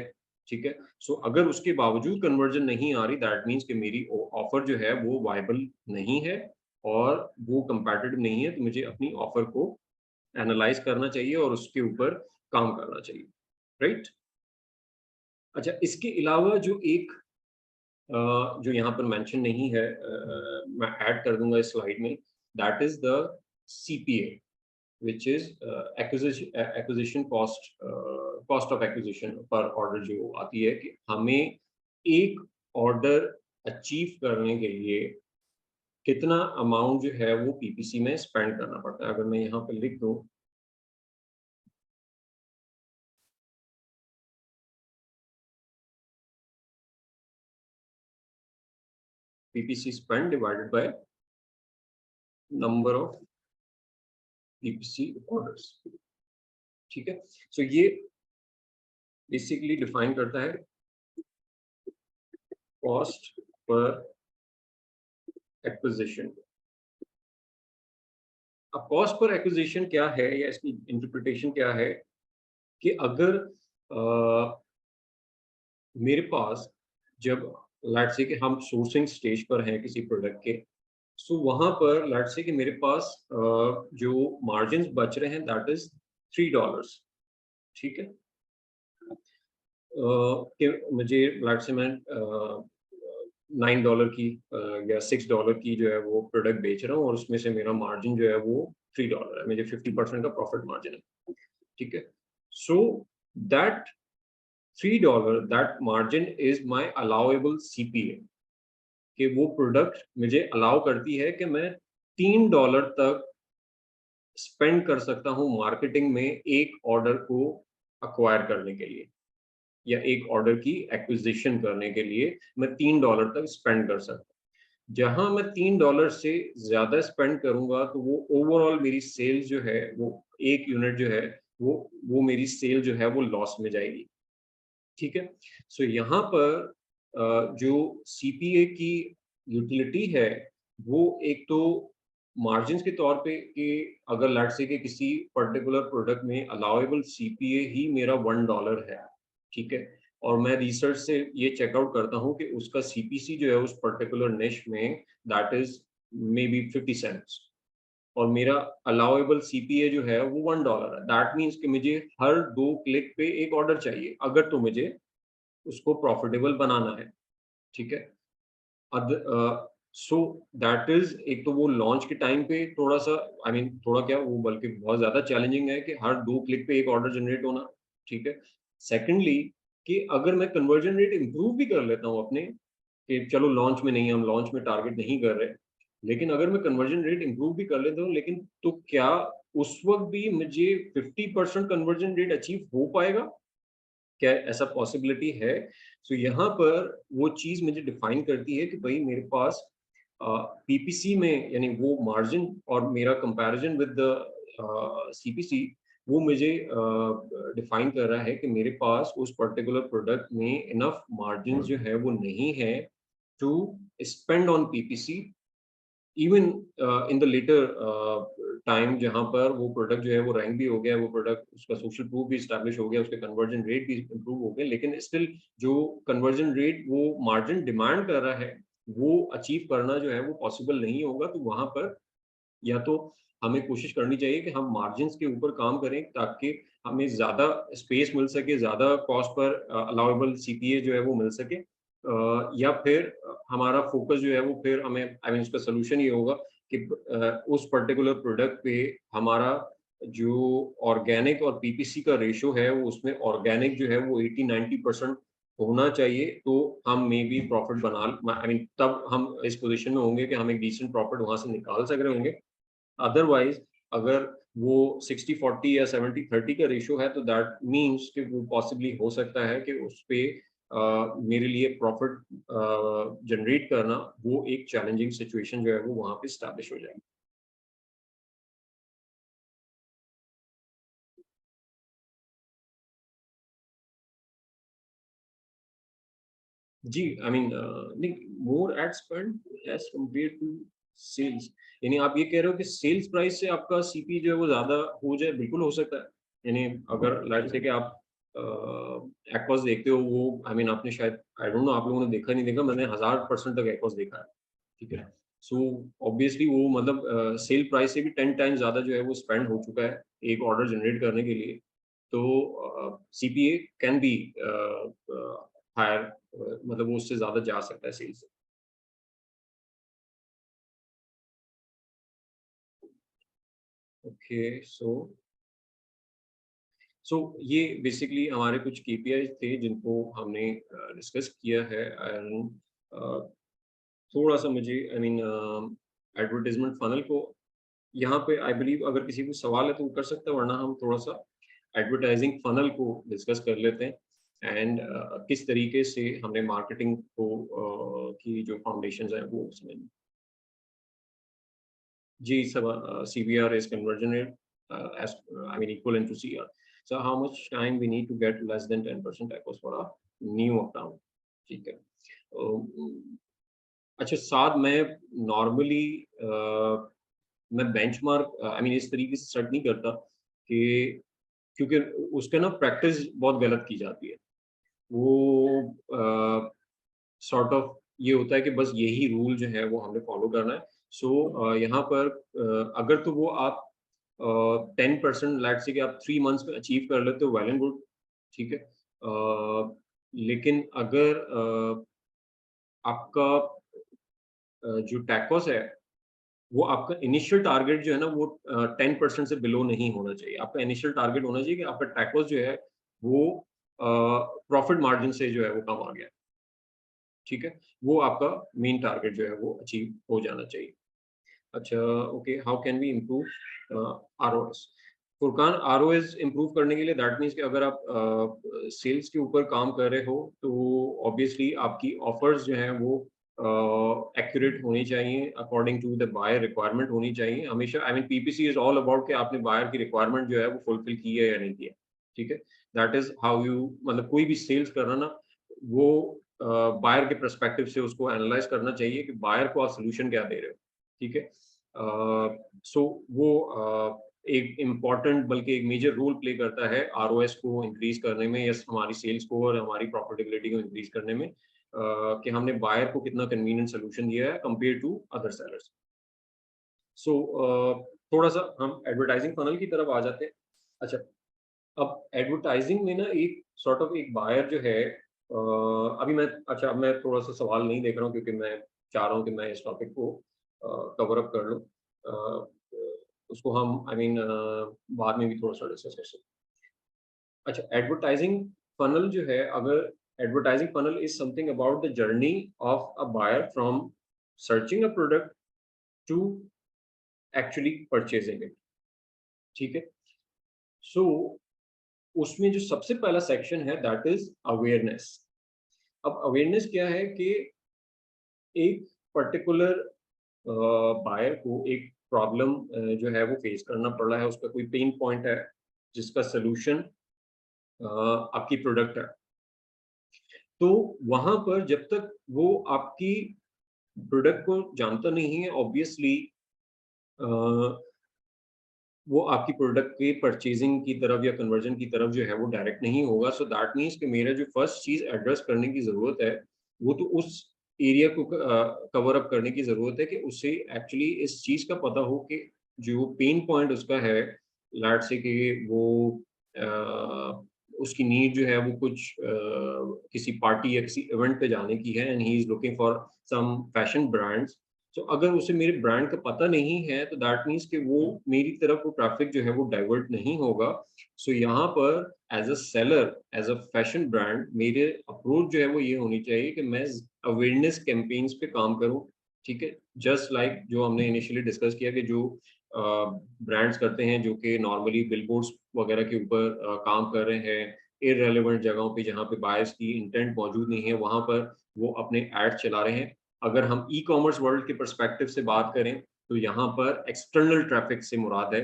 ठीक है? सो अगर उसके बावजूद कन्वर्जन नहीं आ रही दैट मीन्स कि मेरी ऑफर जो है वो वायबल नहीं है और वो कंपैटिटिव नहीं है, तो मुझे अपनी ऑफर को एनालाइज़ करना चाहिए और उसके ऊपर काम करना चाहिए, राइट? अच्छा, इसके अलावा जो एक जो यहाँ पर मेंशन नहीं है, मैं ऐड कर दूँगा इस स्लाइड में, that is the CPA which is acquisition cost of acquisition पर ऑर्डर जो आती है कि हमें एक ऑर्डर अचीव करने के लिए कितना अमाउंट जो है वो पीपीसी में स्पेंड करना पड़ता है। अगर मैं यहाँ पे लिख दूँ, PPC spend divided by number of PPC orders, ठीक है? सो ये बेसिकली डिफाइन करता है कॉस्ट पर एक्विजिशन। अब कॉस्ट पर एक्विजिशन क्या है या इसकी इंटरप्रिटेशन क्या है कि अगर मेरे पास जब लेट्स से कि हम सोर्सिंग स्टेज पर हैं किसी प्रोडक्ट के, सो वहाँ पर लेट्स से कि मेरे पास जो मार्जिन्स बच रहे हैं दैट इज़ $3, ठीक है? कि मुझे लेट्स से मैं $9 की या $6 की जो है वो प्रोडक्ट बेच रहा हूँ और उसमें से मेरा मार्जिन जो है वो $3 है, मुझे 50% का प्रॉफिट मार्जिन है, ठीक है? So that $3 that margin is my allowable CPA, कि वो प्रोडक्ट मुझे अलाउ करती है कि मैं $3 तक स्पेंड कर सकता हूँ मार्केटिंग में एक ऑर्डर को अक्वायर करने के लिए या एक ऑर्डर की एक्विजिशन करने के लिए मैं $3 तक स्पेंड कर सकता हूँ। जहाँ मैं $3 से ज़्यादा स्पेंड करूँगा तो वो ओवरऑल मेरी सेल्स जो है वो एक यूनिट जो है वो मेरी सेल जो है वो लॉस में जाएगी, ठीक है। सो यहाँ पर जो सीपीए की यूटिलिटी है वो एक तो मार्जिन्स के तौर पे कि अगर लेट्स से कि किसी पर्टिकुलर प्रोडक्ट में अलाउएबल सीपीए ही मेरा $1 है, ठीक है, और मैं रिसर्च से ये चेकआउट करता हूँ कि उसका सीपीसी जो है उस पर्टिकुलर निश में that is may be 50 cents, और मेरा अलाउएबल सीपीए जो है वो $1 है। दैट मीन्स कि मुझे हर 2 क्लिक पे एक ऑर्डर चाहिए अगर तो मुझे उसको प्रॉफिटेबल बनाना है, ठीक है। सो दैट इज एक तो वो लॉन्च के टाइम पे थोड़ा सा थोड़ा क्या वो बल्कि बहुत ज्यादा चैलेंजिंग है कि हर 2 क्लिक पे एक ऑर्डर जनरेट होना, ठीक है। सेकेंडली कि अगर मैं कन्वर्जन रेट इम्प्रूव भी कर लेता हूँ अपने, कि चलो लॉन्च में नहीं, हम लॉन्च में टारगेट नहीं कर रहे, लेकिन अगर मैं कन्वर्जन रेट इम्प्रूव भी कर लेता हूँ, लेकिन तो क्या उस वक्त भी मुझे 50% कन्वर्जन रेट अचीव हो पाएगा? क्या ऐसा पॉसिबिलिटी है? सो यहाँ पर वो चीज़ मुझे डिफाइन करती है कि भाई मेरे पास पीपीसी में यानी वो मार्जिन और मेरा कंपैरिजन विद द सीपीसी वो मुझे डिफाइन कर रहा है कि मेरे पास उस पर्टिकुलर प्रोडक्ट में इनफ मार्जिन जो है वो नहीं है to spend on PPC even in the later time, जहाँ पर वो प्रोडक्ट जो है वो रैंक भी हो गया, वो प्रोडक्ट उसका सोशल प्रूफ भी एस्टैब्लिश हो गया, उसके कन्वर्जन रेट भी इम्प्रूव हो गए, लेकिन स्टिल जो कन्वर्जन रेट वो मार्जिन डिमांड कर रहा है वो अचीव करना जो है वो पॉसिबल नहीं होगा। तो वहाँ पर या तो हमें कोशिश करनी चाहिए कि हम मार्जिन्स के ऊपर काम करें ताकि हमें ज़्यादा स्पेस मिल सके, ज़्यादा कॉस्ट पर अलाउएबल सीपीए जो है वो मिल सके, या फिर हमारा फोकस जो है वो फिर हमें उसका सॉल्यूशन ये होगा कि उस पर्टिकुलर प्रोडक्ट पे हमारा जो ऑर्गेनिक और पीपीसी का रेशो है वो उसमें ऑर्गेनिक जो है वो 80-90% होना चाहिए, तो हम मे बी प्रॉफिट बना तब हम इस पोजीशन में होंगे कि हम एक डिसेंट प्रॉफिट वहां से निकाल सक रहे होंगे। अदरवाइज अगर वो 60-40 या 70-30 का रेशो है तो दैट मीन्स कि वो पॉसिबली हो सकता है कि उस पे मेरे लिए प्रॉफिट जनरेट करना वो एक चैलेंजिंग सिचुएशन जो है वो वहाँ पे स्टैब्लिश हो जाएगी। जी, नहीं, more ad spend as compare to sales, यानी आप ये कह रहे हो कि सेल्स प्राइस से आपका सीपी जो है वो ज़्यादा हो जाए? बिल्कुल हो सकता है। यानी अगर लेट्स से कि आप एक्वास देखते हो, वो आपने शायद आई डोंट नो आप लोगों ने देखा नहीं देखा, मैंने 1000% तक एक्वास देखा है, ठीक है। सो ऑब्वियसली वो सेल प्राइस से भी 10 टाइम्स ज़्यादा जो है वो स्पेंड हो चुका है एक ऑर्डर जनरेट करने के लिए। तो सीपीए कैन बी हायर, वो उससे ज़्यादा जा सकता है सेल से। ओके, सो ये बेसिकली हमारे कुछ केपीआईज़ थे जिनको हमने डिस्कस किया है, एंड थोड़ा-सा मुझे एडवर्टाइज़मेंट फ़नल को यहाँ पे आई बिलीव अगर किसी को सवाल है तो वो कर सकता है, वरना हम थोड़ा-सा एडवर्टाइजिंग फ़नल को डिस्कस कर लेते हैं, एंड किस तरीके से हमने मार्केटिंग को की जो फाउंडेशंस हैं वो समझ। G sub CBR is conversion rate as equivalent to CR. So how much time we need to get less than 10% echoes for a new account? ठीक है। अच्छा, साथ में नॉर्मली मैं बेंचमार्क इस तरीके से सेट नहीं करता कि क्योंकि उसका ना प्रैक्टिस बहुत गलत की जाती है। वो सॉर्ट ऑफ ये होता है कि बस यही रूल जो है वो हमने फॉलो करना है। सो यहाँ पर अगर तो वो आप 10% लेट्स से कि आप 3 मंथ्स में अचीव कर लेते हो, वेल एंड गुड, ठीक है। लेकिन अगर आपका जो टैकोस है वो आपका इनिशियल टारगेट जो है ना वो 10% से बिलो नहीं होना चाहिए। आपका इनिशियल टारगेट होना चाहिए कि आपका टैकोस जो है वो प्रॉफिट मार्जिन से जो है वो कम आ गया, ठीक है। वो आपका मेन टारगेट जो है वो अचीव हो जाना चाहिए। अच्छा, okay, how can we improve ROS? Furqan, ROS improve करने के लिए दैट मीन्स कि अगर आप सेल्स के ऊपर काम कर रहे हो तो ऑब्वियसली आपकी ऑफर्स जो हैं वो एक्यूरेट होनी चाहिए, according to the buyer requirement होनी चाहिए हमेशा। I mean PPC is all about कि आपने बायर की रिक्वायरमेंट जो है वो फुलफिल की है या नहीं किया, ठीक है। दैट इज हाउ यू, मतलब कोई भी सेल्स करना ना, वो बायर के पर्सपेक्टिव से उसको एनालाइज करना चाहिए कि बायर को आप सोल्यूशन क्या दे रहे हो, ठीक है। सो वो एक इम्पॉर्टेंट बल्कि एक मेजर रोल प्ले करता है आरओएस को इंक्रीज करने में, या हमारी सेल्स को और हमारी प्रॉफिटेबिलिटी को इंक्रीज करने में, कि हमने बायर को कितना कन्वीनियंट सोल्यूशन दिया है कंपेयर टू अदर सेलर्स। सो थोड़ा सा हम एडवर्टाइजिंग फनल की तरफ आ जाते हैं। अच्छा, अब एडवर्टाइजिंग में ना एक सॉर्ट ऑफ एक बायर जो है, अभी मैं, अच्छा अब मैं थोड़ा सा सवाल नहीं देख रहा हूँ क्योंकि मैं चाह रहा हूँ कि मैं इस टॉपिक को कवर अप कर लूँ। उसको हम आई मीन बाद में भी थोड़ा सा डिस्कस कर सकते हैं। अच्छा, एडवर्टाइजिंग फनल जो है, अगर advertising funnel is something about the journey of a buyer from searching a product to actually purchasing it, ठीक है। सो उसमें जो सबसे पहला सेक्शन है दैट इज अवेयरनेस। अब अवेयरनेस क्या है कि एक पर्टिकुलर बायर को एक प्रॉब्लम जो है वो फेस करना पड़ रहा है, उसका कोई पेन पॉइंट है जिसका सोल्यूशन आपकी प्रोडक्ट है। तो वहां पर जब तक वो आपकी प्रोडक्ट को जानता नहीं है, ऑब्वियसली वो आपकी प्रोडक्ट के परचेजिंग की तरफ या कन्वर्जन की तरफ जो है वो डायरेक्ट नहीं होगा। सो दैट मीन्स कि मेरा जो फर्स्ट चीज एड्रेस करने की जरूरत है, वो तो उस एरिया को कवर अप करने की जरूरत है कि उसे एक्चुअली इस चीज का पता हो कि जो पेन पॉइंट उसका है, लाट से कि वो उसकी नीड जो है वो कुछ किसी पार्टी या किसी इवेंट पे जाने की है, and he is looking for some fashion brands. तो अगर उसे मेरे ब्रांड का पता नहीं है, तो दैट मीन्स कि वो मेरी तरफ वो ट्रैफिक जो है वो डाइवर्ट नहीं होगा। सो यहाँ पर as a seller, as a fashion brand, मेरे अप्रोच जो है वो ये होनी चाहिए कि मैं अवेयरनेस कैंपेन्स पे काम करूँ, ठीक है। जस्ट लाइक जो हमने इनिशियली डिस्कस किया कि जो ब्रांड्स करते हैं जो कि नॉर्मली बिलबोर्ड्स वगैरह के ऊपर काम कर रहे हैं, इररेलेवेंट जगहों पे जहाँ पे बायर्स की इंटेंट मौजूद नहीं है, वहाँ पर वो अपने एड चला रहे हैं। अगर हम ई कॉमर्स वर्ल्ड के पर्सपेक्टिव से बात करें, तो यहाँ पर एक्सटर्नल ट्रैफिक से मुराद है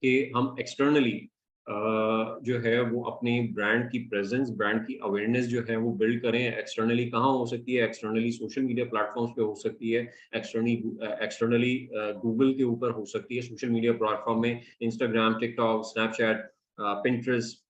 कि हम एक्सटर्नली जो है वो अपनी ब्रांड की प्रेजेंस, ब्रांड की अवेयरनेस जो है वो बिल्ड करें। एक्सटर्नली कहाँ हो सकती है? एक्सटर्नली सोशल मीडिया प्लेटफॉर्म्स पे हो सकती है, एक्सटर्नली गूगल के ऊपर हो सकती है, सोशल मीडिया प्लेटफॉर्म में इंस्टाग्राम, टिकटॉक, स्नैपचैट, पिंटरेस्ट,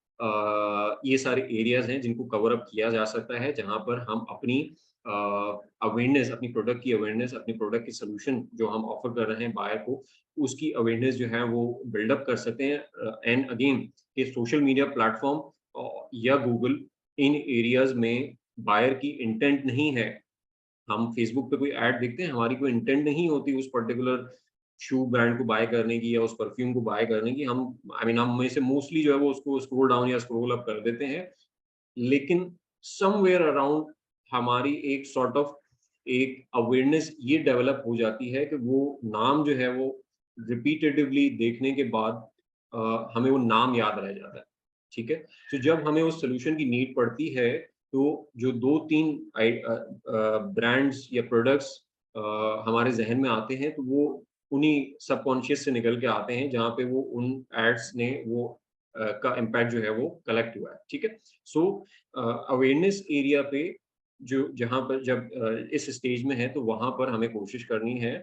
ये सारे एरियाज हैं जिनको कवर अप किया जा सकता है, जहाँ पर हम अपनी अवेयरनेस, अपनी प्रोडक्ट की अवेयरनेस, अपनी प्रोडक्ट की सोल्यूशन जो हम ऑफर कर रहे हैं बायर को, उसकी अवेयरनेस जो है वो बिल्डअप कर सकते हैं। एंड अगेन कि सोशल मीडिया प्लेटफॉर्म या गूगल, इन एरियाज में बायर की इंटेंट नहीं है। हम फेसबुक पे कोई ऐड देखते हैं, हमारी कोई इंटेंट नहीं होती उस पर्टिकुलर शू ब्रांड को बाय करने की या उस परफ्यूम को बाय करने की। हम आई मीन हम में से मोस्टली जो है वो उसको स्क्रॉल डाउन या स्क्रॉल अप कर देते हैं। लेकिन समवेयर अराउंड हमारी एक सॉर्ट ऑफ एक अवेयरनेस ये डेवलप हो जाती है कि वो नाम जो है वो रिपीटेटिवली देखने के बाद हमें वो नाम याद रह जाता है, ठीक है। तो जब हमें उस सोल्यूशन की नीड पड़ती है, तो जो दो तीन ब्रांड्स या प्रोडक्ट्स हमारे जहन में आते हैं, तो वो उन्हीं सबकॉन्शियस से निकल के आते हैं जहाँ पे वो उन एड्स ने वो का इम्पैक्ट जो है वो कलेक्ट हुआ है, ठीक है। सो अवेयरनेस एरिया पे जो जहाँ पर जब इस स्टेज में है, तो वहाँ पर हमें कोशिश करनी है,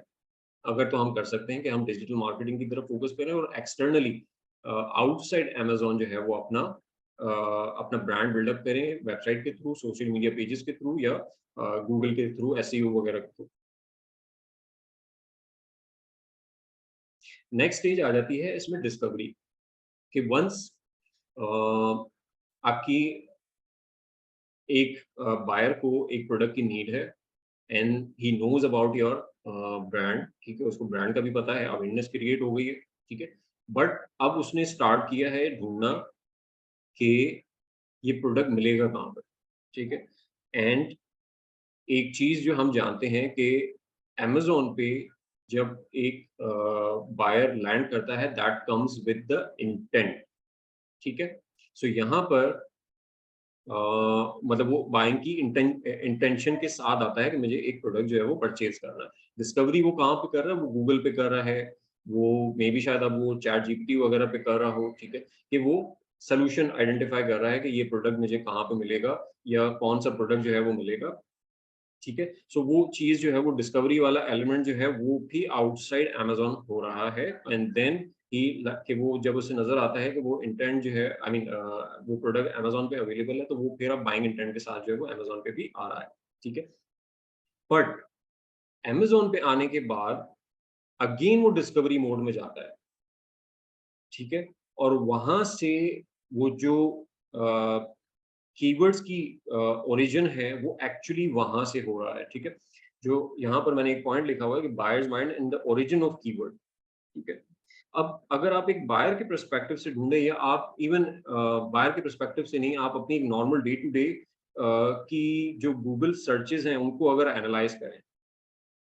अगर तो हम कर सकते हैं कि हम डिजिटल मार्केटिंग की तरफ फोकस करें और एक्सटर्नली आउटसाइड अमेज़न जो है वो अपना ब्रांड बिल्डअप करें, वेबसाइट के थ्रू, सोशल मीडिया पेजेस के थ्रू, या गूगल के थ्रू, एसईओ वगैरह के थ्रू। नेक्स्ट स्टेज आ जाती है इसमें डिस्कवरी, कि वंस आपकी एक बायर को एक प्रोडक्ट की नीड है, and he knows about your brand, ठीक है, उसको ब्रांड का भी पता है, अवेयरनेस क्रिएट हो गई है, ठीक है। बट अब उसने स्टार्ट किया है ढूंढना कि ये प्रोडक्ट मिलेगा कहाँ पर, ठीक है। एंड एक चीज जो हम जानते हैं कि अमेज़न पे जब एक बायर लैंड करता है, that comes with the intent, ठीक है। सो यहाँ पर मतलब वो बाइंग की इंटेंशन के साथ आता है कि मुझे एक प्रोडक्ट जो है वो परचेज करना है। डिस्कवरी वो कहाँ पे कर रहा है, वो गूगल पे कर रहा है, वो मे बी शायद अब वो चैट जीपीटी वगैरह पे कर रहा हो, ठीक है, कि वो सॉल्यूशन आइडेंटिफाई कर रहा है कि ये प्रोडक्ट मुझे कहाँ पे मिलेगा या कौन सा प्रोडक्ट जो है वो मिलेगा, ठीक है। सो वो चीज़ जो है वो डिस्कवरी वाला एलिमेंट जो है वो भी आउटसाइड अमेज़न हो रहा है, एंड देन ही कि वो जब उसे नज़र आता है कि वो इंटेंट जो है आई मीन वो प्रोडक्ट अमेज़न पे अवेलेबल है, तो वो फिर अब बाइंग इंटेंट के साथ जो है वो अमेज़न पे भी आ रहा है, ठीक है। बट अमेज़न पे आने के बाद अगेन वो डिस्कवरी मोड में जाता है, ठीक है? और वहाँ से वो जो कीवर्ड्स की ओरिजिन है वो एक्चुअली वहाँ से हो रहा है, ठीक है? जो यहाँ पर मैंने एक पॉइंट लिखा हुआ है कि buyers mind in the origin of keyword, ठीक है? अब अगर आप एक बायर के पर्सपेक्टिव से ढूँढे या आप इवन बायर के पर्सपेक्टिव से नहीं, आप अपनी एक नॉर्मल डे टू डे की जो गूगल सर्चेज़ हैं उनको अगर एनालाइज़ करें,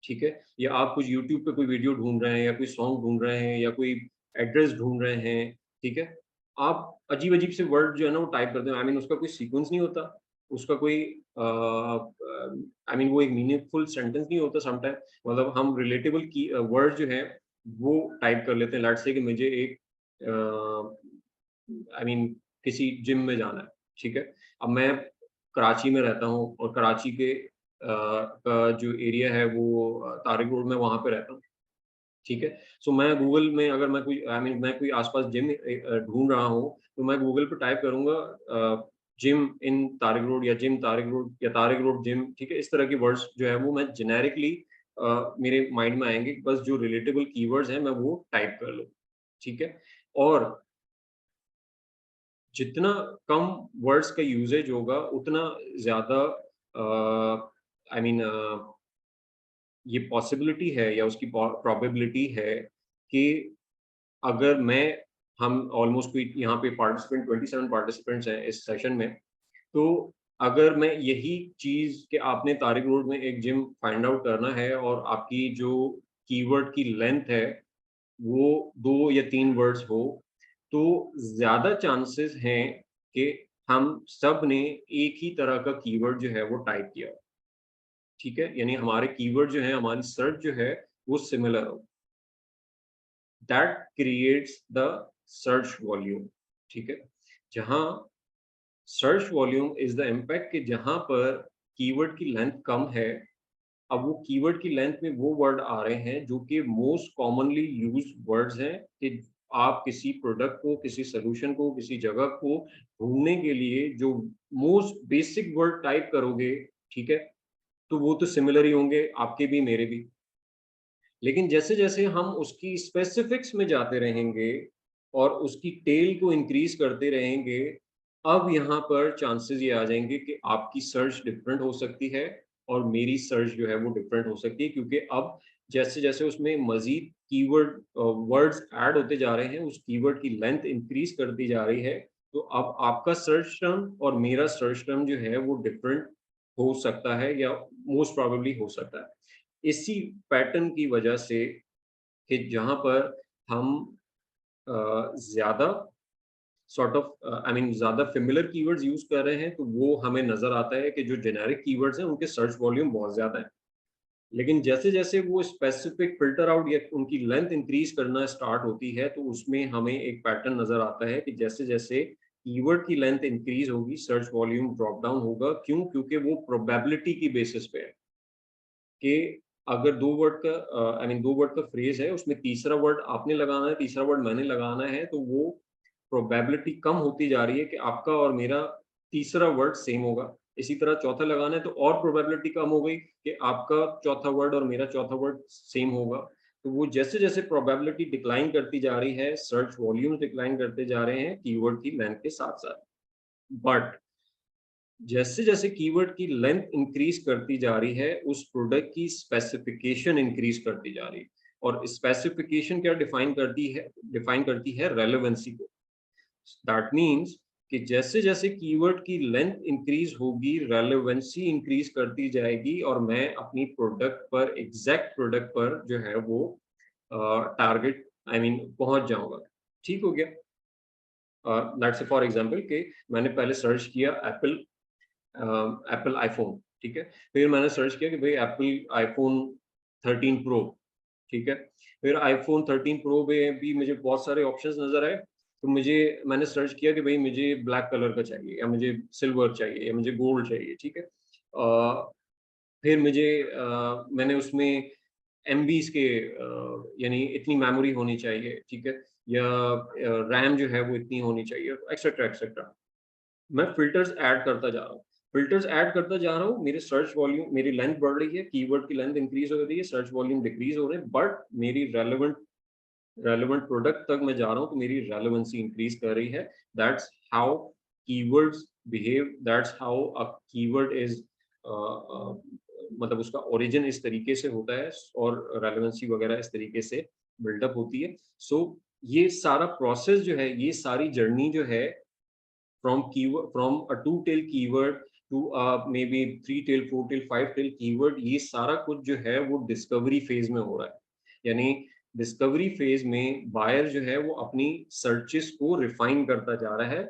ठीक है? या आप कुछ यूट्यूब पे कोई वीडियो ढूँढ रहे हैं या कोई सॉन्ग ढूँढ रहे हैं या कोई एड्रेस ढूँढ रहे हैं, ठीक है? आप अजीब-अजीब से वर्ड जो है ना वो टाइप करते हैं, आई मीन उसका कोई सीक्वेंस नहीं होता, उसका कोई आई मीन वो एक मीनिंगफुल सेंटेंस नहीं होता सम टाइम, मतलब हम रिलेटेबल की वर्ड जो है वो टाइप कर लेते हैं। लेट्स से कि मुझे एक आई मीन किसी जिम में जाना है, ठीक है? अब मैं कराची में रहता हूँ और कराची के का जो एरिया है वो तारिक रोड में वहाँ पे रहता हूँ, ठीक है? सो मैं गूगल में अगर मैं कोई आई मीन मैं कोई आस-पास जिम ढूँढ रहा हूँ, तो मैं गूगल पे टाइप करूँगा जिम इन तारिक रोड या जिम तारिक रोड या तारिक रोड जिम, ठीक है? इस तरह के वर्ड्स जो है वो मैं जेनेरिकली मेरे माइंड में आएँगे, बस जो रिलेटेबल कीवर्ड्स हैं मैं वो टाइप कर लूँ, ठीक है? और जितना कम वर्ड्स का यूसेज होगा उतना ज़्यादा आई मीन ये पॉसिबिलिटी है या उसकी प्रोबेबिलिटी है कि अगर मैं हम ऑलमोस्ट कोई यहाँ पे पार्टिसिपेंट 27 पार्टिसिपेंट्स हैं इस सेशन में, तो अगर मैं यही चीज़ कि आपने तारिक रोड में एक जिम फाइंड आउट करना है और आपकी जो कीवर्ड की लेंथ है वो 2 या 3 वर्ड्स हो, तो ज़्यादा चांसेस हैं कि हम सब ने एक ही तरह का कीवर्ड जो है वो टाइप किया हो, ठीक है? यानी हमारे कीवर्ड जो हैं, हमारी सर्च जो है वो सिमिलर हो। That creates the search volume, ठीक है? जहाँ search volume is the impact कि जहाँ पर कीवर्ड की लेंथ कम है, अब वो कीवर्ड की लेंथ में वो वर्ड आ रहे हैं जो कि मोस्ट कॉमनली यूज्ड वर्ड्स हैं कि आप किसी प्रोडक्ट को, किसी सॉल्यूशन को, किसी जगह को ढूँढने के लिए जो मोस्ट बेसिक वर्ड टाइप करोगे, ठीक है? तो वो तो सिमिलर ही होंगे, आपके भी, मेरे भी। लेकिन जैसे-जैसे हम उसकी स्पेसिफिक्स में जाते रहेंगे और उसकी टेल को इंक्रीज़ करते रहेंगे, अब यहाँ पर चांसेज़ ये आ जाएँगे कि आपकी सर्च डिफरेंट हो सकती है और मेरी सर्च जो है वो डिफरेंट हो सकती है, क्योंकि अब जैसे-जैसे उसमें मज़ीद कीवर्ड वर्ड्स ऐड होते जा रहे हैं, उस कीवर्ड की लेंथ इंक्रीज़ करती जा रही है, तो अब आपका सर्च टर्म और मेरा सर्च टर्म जो है वो डिफरेंट हो सकता है या मोस्ट प्रोबेबली हो सकता है। इसी पैटर्न की वजह से कि जहाँ पर हम ज़्यादा सॉर्ट ऑफ आई मीन ज़्यादा फ़ैमिलियर कीवर्ड्स यूज़ कर रहे हैं, तो वो हमें नज़र आता है कि जो जेनेरिक कीवर्ड्स हैं, उनके सर्च वॉल्यूम बहुत ज़्यादा है। लेकिन जैसे-जैसे वो स्पेसिफिक फ़िल्टर आउट या उनकी लेंथ इंक्रीज़ करना स्टार्ट होती है, तो उसमें हमें एक पैटर्न नज़र आता है कि जैसे-जैसे कीवर्ड की लेंथ इंक्रीज़ होगी, सर्च वॉल्यूम ड्रॉप डाउन होगा। क्यों? क्योंकि वो प्रोबेबिलिटी की बेसिस पे है। कि अगर 2 वर्ड का आई मीन 2 वर्ड का फ्रेज़ है, उसमें तीसरा वर्ड आपने लगाना है, तीसरा वर्ड मैंने लगाना है, तो वो प्रोबेबिलिटी कम होती जा रही है कि आपका और मेरा तीसरा वर्ड सेम होगा। इसी तरह चौथा लगाना है, तो और प्रोबेबिलिटी कम हो गई कि आपका चौथा वर्ड और मेरा चौथा वर्ड सेम होगा। तो वो जैसे-जैसे प्रोबेबिलिटी डिक्लाइन करती जा रही है, सर्च वॉल्यूम्स डिक्लाइन करते जा रहे हैं कीवर्ड की लेंथ के साथ-साथ। बट जैसे-जैसे कीवर्ड की लेंथ इंक्रीज़ करती जा रही है, उस प्रोडक्ट की स्पेसिफ़िकेशन इंक्रीज़ करती जा रही है और स्पेसिफ़िकेशन क्या डिफ़ाइन करती है रेलेवेंसी को। दैट मीन्स कि जैसे-जैसे कीवर्ड की लेंथ इंक्रीज़ होगी, रेलेवेंसी इंक्रीज़ करती जाएगी और मैं अपनी प्रोडक्ट पर एग्ज़ैक्ट प्रोडक्ट पर जो है वो टारगेट आई मीन पहुँच जाऊँगा। ठीक हो गया? लेट्स से फॉर एग्ज़ाम्पल कि मैंने पहले सर्च किया एप्पल एप्पल आईफोन, ठीक है। फिर मैंने सर्च किया कि भाई एप्पल आईफोन 13 प्रो, ठीक है। फिर आईफोन 13 प्रो में भी मुझे बहुत सारे ऑप्शंस नज़र आए, तो मैंने सर्च किया कि भाई मुझे ब्लैक कलर का चाहिए, या मुझे सिल्वर चाहिए, या मुझे गोल्ड चाहिए, ठीक है। फिर मैंने उसमें एमबीज़ के यानी इतनी मेमोरी होनी चाहिए, ठीक है, या रैम जो है वो इतनी होनी चाहिए, एक्सेट्रा एक्सेट्रा। मैं फ़िल्टर्स ऐड करता जा रहा हूँ। फ़िल्टर्स ऐड करता जा रहा हूँ, मेरी सर्च वॉल्यूम, मेरी लेंथ बढ़ रही है, कीवर्ड की लेंथ इंक्रीज़ हो रही है, सर्च वॉल्यूम डिक्रीज़ हो रहे हैं, बट मेरी रेलेवेंट रेलेवेंट प्रोडक्ट तक मैं जा रहा हूँ, तो मेरी रेलेवेंसी इंक्रीज़ कर रही है। That's how keywords behave, that's how a keyword is मतलब उसका ओरिजिन इस तरीके से होता है और रेलेवेंसी वगैरह इस तरीके से बिल्डअप होती है। सो ये सारा प्रोसेस जो है, ये सारी जर्नी जो है from a two tail keyword to maybe three tail, four tail, five tail keyword, ये सारा कुछ जो है वो डिस्कवरी फेज में हो रहा है। यानी डिस्कवरी फेज में बायर जो है वो अपनी सर्चेस को रिफाइन करता जा रहा है।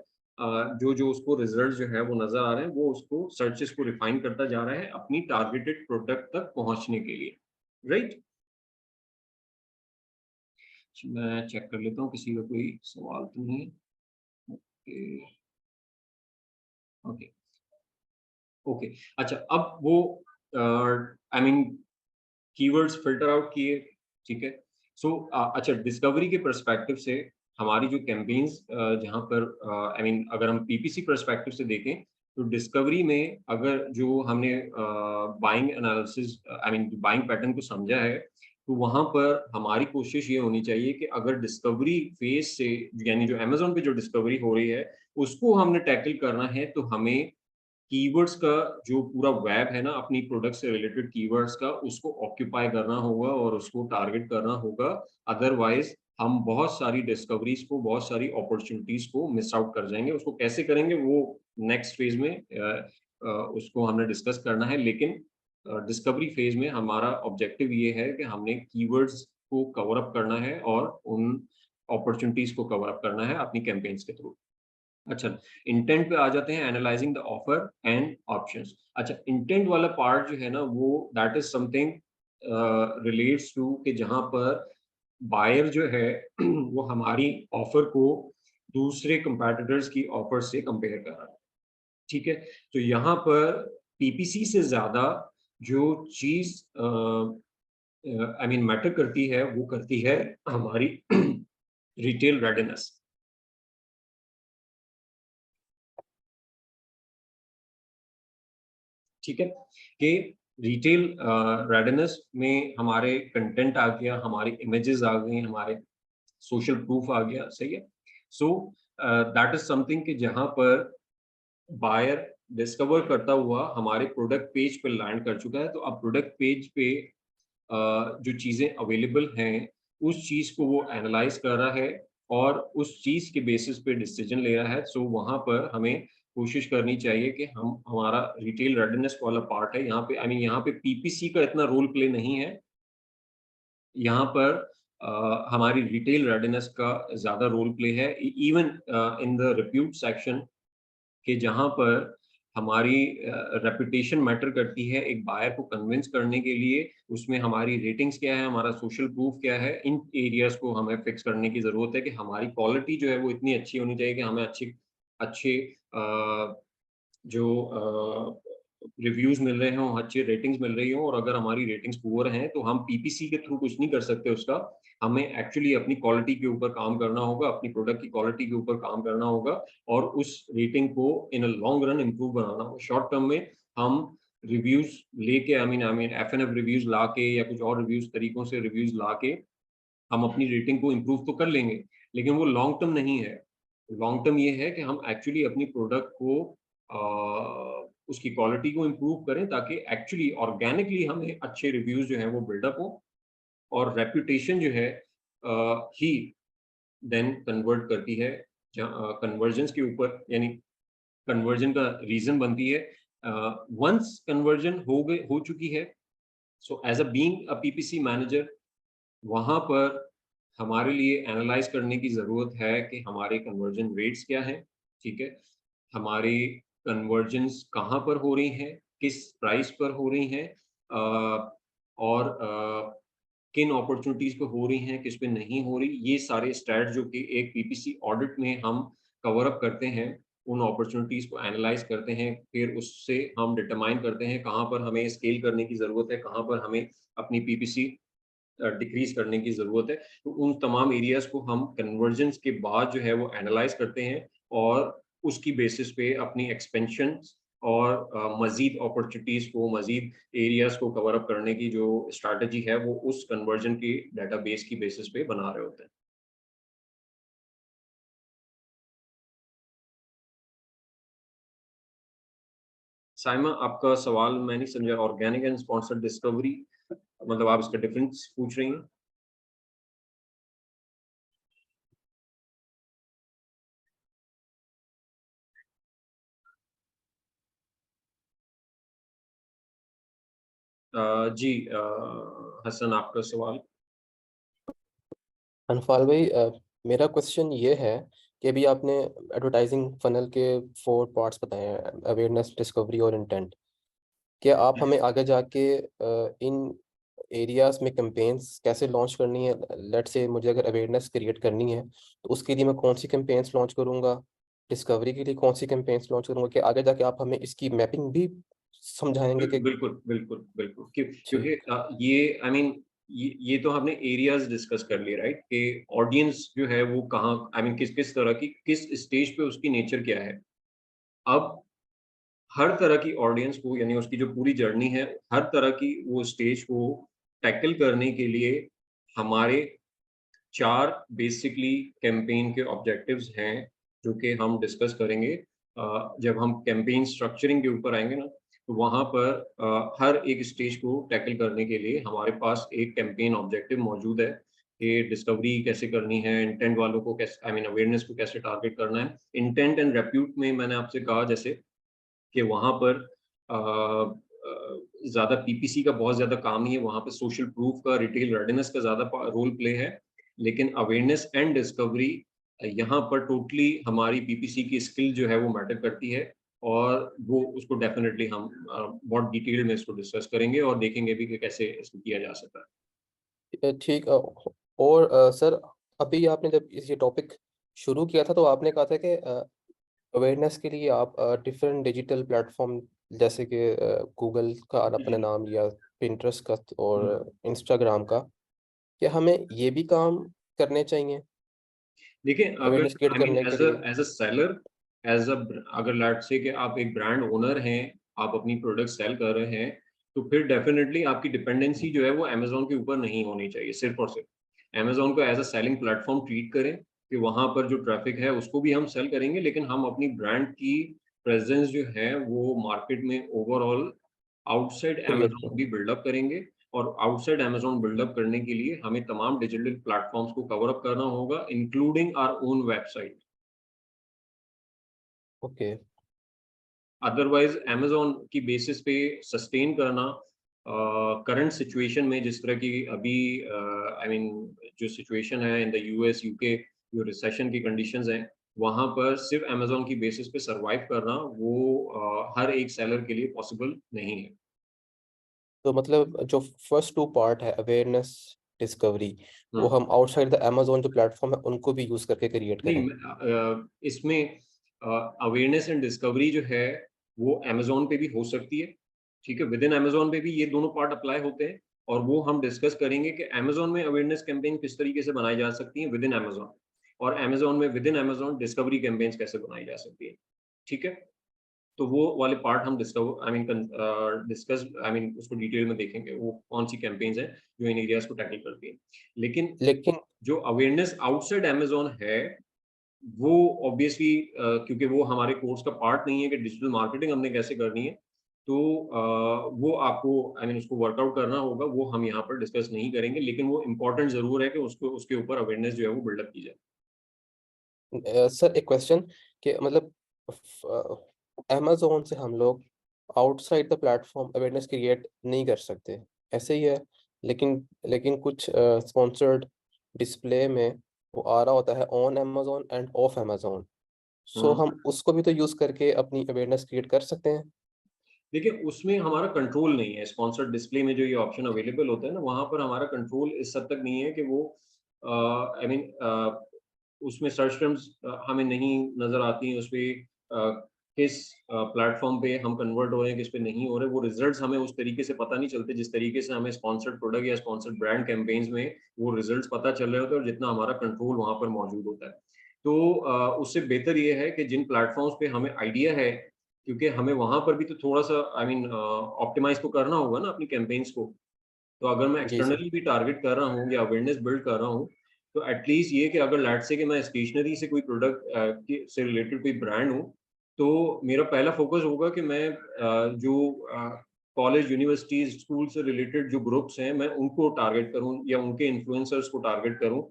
जो जो उसको रिजल्ट जो है वो नजर आ रहे हैं, वो उसको सर्चेस को रिफाइन करता जा रहा है अपनी टारगेटेड प्रोडक्ट तक पहुंचने के लिए, राइट। मैं चेक कर लेता हूँ किसी का कोई सवाल तो नहीं है। Okay, okay, okay. अच्छा, अब वो I mean keywords filter out किए, ठीक है। सो अच्छा, डिस्कवरी के पर्सपेक्टिव से हमारी जो कैंपेन्स जहाँ पर आई मीन अगर हम पीपीसी पर्सपेक्टिव से देखें, तो डिस्कवरी में अगर जो हमने buying analysis I mean buying pattern को समझा है, तो वहाँ पर हमारी कोशिश ये होनी चाहिए कि अगर डिस्कवरी फेज से, यानी जो अमेज़न पे जो डिस्कवरी हो रही है, उसको हमने टैकल करना है, तो हमें कीवर्ड्स का जो पूरा वेब है ना, अपनी प्रोडक्ट से रिलेटेड कीवर्ड्स का, उसको ऑक्यूपाई करना होगा और उसको टारगेट करना होगा। अदरवाइज हम बहुत सारी डिस्कवरीज को, बहुत सारी अपॉर्चुनिटीज को मिस आउट कर जाएंगे। उसको कैसे करेंगे वो नेक्स्ट फेज में उसको हमने डिस्कस करना है। लेकिन डिस्कवरी फेज में हमारा ऑब्जेक्टिव ये है कि हमने कीवर्ड्स को कवर अप करना है और उन अपॉर्चुनिटीज को कवर अप करना है अपनी कैंपेन्स के थ्रू। अच्छा, इंटेंट पे आ जाते हैं, analysing the offer and options. अच्छा, इंटेंट वाला पार्ट जो है ना, वो that is something relates to कि जहाँ पर बायर जो है वो हमारी ऑफर को दूसरे कंपैटिटर्स की ऑफर से कंपेयर कर रहा है, ठीक है। तो यहाँ पर पीपीसी से ज्यादा जो चीज आई मीन मैटर करती है, वो करती है हमारी रिटेल रेडीनेस, ठीक है। कि रिटेल रेडीनेस में हमारे कंटेंट आ गया, हमारी इमेजेस आ गई, हमारे सोशल प्रूफ आ गया, सही है। सो दैट इज समथिंग कि जहां पर बायर डिस्कवर करता हुआ हमारे प्रोडक्ट पेज पे लैंड कर चुका है, तो अब प्रोडक्ट पेज पे जो चीज़ें अवेलेबल हैं, उस चीज़ को वो एनालाइज़ कर रहा है और उस चीज़ के बेसिस पे डिसीजन ले रहा है। सो वहाँ पर हमें कोशिश करनी चाहिए कि हम हमारा रिटेल रेडीनेस वाला पार्ट है, यहाँ पे आई मीन यहाँ पे पीपीसी का इतना रोल प्ले नहीं है। यहाँ पर हमारी रिटेल रेडीनेस का ज़्यादा रोल प्ले है। Even in the repute section, कि जहाँ पर हमारी रेपुटेशन मैटर करती है एक बायर को कन्विंस करने के लिए। उसमें हमारी रेटिंग्स क्या है, हमारा सोशल प्रूफ क्या है, इन एरियाज़ को हमें फिक्स करने की ज़रूरत है कि हमारी क्वालिटी जो है वो इतनी अच्छी होनी चाहिए कि हमें अच्छे अच्छे जो रिव्यूज़ मिल रहे हों, अच्छी रेटिंग्स मिल रही हों। और अगर हमारी रेटिंग्स पुअर हैं, तो हम पीपीसी के थ्रू कुछ नहीं कर सकते उसका। हमें एक्चुअली अपनी क्वालिटी के ऊपर काम करना होगा, अपनी प्रोडक्ट की क्वालिटी के ऊपर काम करना होगा और उस रेटिंग को इन अ लॉन्ग रन इम्प्रूव बनाना होगा। शॉर्ट टर्म में हम रिव्यूज़ लेके आई मीन एफएनएफ रिव्यूज़ लाके या कुछ और रिव्यूज़ तरीकों से रिव्यूज़ लाके हम अपनी रेटिंग को इम्प्रूव तो कर लेंगे, लेकिन वो लॉन्ग टर्म नहीं है। लॉन्ग टर्म ये है कि हम एक्चुअली अपनी प्रोडक्ट को उसकी क्वालिटी को इम्प्रूव करें, ताकि एक्चुअली ऑर्गेनिकली हमें अच्छे रिव्यूज़ जो हैं वो बिल्डअप हो और रेपुटेशन जो है ही देन कन्वर्ट करती है कन्वर्जन्स के ऊपर, यानी कन्वर्जन का रीज़न बनती है। वंस कन्वर्जन हो चुकी है, so as a being a PPC manager, वहाँ पर हमारे लिए एनालाइज़ करने की ज़रूरत है कि हमारे कन्वर्जन रेट्स क्या हैं, ठीक है? हमारी कन्वर्जन्स कहाँ पर हो रही हैं, किस प्राइस पर हो रही हैं, और किन अपॉर्चुनिटीज पे हो रही हैं, किस पे नहीं हो रही, ये सारे स्टैट्स जो कि एक पीपीसी ऑडिट में हम कवर अप करते हैं, उन अपॉर्चुनिटीज को एनालाइज करते हैं, फिर उससे हम डिटरमाइन करते हैं कहाँ पर हमें स्केल करने की ज़रूरत है, कहाँ पर हमें अपनी पीपीसी डिक्रीज़ करने की ज़रूरत है। तो उन तमाम एरियाज़ को हम कन्वर्जेंस के बाद जो है वो एनालाइज़ करते हैं और उसकी बेसिस पे अपनी एक्सपेंशन और मज़ीद अपॉर्चुनिटीज़ को, मज़ीद एरियाज़ को कवर अप करने की जो स्ट्रैटेजी है, वो उस कन्वर्जन की डेटाबेस की बेसिस पे बना रहे होते हैं। साइमा, आपका सवाल मैं नहीं समझा, ऑर्गेनिक एंड स्पॉन्सर्ड डिस्कवरी मतलब आप इसका डिफरेंस पूछ रही हैं? जी, हसन, आपका सवाल? अनफाल भाई, मेरा क्वेश्चन ये है कि अभी आपने एडवर्टाइजिंग फनल के 4 पार्ट्स बताए हैं, अवेयरनेस, डिस्कवरी और इंटेंट। क्या आप हमें आगे जाके इन एरियाज में कैंपेन्स कैसे लॉन्च करनी है? लेट्स से मुझे अगर अवेयरनेस क्रिएट करनी है तो उसके लिए मैं कौन सी कैंपेन्स लॉन्च करूंगा, डिस्कवरी के लिए कौन सी कैंपेन्स लॉन्च करूंगा, कि आगे जाके आप हमें इसकी मैपिंग भी समझाएंगे कि बिल्कुल, बिल्कुल, बिल्कुल। क्योंकि ठीक। ये आई मीन ये तो हमने एरियाज़ डिस्कस कर लिए, राइट? कि ऑडियंस जो है वो कहाँ, आई मीन किस-किस तरह की, किस स्टेज पे उसकी नेचर क्या है। अब हर तरह की ऑडियंस को, यानी उसकी जो पूरी जर्नी है, हर तरह की वो स्टेज को टैकल करने के लिए हमारे 4 बेसिकली कैंपेन के ऑब्जेक्टिव्स हैं, जो कि हम डिस्कस करेंगे। जब हम कैंपेन स्ट्रक्चरिंग के ऊपर आएँगे ना, तो वहाँ पर हर एक स्टेज को टैकल करने के लिए हमारे पास एक कैंपेन ऑब्जेक्टिव मौजूद है कि डिस्कवरी कैसे करनी है, इंटेंट वालों को कैसे, आई मीन अवेयरनेस को कैसे टारगेट करना है। इंटेंट एंड रेप्यूट में मैंने आपसे कहा जैसे कि वहाँ पर ज़्यादा पीपीसी का बहुत ज़्यादा काम नहीं है, वहाँ पे सोशल प्रूफ का, रिटेल रेडीनेस का ज़्यादा रोल प्ले है। लेकिन अवेयरनेस एंड डिस्कवरी, यहाँ पर टोटली हमारी पीपीसी की स्किल जो है वो मैटर करती है, और वो उसको डेफिनिटली हम बहुत डिटेल में इसको डिस्कस करेंगे और देखेंगे भी कि कैसे इसको किया जा सकता है। ठीक। और सर, अभी आपने जब ये टॉपिक शुरू किया था तो आपने कहा था कि अवेयरनेस के लिए आप डिफरेंट डिजिटल प्लेटफॉर्म जैसे कि गूगल का जी, आपने जी। नाम लिया, पिंटरेस्ट का हुँ। और इंस्टाग्राम का, क्या हमें ये भी काम करने चाहिए देखिए, अगर अवेयरनेस क्रिएट आई मीन करने के लिए? As a seller, as a ब्र अगर लेट्स से कि आप एक ब्रांड ओनर हैं, आप अपनी प्रोडक्ट सेल कर रहे हैं, तो फिर डेफ़िनिटली आपकी डिपेंडेंसी जो है वो अमेज़न के ऊपर नहीं होनी चाहिए सिर्फ़ और सिर्फ़। अमेज़न को as a selling platform treat करें कि वहाँ पर जो ट्रैफ़िक है उसको भी हम सेल करेंगे, लेकिन हम अपनी ब्रांड की प्रेज़ेंस जो है वो मार्केट में ओवरऑल आउटसाइड क्रिएट अमेज़न करें। भी बिल्ड अप करेंगे। और आउटसाइड अमेज़न बिल्ड अप करने के लिए हमें तमाम डिजिटल प्लेटफ़ॉर्म्स को कवर अप करना होगा, including our own website. Okay. Otherwise Amazon की बेसिस पे सस्टेन करना करंट सिचुएशन में, जिस तरह की अभी आई मीन जो सिचुएशन है इन द यूएस, यूके, जो रिसेशन की कंडीशंस हैं, वहाँ पर सिर्फ़ अमेज़न की बेसिस पे सर्वाइव करना वो हर एक सेलर के लिए पॉसिबल नहीं है। तो मतलब जो फर्स्ट 2 पार्ट है, अवेयरनेस, डिस्कवरी, वो हुँ। हम आउटसाइड द अमेज़न जो प्लेटफॉर्म है उनको भी यूज़ करके क्रिएट नहीं, करें? इसमें अवेयरनेस एंड डिस्कवरी जो है, वो अमेज़न पे भी हो सकती है, ठीक है? विदिन अमेज़न पे भी ये दोनों पार्ट अप्लाई होते हैं, और वो हम डिस्कस करेंगे कि अमेज़न में अवेयरनेस कैंपेन किस तरीके से बनाई जा सकती हैं विदिन अमेज़न, और अमेज़न में विदिन अमेज़न डिस्कवरी कैंपेन्स कैसे बनाई जा सकती है, ठीक है? तो वो वाले पार्ट हम डिस्कस, आई मीन उसको डिटेल में देखेंगे, वो कौन-सी कैंपेन्स हैं, जो इन एरियाज़ को टैकल करती हैं। लेकिन लेकिन जो अवेयरनेस आउटसाइड अमेज़न है, वो ऑब्वियसली क्योंकि वो हमारे कोर्स का पार्ट नहीं है कि डिजिटल मार्केटिंग हमने कैसे करनी है, तो वो आपको, आई मीन उसको वर्कआउट करना होगा, वो हम यहाँ पर डिस्कस नहीं करेंगे, लेकिन वो इम्पोर्टेंट ज़रूर है कि उसको उसके ऊपर अवेयरनेस जो है वो बिल्डअप की जाए। सर एक क्वेश्चन, कि मतलब अमेज़न से हम लोग outside the platform awareness create नहीं कर सकते, ऐसे ही है? लेकिन लेकिन कुछ स्पॉन्सर्ड डिस्प्ले में वो आ रहा होता है on Amazon and off Amazon. So हम उसको भी तो यूज़ करके अपनी अवेयरनेस क्रिएट कर सकते हैं? देखिए, उसमें हमारा कंट्रोल नहीं है। स्पॉन्सर्ड डिस्प्ले में जो ये ऑप्शन अवेलेबल होता है ना, वहाँ पर हमारा कंट्रोल इस हद तक नहीं है कि वो आई मीन उसमें सर्च टर्म्स हमें नहीं नज़र आती हैं, उसपे किस प्लेटफ़ॉर्म पे हम कन्वर्ट हो रहे हैं, किस पे नहीं हो रहे। वो रिज़ल्ट्स हमें उस तरीके से पता नहीं चलते, जिस तरीके से हमें स्पॉन्सर्ड प्रोडक्ट या स्पॉन्सर्ड ब्रांड कैम्पेन्स में वो रिज़ल्ट्स पता चल रहे होते हैं और जितना हमारा कंट्रोल वहाँ पर मौजूद होता है। तो उससे बेहतर ये है कि जिन प्लेटफ़ॉर्म्स पे हमें आइडिया है, क्योंकि हमें वहाँ पर भी तो थोड़ा-सा आई मीन ऑप्टिमाइज़ तो करना होगा ना अपनी कैम्पेन्स को। तो अगर मैं जी सर। एक्सटर्नली भी टारगेट कर रहा हूँ या अवेयरनेस बिल्ड कर रहा हूँ, तो एटलीस्ट ये कि अगर लेट्स से कि मैं स्टेशनरी से कोई प्रोडक्ट के से रिलेटेड कोई ब्रांड हूँ, तो मेरा पहला फ़ोकस होगा कि मैं जो कॉलेज, यूनिवर्सिटीज़, स्कूल से रिलेटेड जो ग्रुप्स हैं, मैं उनको टारगेट करूँ या उनके इन्फ्लुएंसर्स को टारगेट करूँ,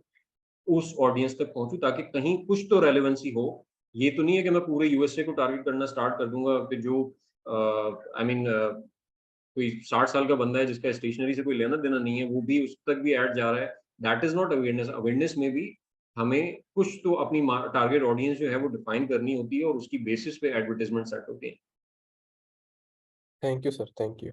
उस ऑडियंस तक पहुँचूँ ताकि कहीं कुछ तो रेलेवेंसी हो। ये तो नहीं है कि मैं पूरे यूएसए को टारगेट करना स्टार्ट कर दूँगा कि जो आई मीन कोई 60 साल का बंदा है जिसका स्टेशनरी से कोई लेना-देना नहीं है, वो भी उस तक भी ऐड जा रहा है। That is not awareness. Awareness में भी हमें कुछ तो अपनी टारगेट ऑडियंस जो है वो डिफाइन करनी होती है और उसकी बेसिस पे एडवर्टाइज़मेंट सेट होते हैं। Thank you sir, thank you.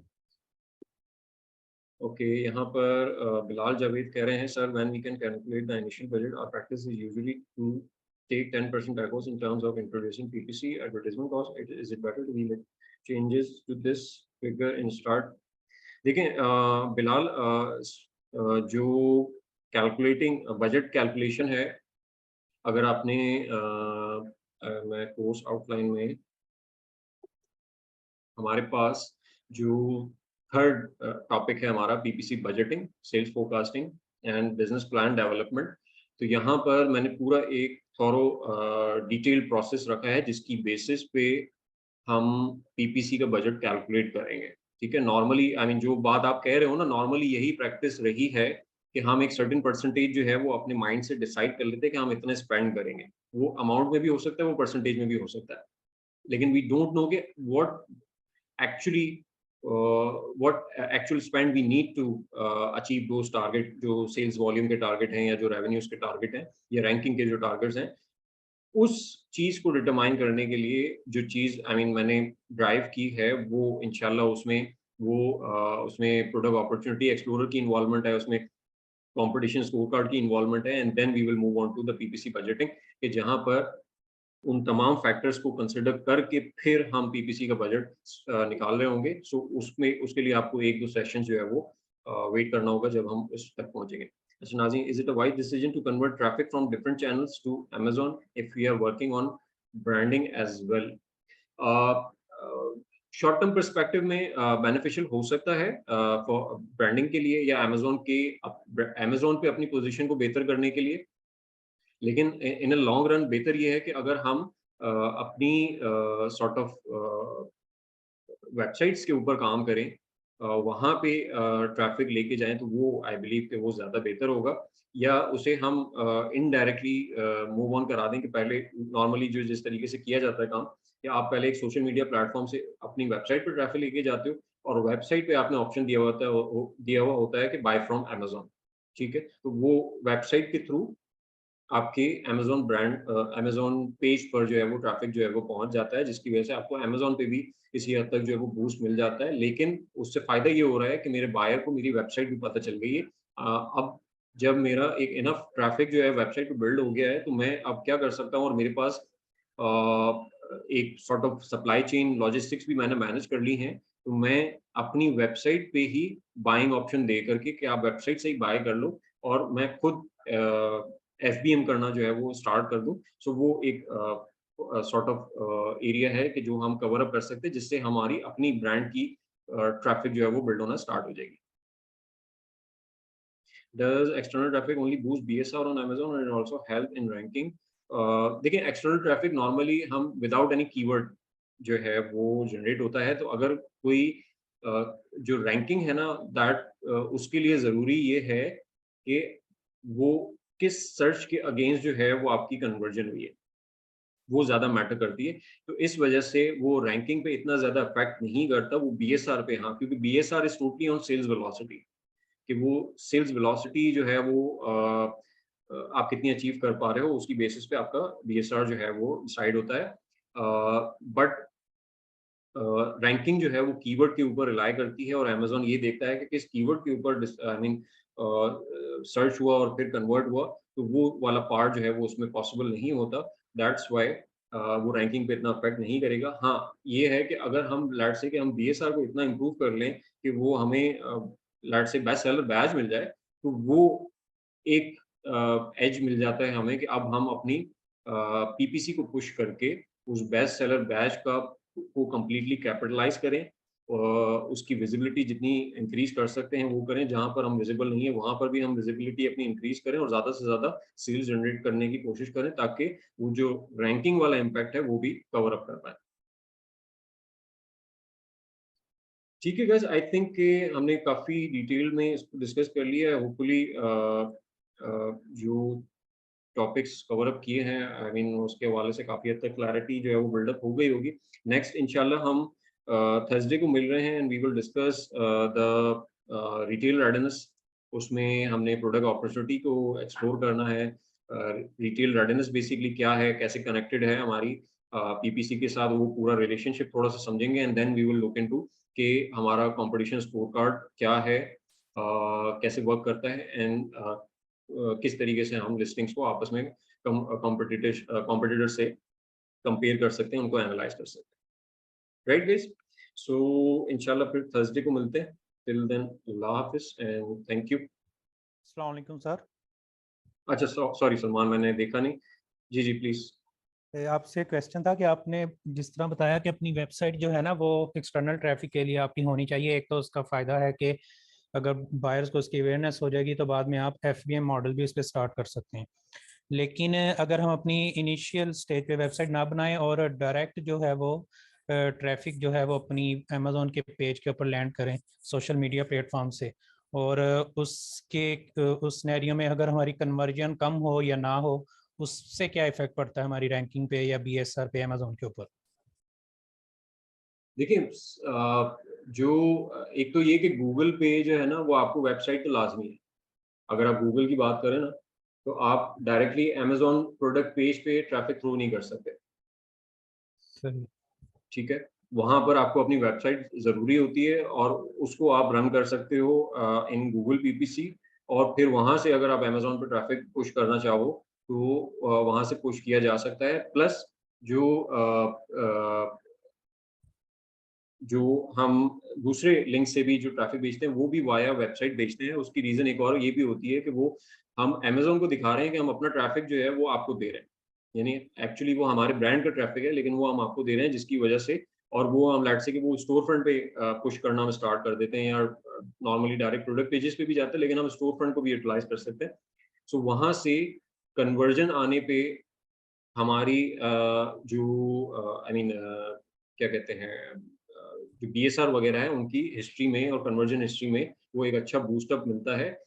Okay, यहाँ पर बिलाल जावेद कह रहे हैं, sir when we can calculate the initial budget our practice is usually to take 10% across in terms of introducing PPC advertisement cost. Is it better to make changes to this figure and start? देखिए बिलाल जो कैलकुलेटिंग बजट कैलकुलेशन है, अगर आपने मैं कोर्स आउटलाइन में हमारे पास जो थर्ड टॉपिक है हमारा PPC budgeting, sales forecasting and business plan development. तो यहाँ पर मैंने पूरा एक थॉरो डिटेल्ड प्रोसेस रखा है जिसकी बेसिस पे हम पीपीसी का बजट कैलकुलेट करेंगे। ठीक है? नॉर्मली आई मीन जो बात आप कह रहे हो ना, नॉर्मली यही प्रैक्टिस रही है कि हम एक सर्टेन परसेंटेज जो है वो अपने माइंड से डिसाइड कर लेते हैं कि हम इतना स्पेंड करेंगे। वो अमाउंट में भी हो सकता है, वो परसेंटेज में भी हो सकता है। लेकिन वी डोंट नो कि what actually what actual spend we need to achieve those target जो sales volume के target हैं या जो revenues के target हैं या ranking के जो targets हैं, उस चीज़ को डिटरमाइन करने के लिए जो चीज़ आई मीन मैंने ड्राइव की है वो इंशाल्लाह उसमें प्रोडक्ट अपॉर्चुनिटी एक्सप्लोरर की इन्वॉल्वमेंट है, उसमें कंपटीशन स्कोर कार्ड की इन्वॉल्वमेंट है and then we will move on to the PPC budgeting कि जहाँ पर उन तमाम फैक्टर्स को कंसिडर करके फिर हम पीपीसी का बजट निकाल रहे होंगे। सो उसमें उसके लिए आपको 1-2 सेशन जो है वो वेट करना होगा जब हम उस तक पहुँचेंगे। अच्छा नाज़रीन, is it a wise decision to convert traffic from different channels to Amazon if we are working on branding as well? Short term perspective में बेनिफिशियल हो सकता है फॉर ब्रांडिंग के लिए या अमेज़न पे अपनी पोज़ीशन को बेहतर करने के लिए। लेकिन इन अ लॉन्ग रन बेहतर ये है कि अगर हम अपनी सॉर्ट ऑफ वेबसाइट्स के ऊपर काम करें, वहाँ पे ट्रैफ़िक लेके जाएँ तो वो आई बिलीव कि वो ज़्यादा बेहतर होगा या उसे हम इनडायरेक्टली मूव ऑन करा दें कि पहले नॉर्मली जो जिस तरीके से किया जाता है काम कि आप पहले एक सोशल मीडिया प्लेटफ़ॉर्म से अपनी वेबसाइट पे ट्रैफ़िक लेके जाते हो और वेबसाइट पे आपने ऑप्शन दिया हुआ होता है कि बाय फ्रॉम अमेज़न, ठीक है? तो वो वेबसाइट के थ्रू आपके अमेज़न पेज पर जो है वो ट्रैफ़िक जो है वो पहुँच जाता है, जिसकी वज़ह से आपको अमेज़न पे भी किसी हद तक जो है वो बूस्ट मिल जाता है। लेकिन उससे फ़ायदा ये हो रहा है कि मेरे बायर को मेरी वेबसाइट भी पता चल गई है। अब जब मेरा एक इनफ ट्रैफ़िक जो है वेबसाइट पे बिल्ड हो गया है, तो मैं अब क्या कर सकता हूँ और मेरे पास एक sort of supply chain logistics भी मैंने मैनेज कर ली हैं, तो मैं अपनी वेबसाइट पे ही बाइंग ऑप्शन दे करके कि आप वेबसाइट से ही बाय कर लो और मैं खुद एफबीएम करना जो है वो स्टार्ट कर दूँ। सो वो एक सॉर्ट ऑफ एरिया है कि जो हम कवर अप कर सकते हैं जिससे हमारी अपनी ब्रांड की ट्रैफिक जो है वो बिल्ड होना स्टार्ट हो जाएगी। Does external traffic only boost BSR on Amazon or it also help in ranking? देखिए एक्सटर्नल ट्रैफिक नॉर्मली हम विदाउट एनी कीवर्ड जो है वो जनरेट होता है, तो अगर कोई जो रैंकिंग है ना दैट उसके लिए ज़रूरी ये है कि वो किस सर्च के अगेंस्ट जो है वो आपकी कन्वर्जन हुई है, वो ज़्यादा मैटर करती है। तो इस वजह से वो रैंकिंग पे इतना ज़्यादा इफ़ेक्ट नहीं करता, वो बीएसआर पे हाँ, क्योंकि BSR is totally on sales velocity. कि वो सेल्स वेलोसिटी जो है वो आप कितनी अचीव कर पा रहे हो, उसकी बेसिस पे आपका BSR जो है वो डिसाइड होता है। बट रैंकिंग जो है वो कीवर्ड के ऊपर रिलाई करती है, और अमेज़न ये देखता है कि किस कीवर्ड के ऊपर आई मीन सर्च हुआ और फिर कन्वर्ट हुआ, तो वो वाला पार्ट जो है वो उसमें पॉसिबल नहीं होता। दैट्स व्हाई वो रैंकिंग पे इतना अफेक्ट नहीं करेगा। हाँ, ये है कि अगर हम लेट्स से कि हम BSR को इतना इम्प्रूव कर लें कि वो हमें let's say best seller Baij मिल जाए, तो वो एक एज मिल जाता है हमें कि अब हम अपनी PPC को पुश करके उस बेस्ट सेलर बैच को कंप्लीटली कैपिटलाइज़ करें, उसकी विज़िबिलिटी जितनी इंक्रीज़ कर सकते हैं वो करें, जहाँ पर हम विज़िबल नहीं है वहाँ पर भी हम विज़िबिलिटी अपनी इंक्रीज़ करें और ज़्यादा से ज़्यादा सेल्स जनरेट करने की कोशिश करें, ताकि वो जो रैंकिंग वाला इम्पैक्ट है वो भी कवर अप कर पाएँ। ठीक है गाइस, आई थिंक कि हमने काफ़ी डिटेल में इसको डिस्कस कर लिया है। होपफुली जो टॉपिक्स कवर अप किए हैं, आई मीन उसके हवाले से काफ़ी हद तक क्लैरिटी जो है वो बिल्डअप हो गई होगी। नेक्स्ट इंशाल्लाह हम थर्सडे को मिल रहे हैं and we will discuss the retail readiness. उसमें हमने प्रोडक्ट अपॉर्चुनिटी को एक्सप्लोर करना है। रिटेल रेडीनेस बेसिकली क्या है, कैसे कनेक्टेड है हमारी PPC के साथ, वो पूरा रिलेशनशिप थोड़ा-सा समझेंगे and then we will look into कि हमारा कॉम्पिटिशन स्कोर कार्ड क्या है, कैसे वर्क करता है एंड किस तरीके से हम लिस्टिंग्स को आपस में कॉम्पिटिटर से कंपेयर कर सकते हैं, उनको एनालाइज कर सकते हैं। Right guys? सो इंशाल्लाह फिर थर्सडे को मिलते हैं। टिल देन अल्लाह हाफ़िज़ एंड थैंक यू। अस्सलाम वालेकुम सर। अच्छा, सॉरी सलमान, मैंने देखा नहीं। जी, जी प्लीज़। आपसे क्वेश्चन था कि आपने जिस तरह बताया कि अपनी वेबसाइट जो है ना वो एक्सटर्नल ट्रैफिक के लिए आपकी होनी चाहिए। एक तो उसका फ़ायदा है कि अगर बायर्स को उसकी अवेयरनेस हो जाएगी तो बाद में आप FBM मॉडल भी इस पर स्टार्ट कर सकते हैं। लेकिन अगर हम अपनी इनिशियल स्टेज पे वेबसाइट ना बनाएं और डायरेक्ट जो है वो ट्रैफिक जो है वो अपनी अमेज़ोन के पेज के ऊपर लैंड करें सोशल मीडिया प्लेटफॉर्म से, और उस सिनेरियो में अगर हमारी कन्वर्जन कम हो या ना हो, उससे क्या इफेक्ट पड़ता है हमारी रैंकिंग पे या BSR पे अमेज़ोन के ऊपर? देखिए, जो एक तो ये कि गूगल पे जो है ना वो आपको वेबसाइट तो लाज़मी है। अगर आप गूगल की बात करें ना, तो आप डायरेक्टली अमेज़न प्रोडक्ट पेज पे ट्रैफिक थ्रू नहीं कर सकते। सही। ठीक है? वहाँ पर आपको अपनी वेबसाइट ज़रूरी होती है और उसको आप रन कर सकते हो इन गूगल PPC, और फिर वहाँ से अगर आप अमेज़न पे ट्रैफ़िक पुश करना चाहो, तो वहाँ से पुश किया जा सकता है। प्लस जो जो हम दूसरे लिंक से भी जो ट्रैफ़िक भेजते हैं, वो भी वाया वेबसाइट भेजते हैं। उसकी रीज़न एक और ये भी होती है कि वो हम अमेज़न को दिखा रहे हैं कि हम अपना ट्रैफ़िक जो है वो आपको दे रहे हैं। यानी एक्चुअली वो हमारे ब्रांड का ट्रैफ़िक है, लेकिन वो हम आपको दे रहे हैं, जिसकी वजह से और वो हम लेट्स से कि वो स्टोर फ्रंट पे पुश करना हम स्टार्ट कर देते हैं, या नॉर्मली डायरेक्ट प्रोडक्ट पेजेस पे भी जाते हैं, लेकिन हम स्टोर फ्रंट को भी यूटिलाइज़ कर सकते हैं। सो वहाँ से कन्वर्जन आने पे हमारी जो आई मीन क्या कहते हैं, जो BSR वगैरह है उनकी हिस्ट्री में और कन्वर्जन हिस्ट्री में वो एक अच्छा बूस्ट अप मिलता है।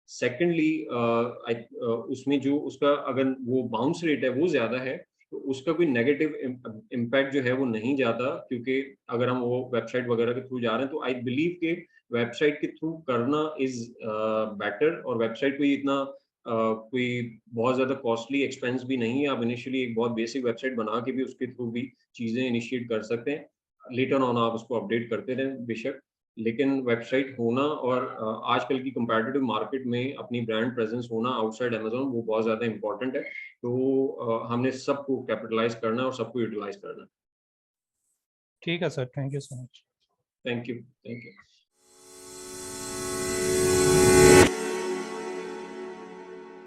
सेकेंडली उसमें जो उसका अगर वो बाउंस रेट है वो ज़्यादा है, तो उसका कोई नेगेटिव इम्पैक्ट जो है वो नहीं जाता, क्योंकि अगर हम वो वेबसाइट वगैरह के थ्रू जा रहे हैं, तो आई बिलीव कि वेबसाइट के थ्रू करना इज़ बेटर, और वेबसाइट कोई इतना कोई बहुत ज़्यादा कॉस्टली एक्सपेंस भी नहीं है। आप इनिशियली एक बहुत बेसिक वेबसाइट बना के भी उसके थ्रू भी चीज़ें इनिशिएट कर सकते हैं। लेटर ऑन आप उसको अपडेट करते रहें बेशक, लेकिन वेबसाइट होना और आजकल की कंपैटिटिव मार्केट में अपनी ब्रांड प्रेजेंस होना आउटसाइड अमेज़न वो बहुत ज़्यादा इम्पोर्टेंट है। तो हमने सबको कैपिटलाइज़ करना है और सबको यूटिलाइज़ करना है। ठीक है sir, thank you so much. Thank you, thank you.